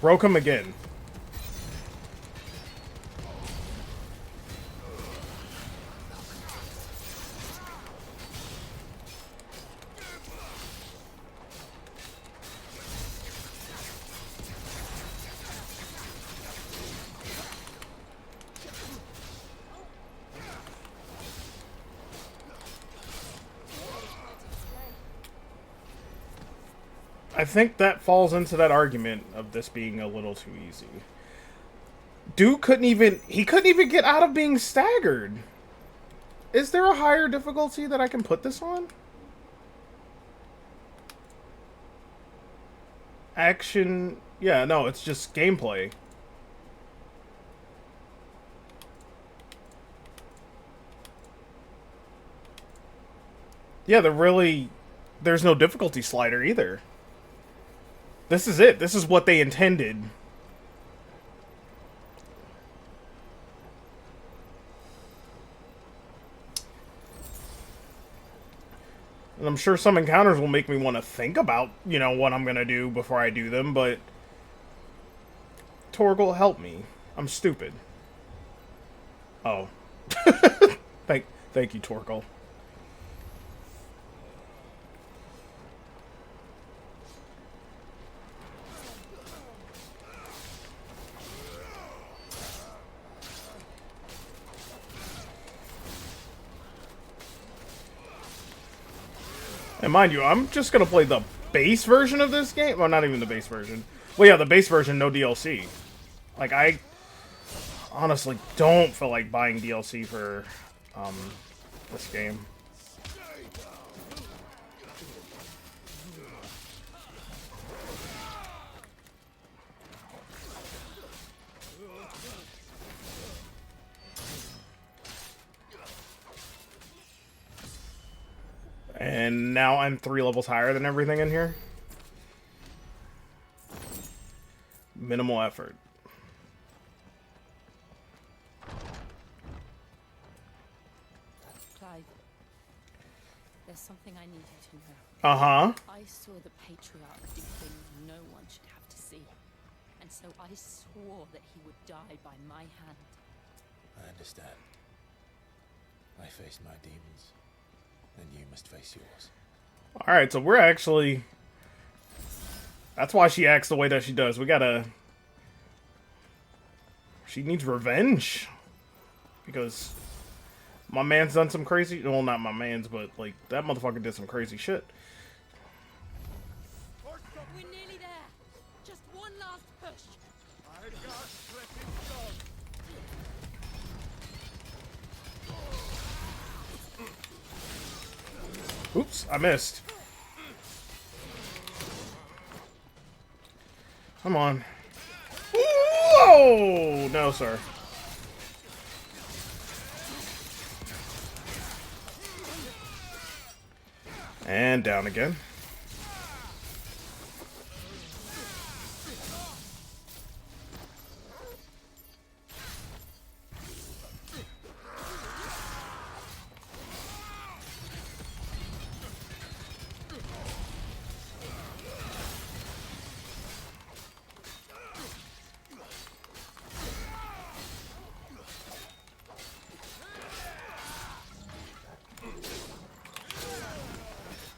Broke him again. I think that falls into that argument of this being a little too easy. Dude couldn't even get out of being staggered. Is there a higher difficulty that I can put this on? Action, yeah, no, it's just gameplay. Yeah, there's no difficulty slider either. This is it. This is what they intended. And I'm sure some encounters will make me want to think about, what I'm going to do before I do them, but... Torgal, help me. I'm stupid. Oh. Thank you, Torgal. And mind you, I'm just gonna play the base version of this game. Well, not even the base version. Well, yeah, the base version, no DLC. Like, I honestly don't feel like buying DLC for this game. And now I'm 3 levels higher than everything in here. Minimal effort. Clive, there's something I need you to know. Uh-huh. I saw the Patriarch do things no one should have to see. And so I swore that he would die by my hand. I understand. I faced my demons, and you must face yours. Alright, so we're actually... That's why she acts the way that she does. We gotta... She needs revenge. Because my man's done some crazy... Well, not my man's, but, like, that motherfucker did some crazy shit. We're nearly there. Just one last push. Oops, I missed. Come on. Whoa! No, sir. And down again.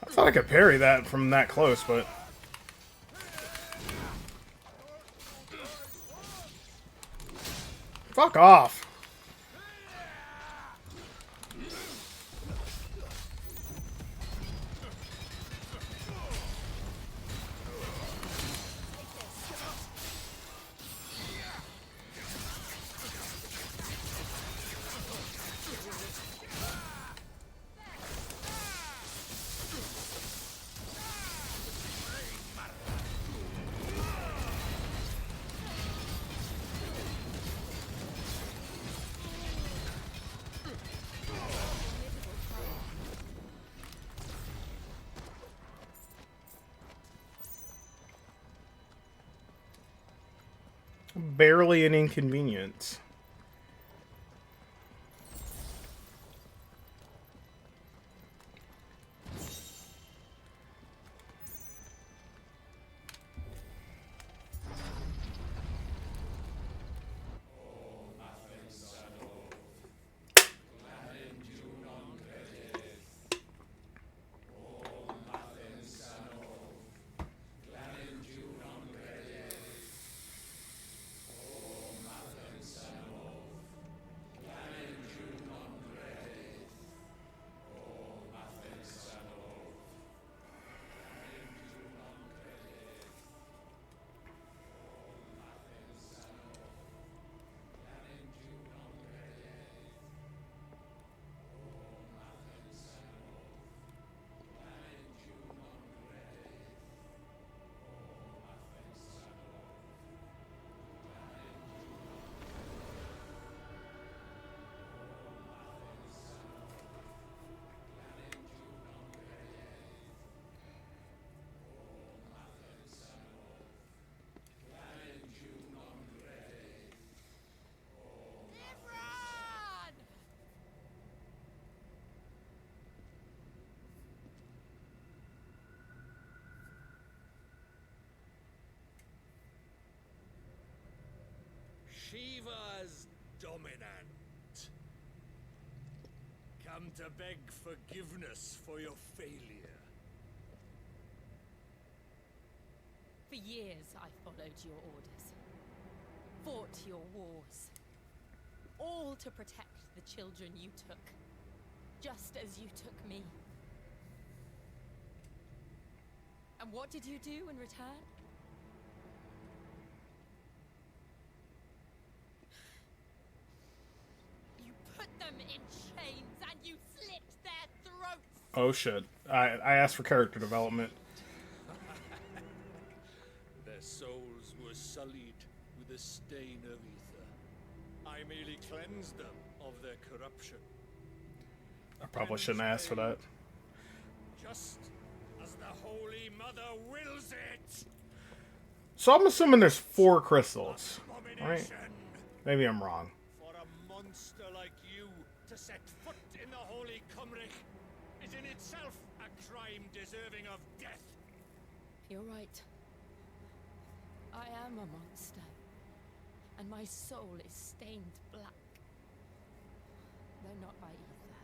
I thought I could parry that from that close, but... Fuck off! Barely an inconvenience. Shiva's dominant. Come to beg forgiveness for your failure. For years I followed your orders. Fought your wars. All to protect the children you took. Just as you took me. And what did you do in return? You put them in chains and you slit their throats! Oh shit. I asked for character development. Their souls were sullied with the stain of ether. I merely cleansed them of their corruption. I probably shouldn't ask for that. Just as the Holy Mother wills it. So I'm assuming there's 4 crystals, right? Maybe I'm wrong. For a monster like you to set foot in the Holy Cymric is in itself a crime deserving of death. You're right. I am a monster. And my soul is stained black. Though not by ether,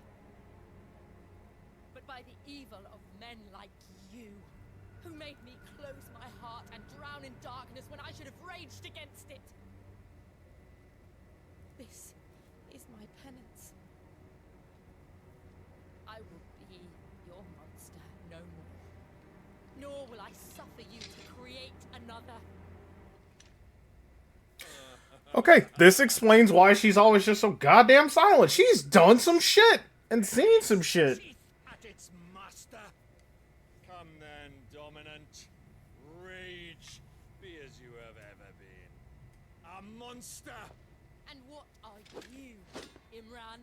but by the evil of men like you, who made me close my heart and drown in darkness when I should have raged against it. This is my penance. I will be your monster no more. Nor will I suffer you to create another. Okay, this explains why she's always just so goddamn silent. She's done some shit and seen some shit. At its master. Come then, dominant. Rage. Be as you have ever been. A monster. And what are you, Imran?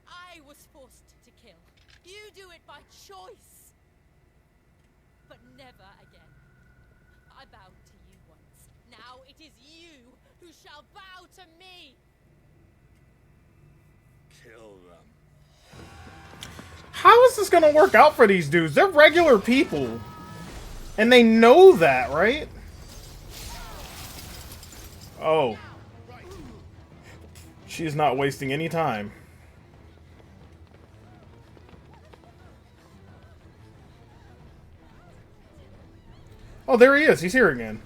I was forced to kill. You do it by choice. But never again. I bowed to you once. Now it is you who shall bow to me. Kill them. How is this gonna work out for these dudes? They're regular people. And they know that, right? Oh. She's not wasting any time. Oh, there he is. He's here again.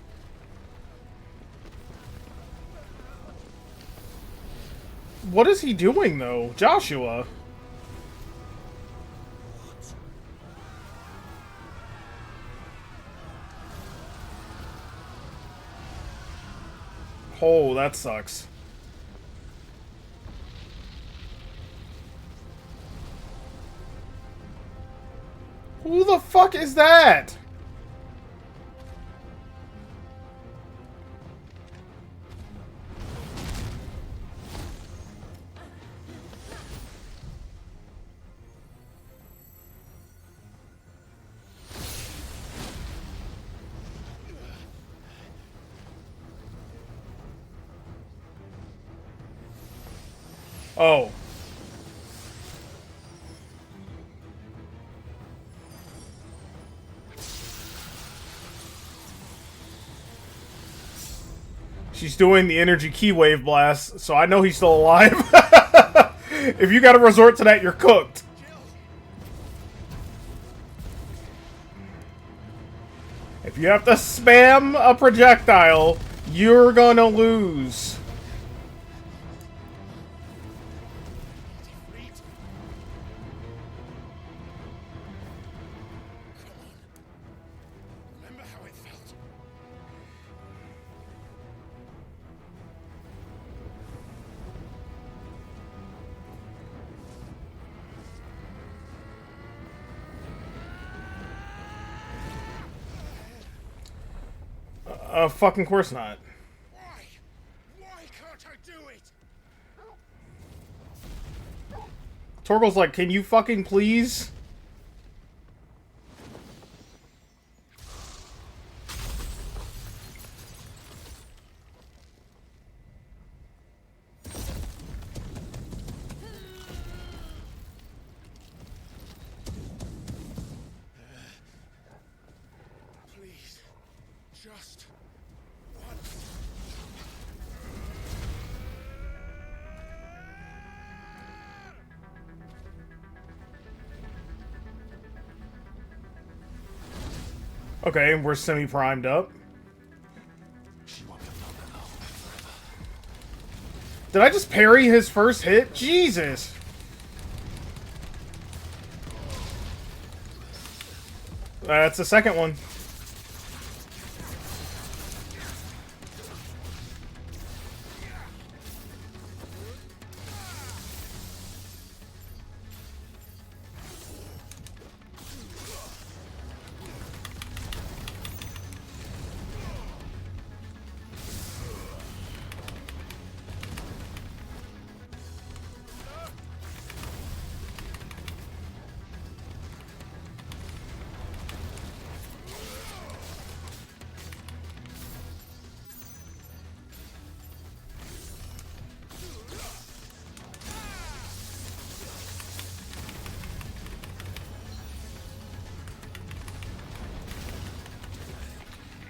What is he doing, though? Joshua. Oh, that sucks. Who the fuck is that? Oh. She's doing the energy key wave blast, so I know he's still alive. If you gotta resort to that, you're cooked. If you have to spam a projectile, you're gonna lose. Remember how it felt. Fucking course not. Why? Why can't I do it? Torgal's like, can you fucking please? Please. Just once. Okay, we're semi-primed up. Did I just parry his first hit? Jesus! That's the second one.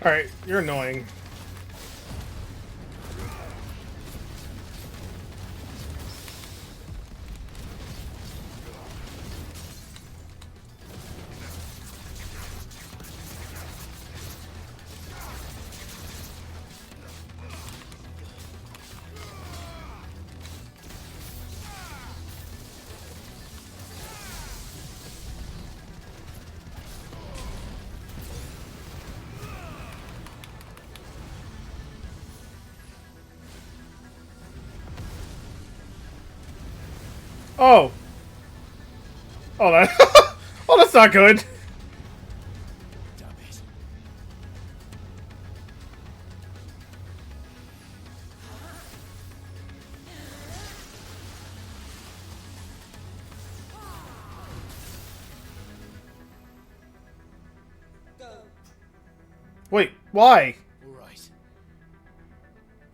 Alright, you're annoying. Oh. Oh, that. Oh, that's not good. Wait, why? All right.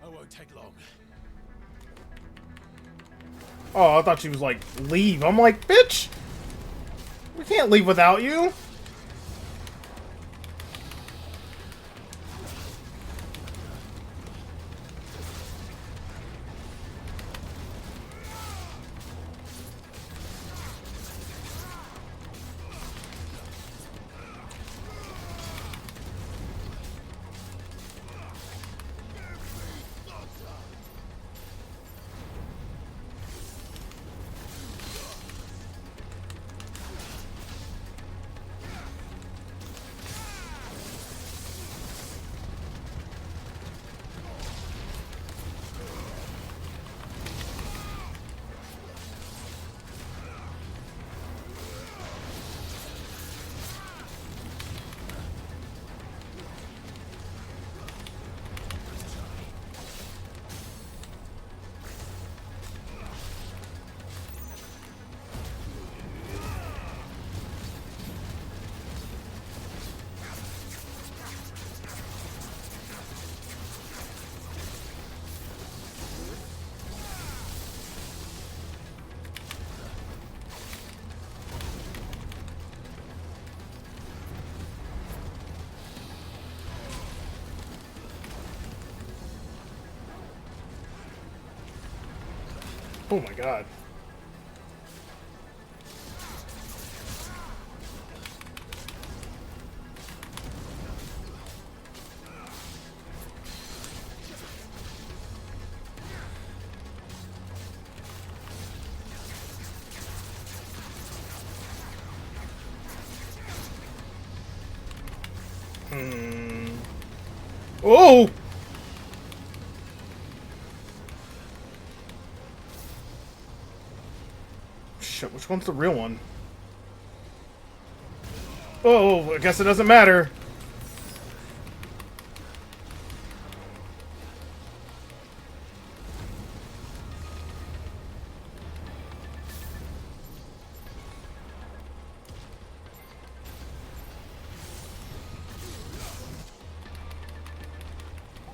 I won't take long. Oh, I thought she was like, leave. I'm like, bitch! We can't leave without you. Oh my god. Oh! Shit, which one's the real one? Oh, I guess it doesn't matter.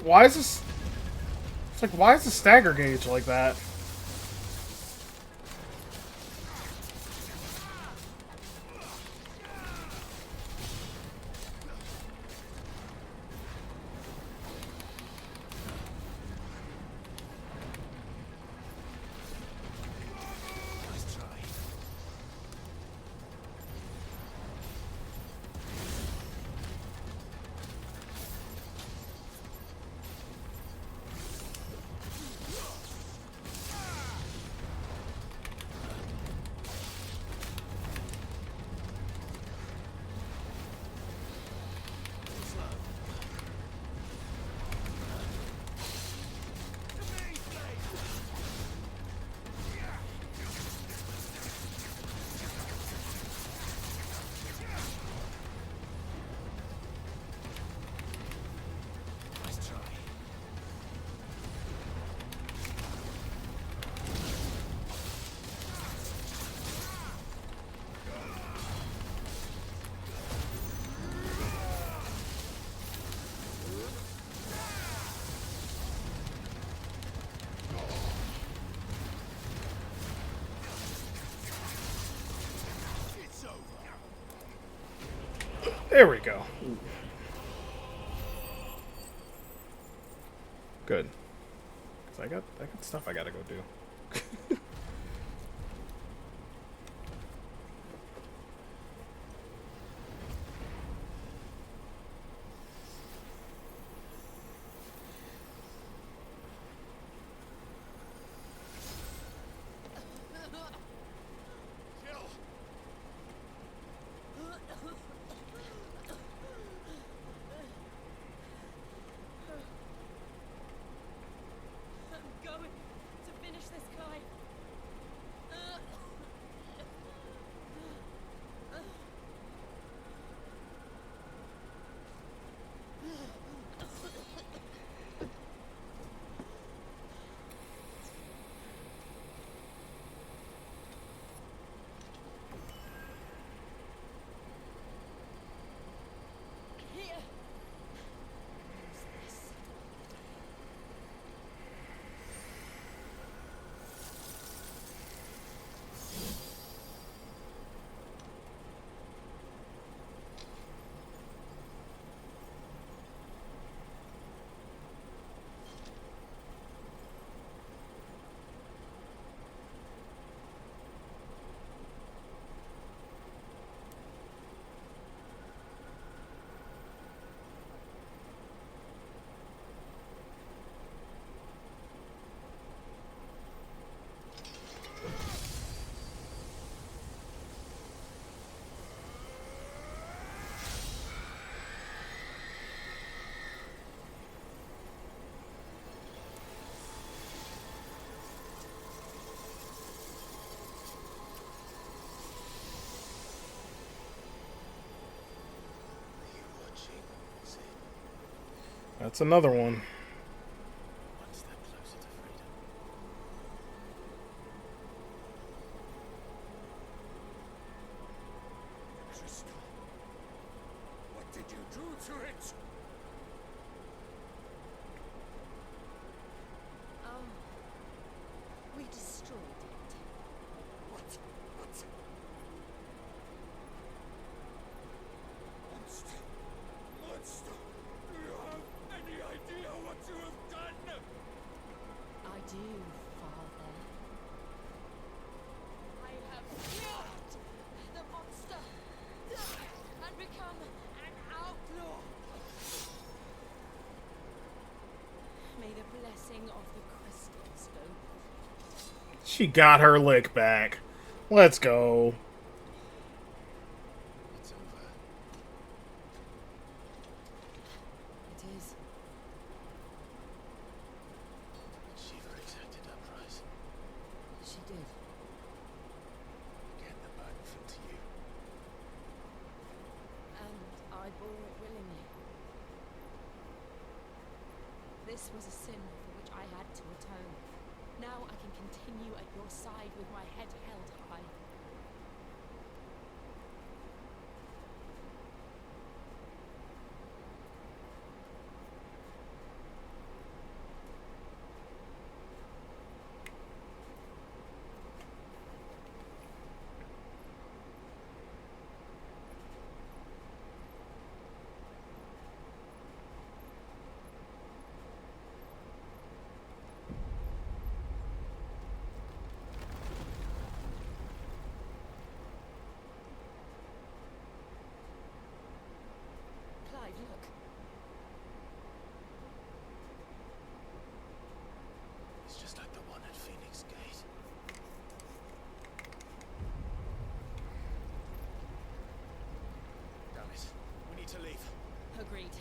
Why is this... It's like, why is the stagger gauge like that? There we go. Good. 'Cause I got stuff I gotta go do. I'm going to finish this guy. Here. Use this. That's another one. One step closer to freedom. Crystal. What did you do to it? Oh. We destroyed it. What? Monster. Monster. Do you have any idea what you have done? I do, Father. I have killed the monster and become an outlaw. May the blessing of the crystals go. She got her lick back. Let's go. It's over. It is. Shiva exacted her price. She did. Again, the burden fell to you. And I bore it willingly. This was a sin for which I had to atone. Now I can continue at your side with my head held high. Clive, look. It's just like the one at Phoenix Gate. Damn it. We need to leave. Agreed.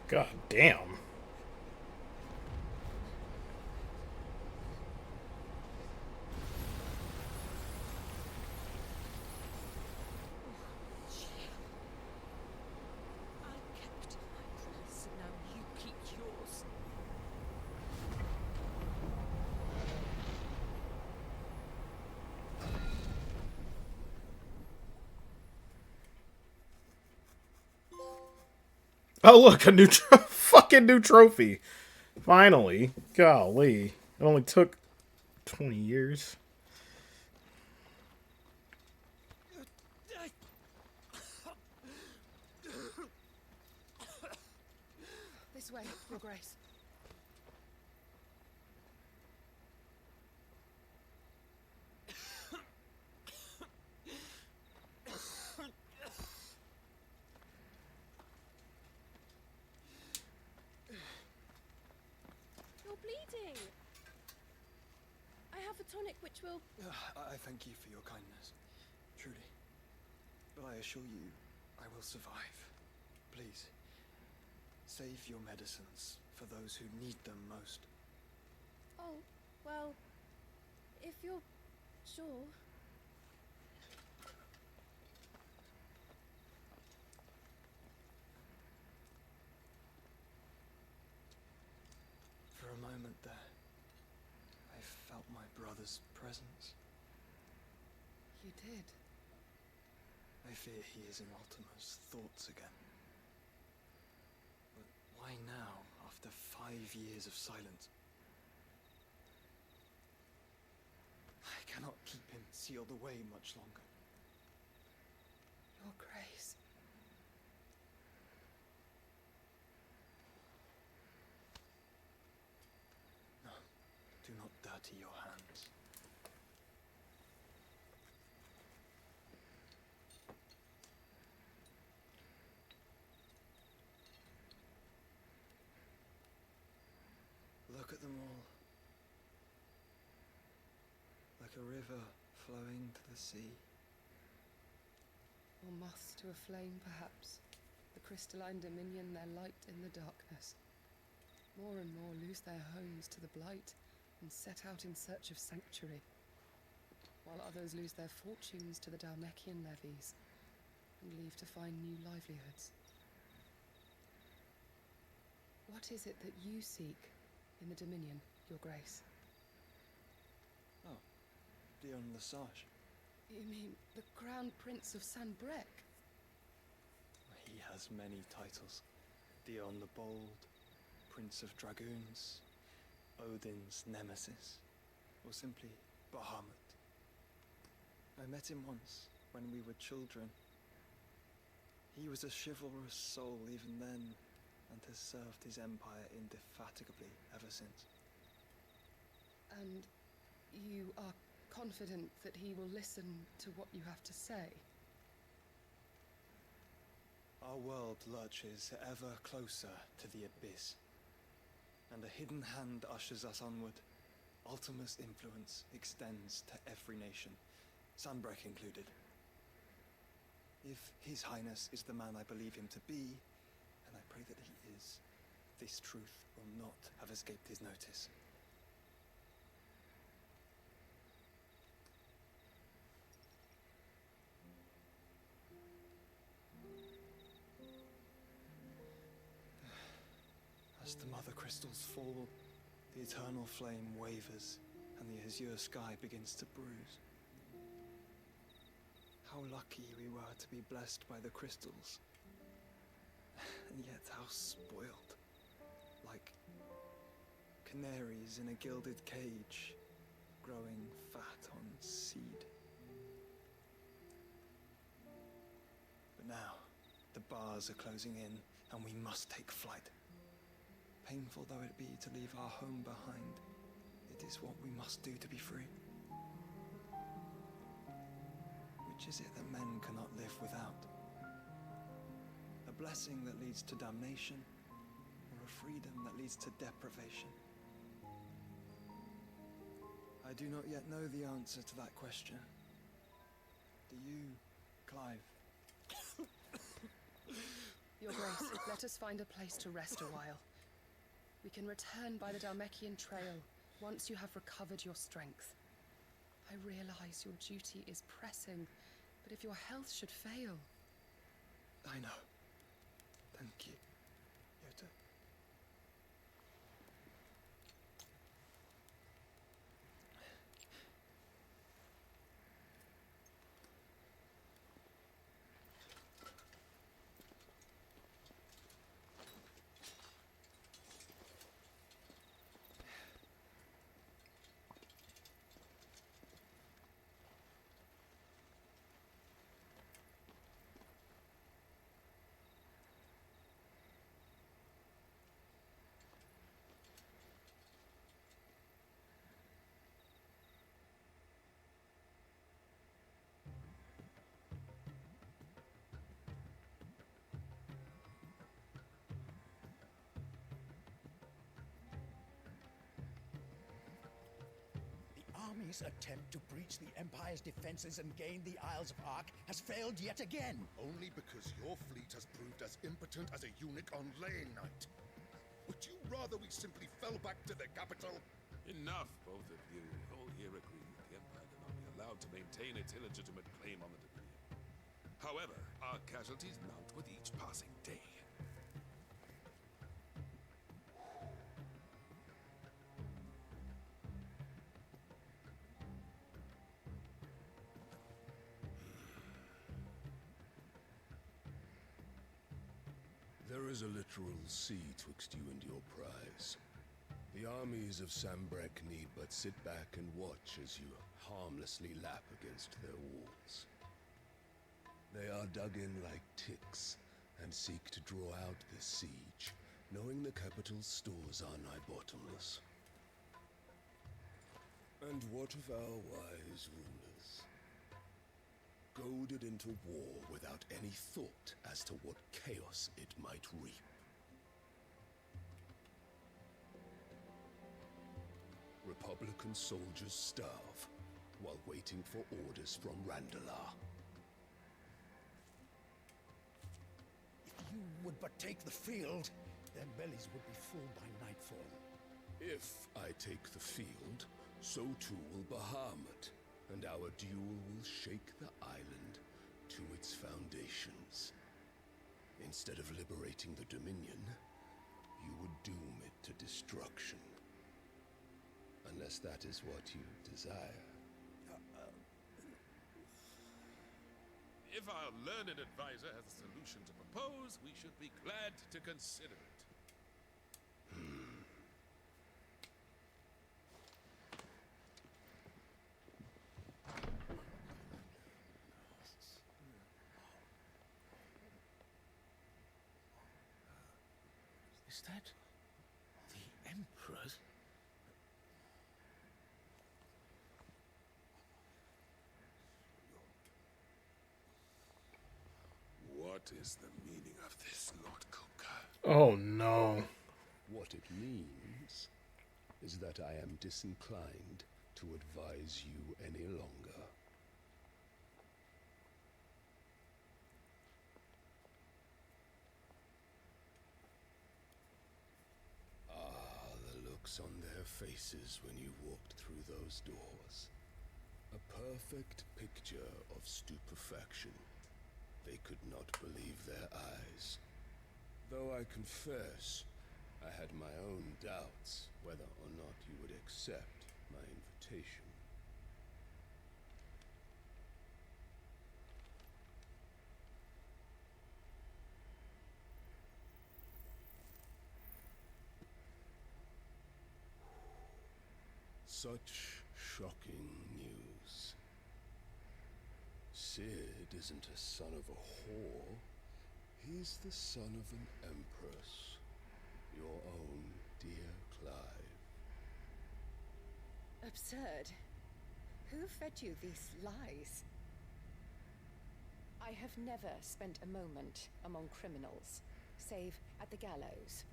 God damn. I kept my promise, and now you keep yours. Oh, look, a new fucking new trophy. Finally. Golly. It only took 20 years. This way, Your Grace. You're bleeding. I have a tonic which will... I thank you for your kindness, truly. But I assure you, I will survive. Please, save your medicines for those who need them most. Oh, well, if you're sure... For a moment there, I felt my brother's presence. You did? I fear he is in Ultima's thoughts again. But why now, after 5 years of silence? I cannot keep him sealed away much longer. Your Grace. No, do not dirty your hands. Look at them all. Like a river flowing to the sea. Or moths to a flame, perhaps. The crystalline dominion, their light in the darkness. More and more lose their homes to the blight and set out in search of sanctuary, while others lose their fortunes to the Dalmekian levies and leave to find new livelihoods. What is it that you seek in the Dominion, Your Grace? Oh, Dion Lesage. You mean the Crown Prince of Sanbrec? He has many titles. Dion the Bold, Prince of Dragoons, Odin's Nemesis, or simply Bahamut. I met him once, when we were children. He was a chivalrous soul even then, and has served his empire indefatigably ever since. And you are confident that he will listen to what you have to say? Our world lurches ever closer to the abyss, and a hidden hand ushers us onward. Ultima's influence extends to every nation, Sanbrec included. If His Highness is the man I believe him to be, and I pray that he is, this truth will not have escaped his notice. As the mother crystals fall, the eternal flame wavers, and the azure sky begins to bruise. How lucky we were to be blessed by the crystals, and yet how spoiled, like canaries in a gilded cage, growing fat on seed. But now, the bars are closing in, and we must take flight. Painful though it be to leave our home behind, it is what we must do to be free. Which is it that men cannot live without? A blessing that leads to damnation, or a freedom that leads to deprivation? I do not yet know the answer to that question. Do you, Clive? Your Grace, let us find a place to rest a while. We can return by the Dalmekian trail once you have recovered your strength. I realize your duty is pressing, but if your health should fail... I know. Thank you, Yota. army's attempt to breach the Empire's defenses and gain the Isles of Ark has failed yet again. Only because your fleet has proved as impotent as a eunuch on laying night. Would you rather we simply fell back to the capital? Enough, both of you. All here agree that the Empire cannot be allowed to maintain its illegitimate claim on the Dominion. However, our casualties mount with each passing day. There is a literal sea twixt you and your prize. The armies of Sambrek need but sit back and watch as you harmlessly lap against their walls. They are dug in like ticks and seek to draw out this siege, knowing the capital's stores are nigh bottomless. And what of our wise rulers? Goaded into war without any thought as to what chaos it might reap. Republican soldiers starve while waiting for orders from Randalar. If you would but take the field, their bellies would be full by nightfall. If I take the field, so too will Bahamut, and our duel will shake the island to its foundations. Instead of liberating the Dominion, you would doom it to destruction. Unless that is what you desire. If our learned advisor has a solution to propose, we should be glad to consider it. Is that the Emperor's? What is the meaning of this, Lord Kuka? Oh no. What it means is that I am disinclined to advise you any longer. Ah, the looks on their faces when you walked through those doors. A perfect picture of stupefaction. They could not believe their eyes. Though I confess, I had my own doubts whether or not you would accept my invitation. Such shocking news. Sid isn't a son of a whore. He's the son of an empress. Your own dear Clive. Absurd. Who fed you these lies? I have never spent a moment among criminals, save at the gallows.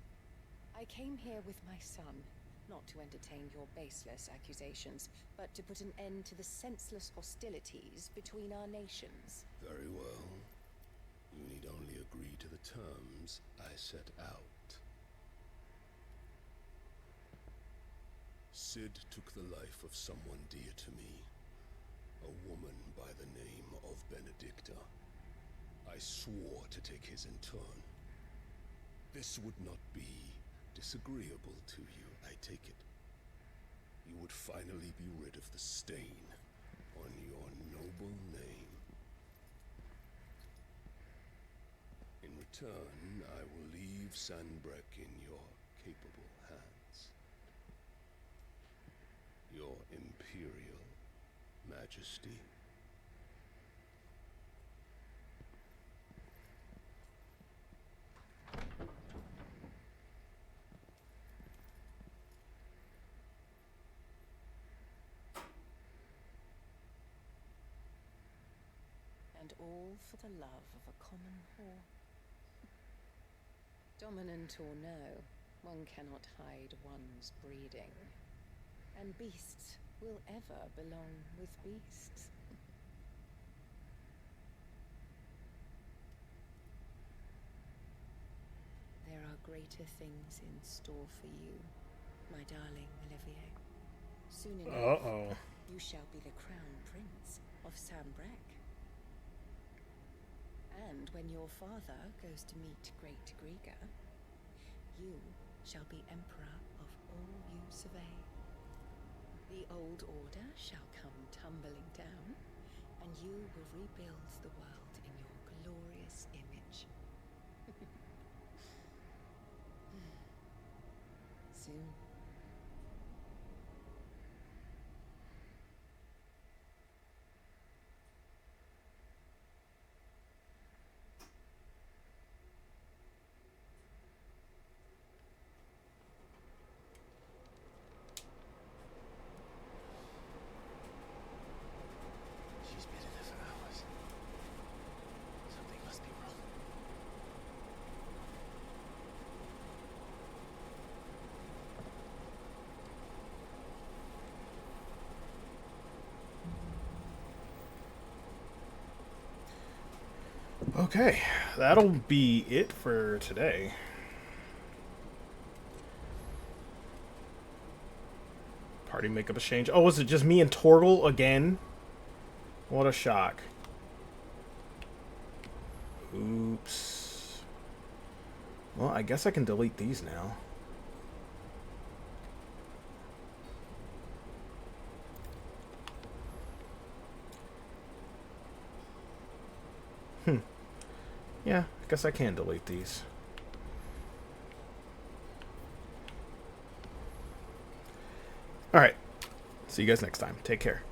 I came here with my son, not to entertain your baseless accusations, but to put an end to the senseless hostilities between our nations. Very well. You need only agree to the terms I set out. Sid took the life of someone dear to me, a woman by the name of Benedicta. I swore to take his in turn. This would not be disagreeable to you, I take it. You would finally be rid of the stain on your noble name. In return, I will leave Sanbrek in your capable hands. Your Imperial Majesty. And all for the love of a common whore. Dominant or no, one cannot hide one's breeding. And beasts will ever belong with beasts. There are greater things in store for you, my darling Olivier. Soon enough, you shall be the crown prince of Sambrec. And when your father goes to meet Great Griga, you shall be emperor of all you survey. The old order shall come tumbling down, and you will rebuild the world in your glorious image. Soon. She's been in there for hours. Something must be wrong. Okay, that'll be it for today. Party makeup exchange. Oh, was it just me and Torgal again? What a shock. Oops. Well, I guess I can delete these now. Yeah, I guess I can delete these. Alright. See you guys next time. Take care.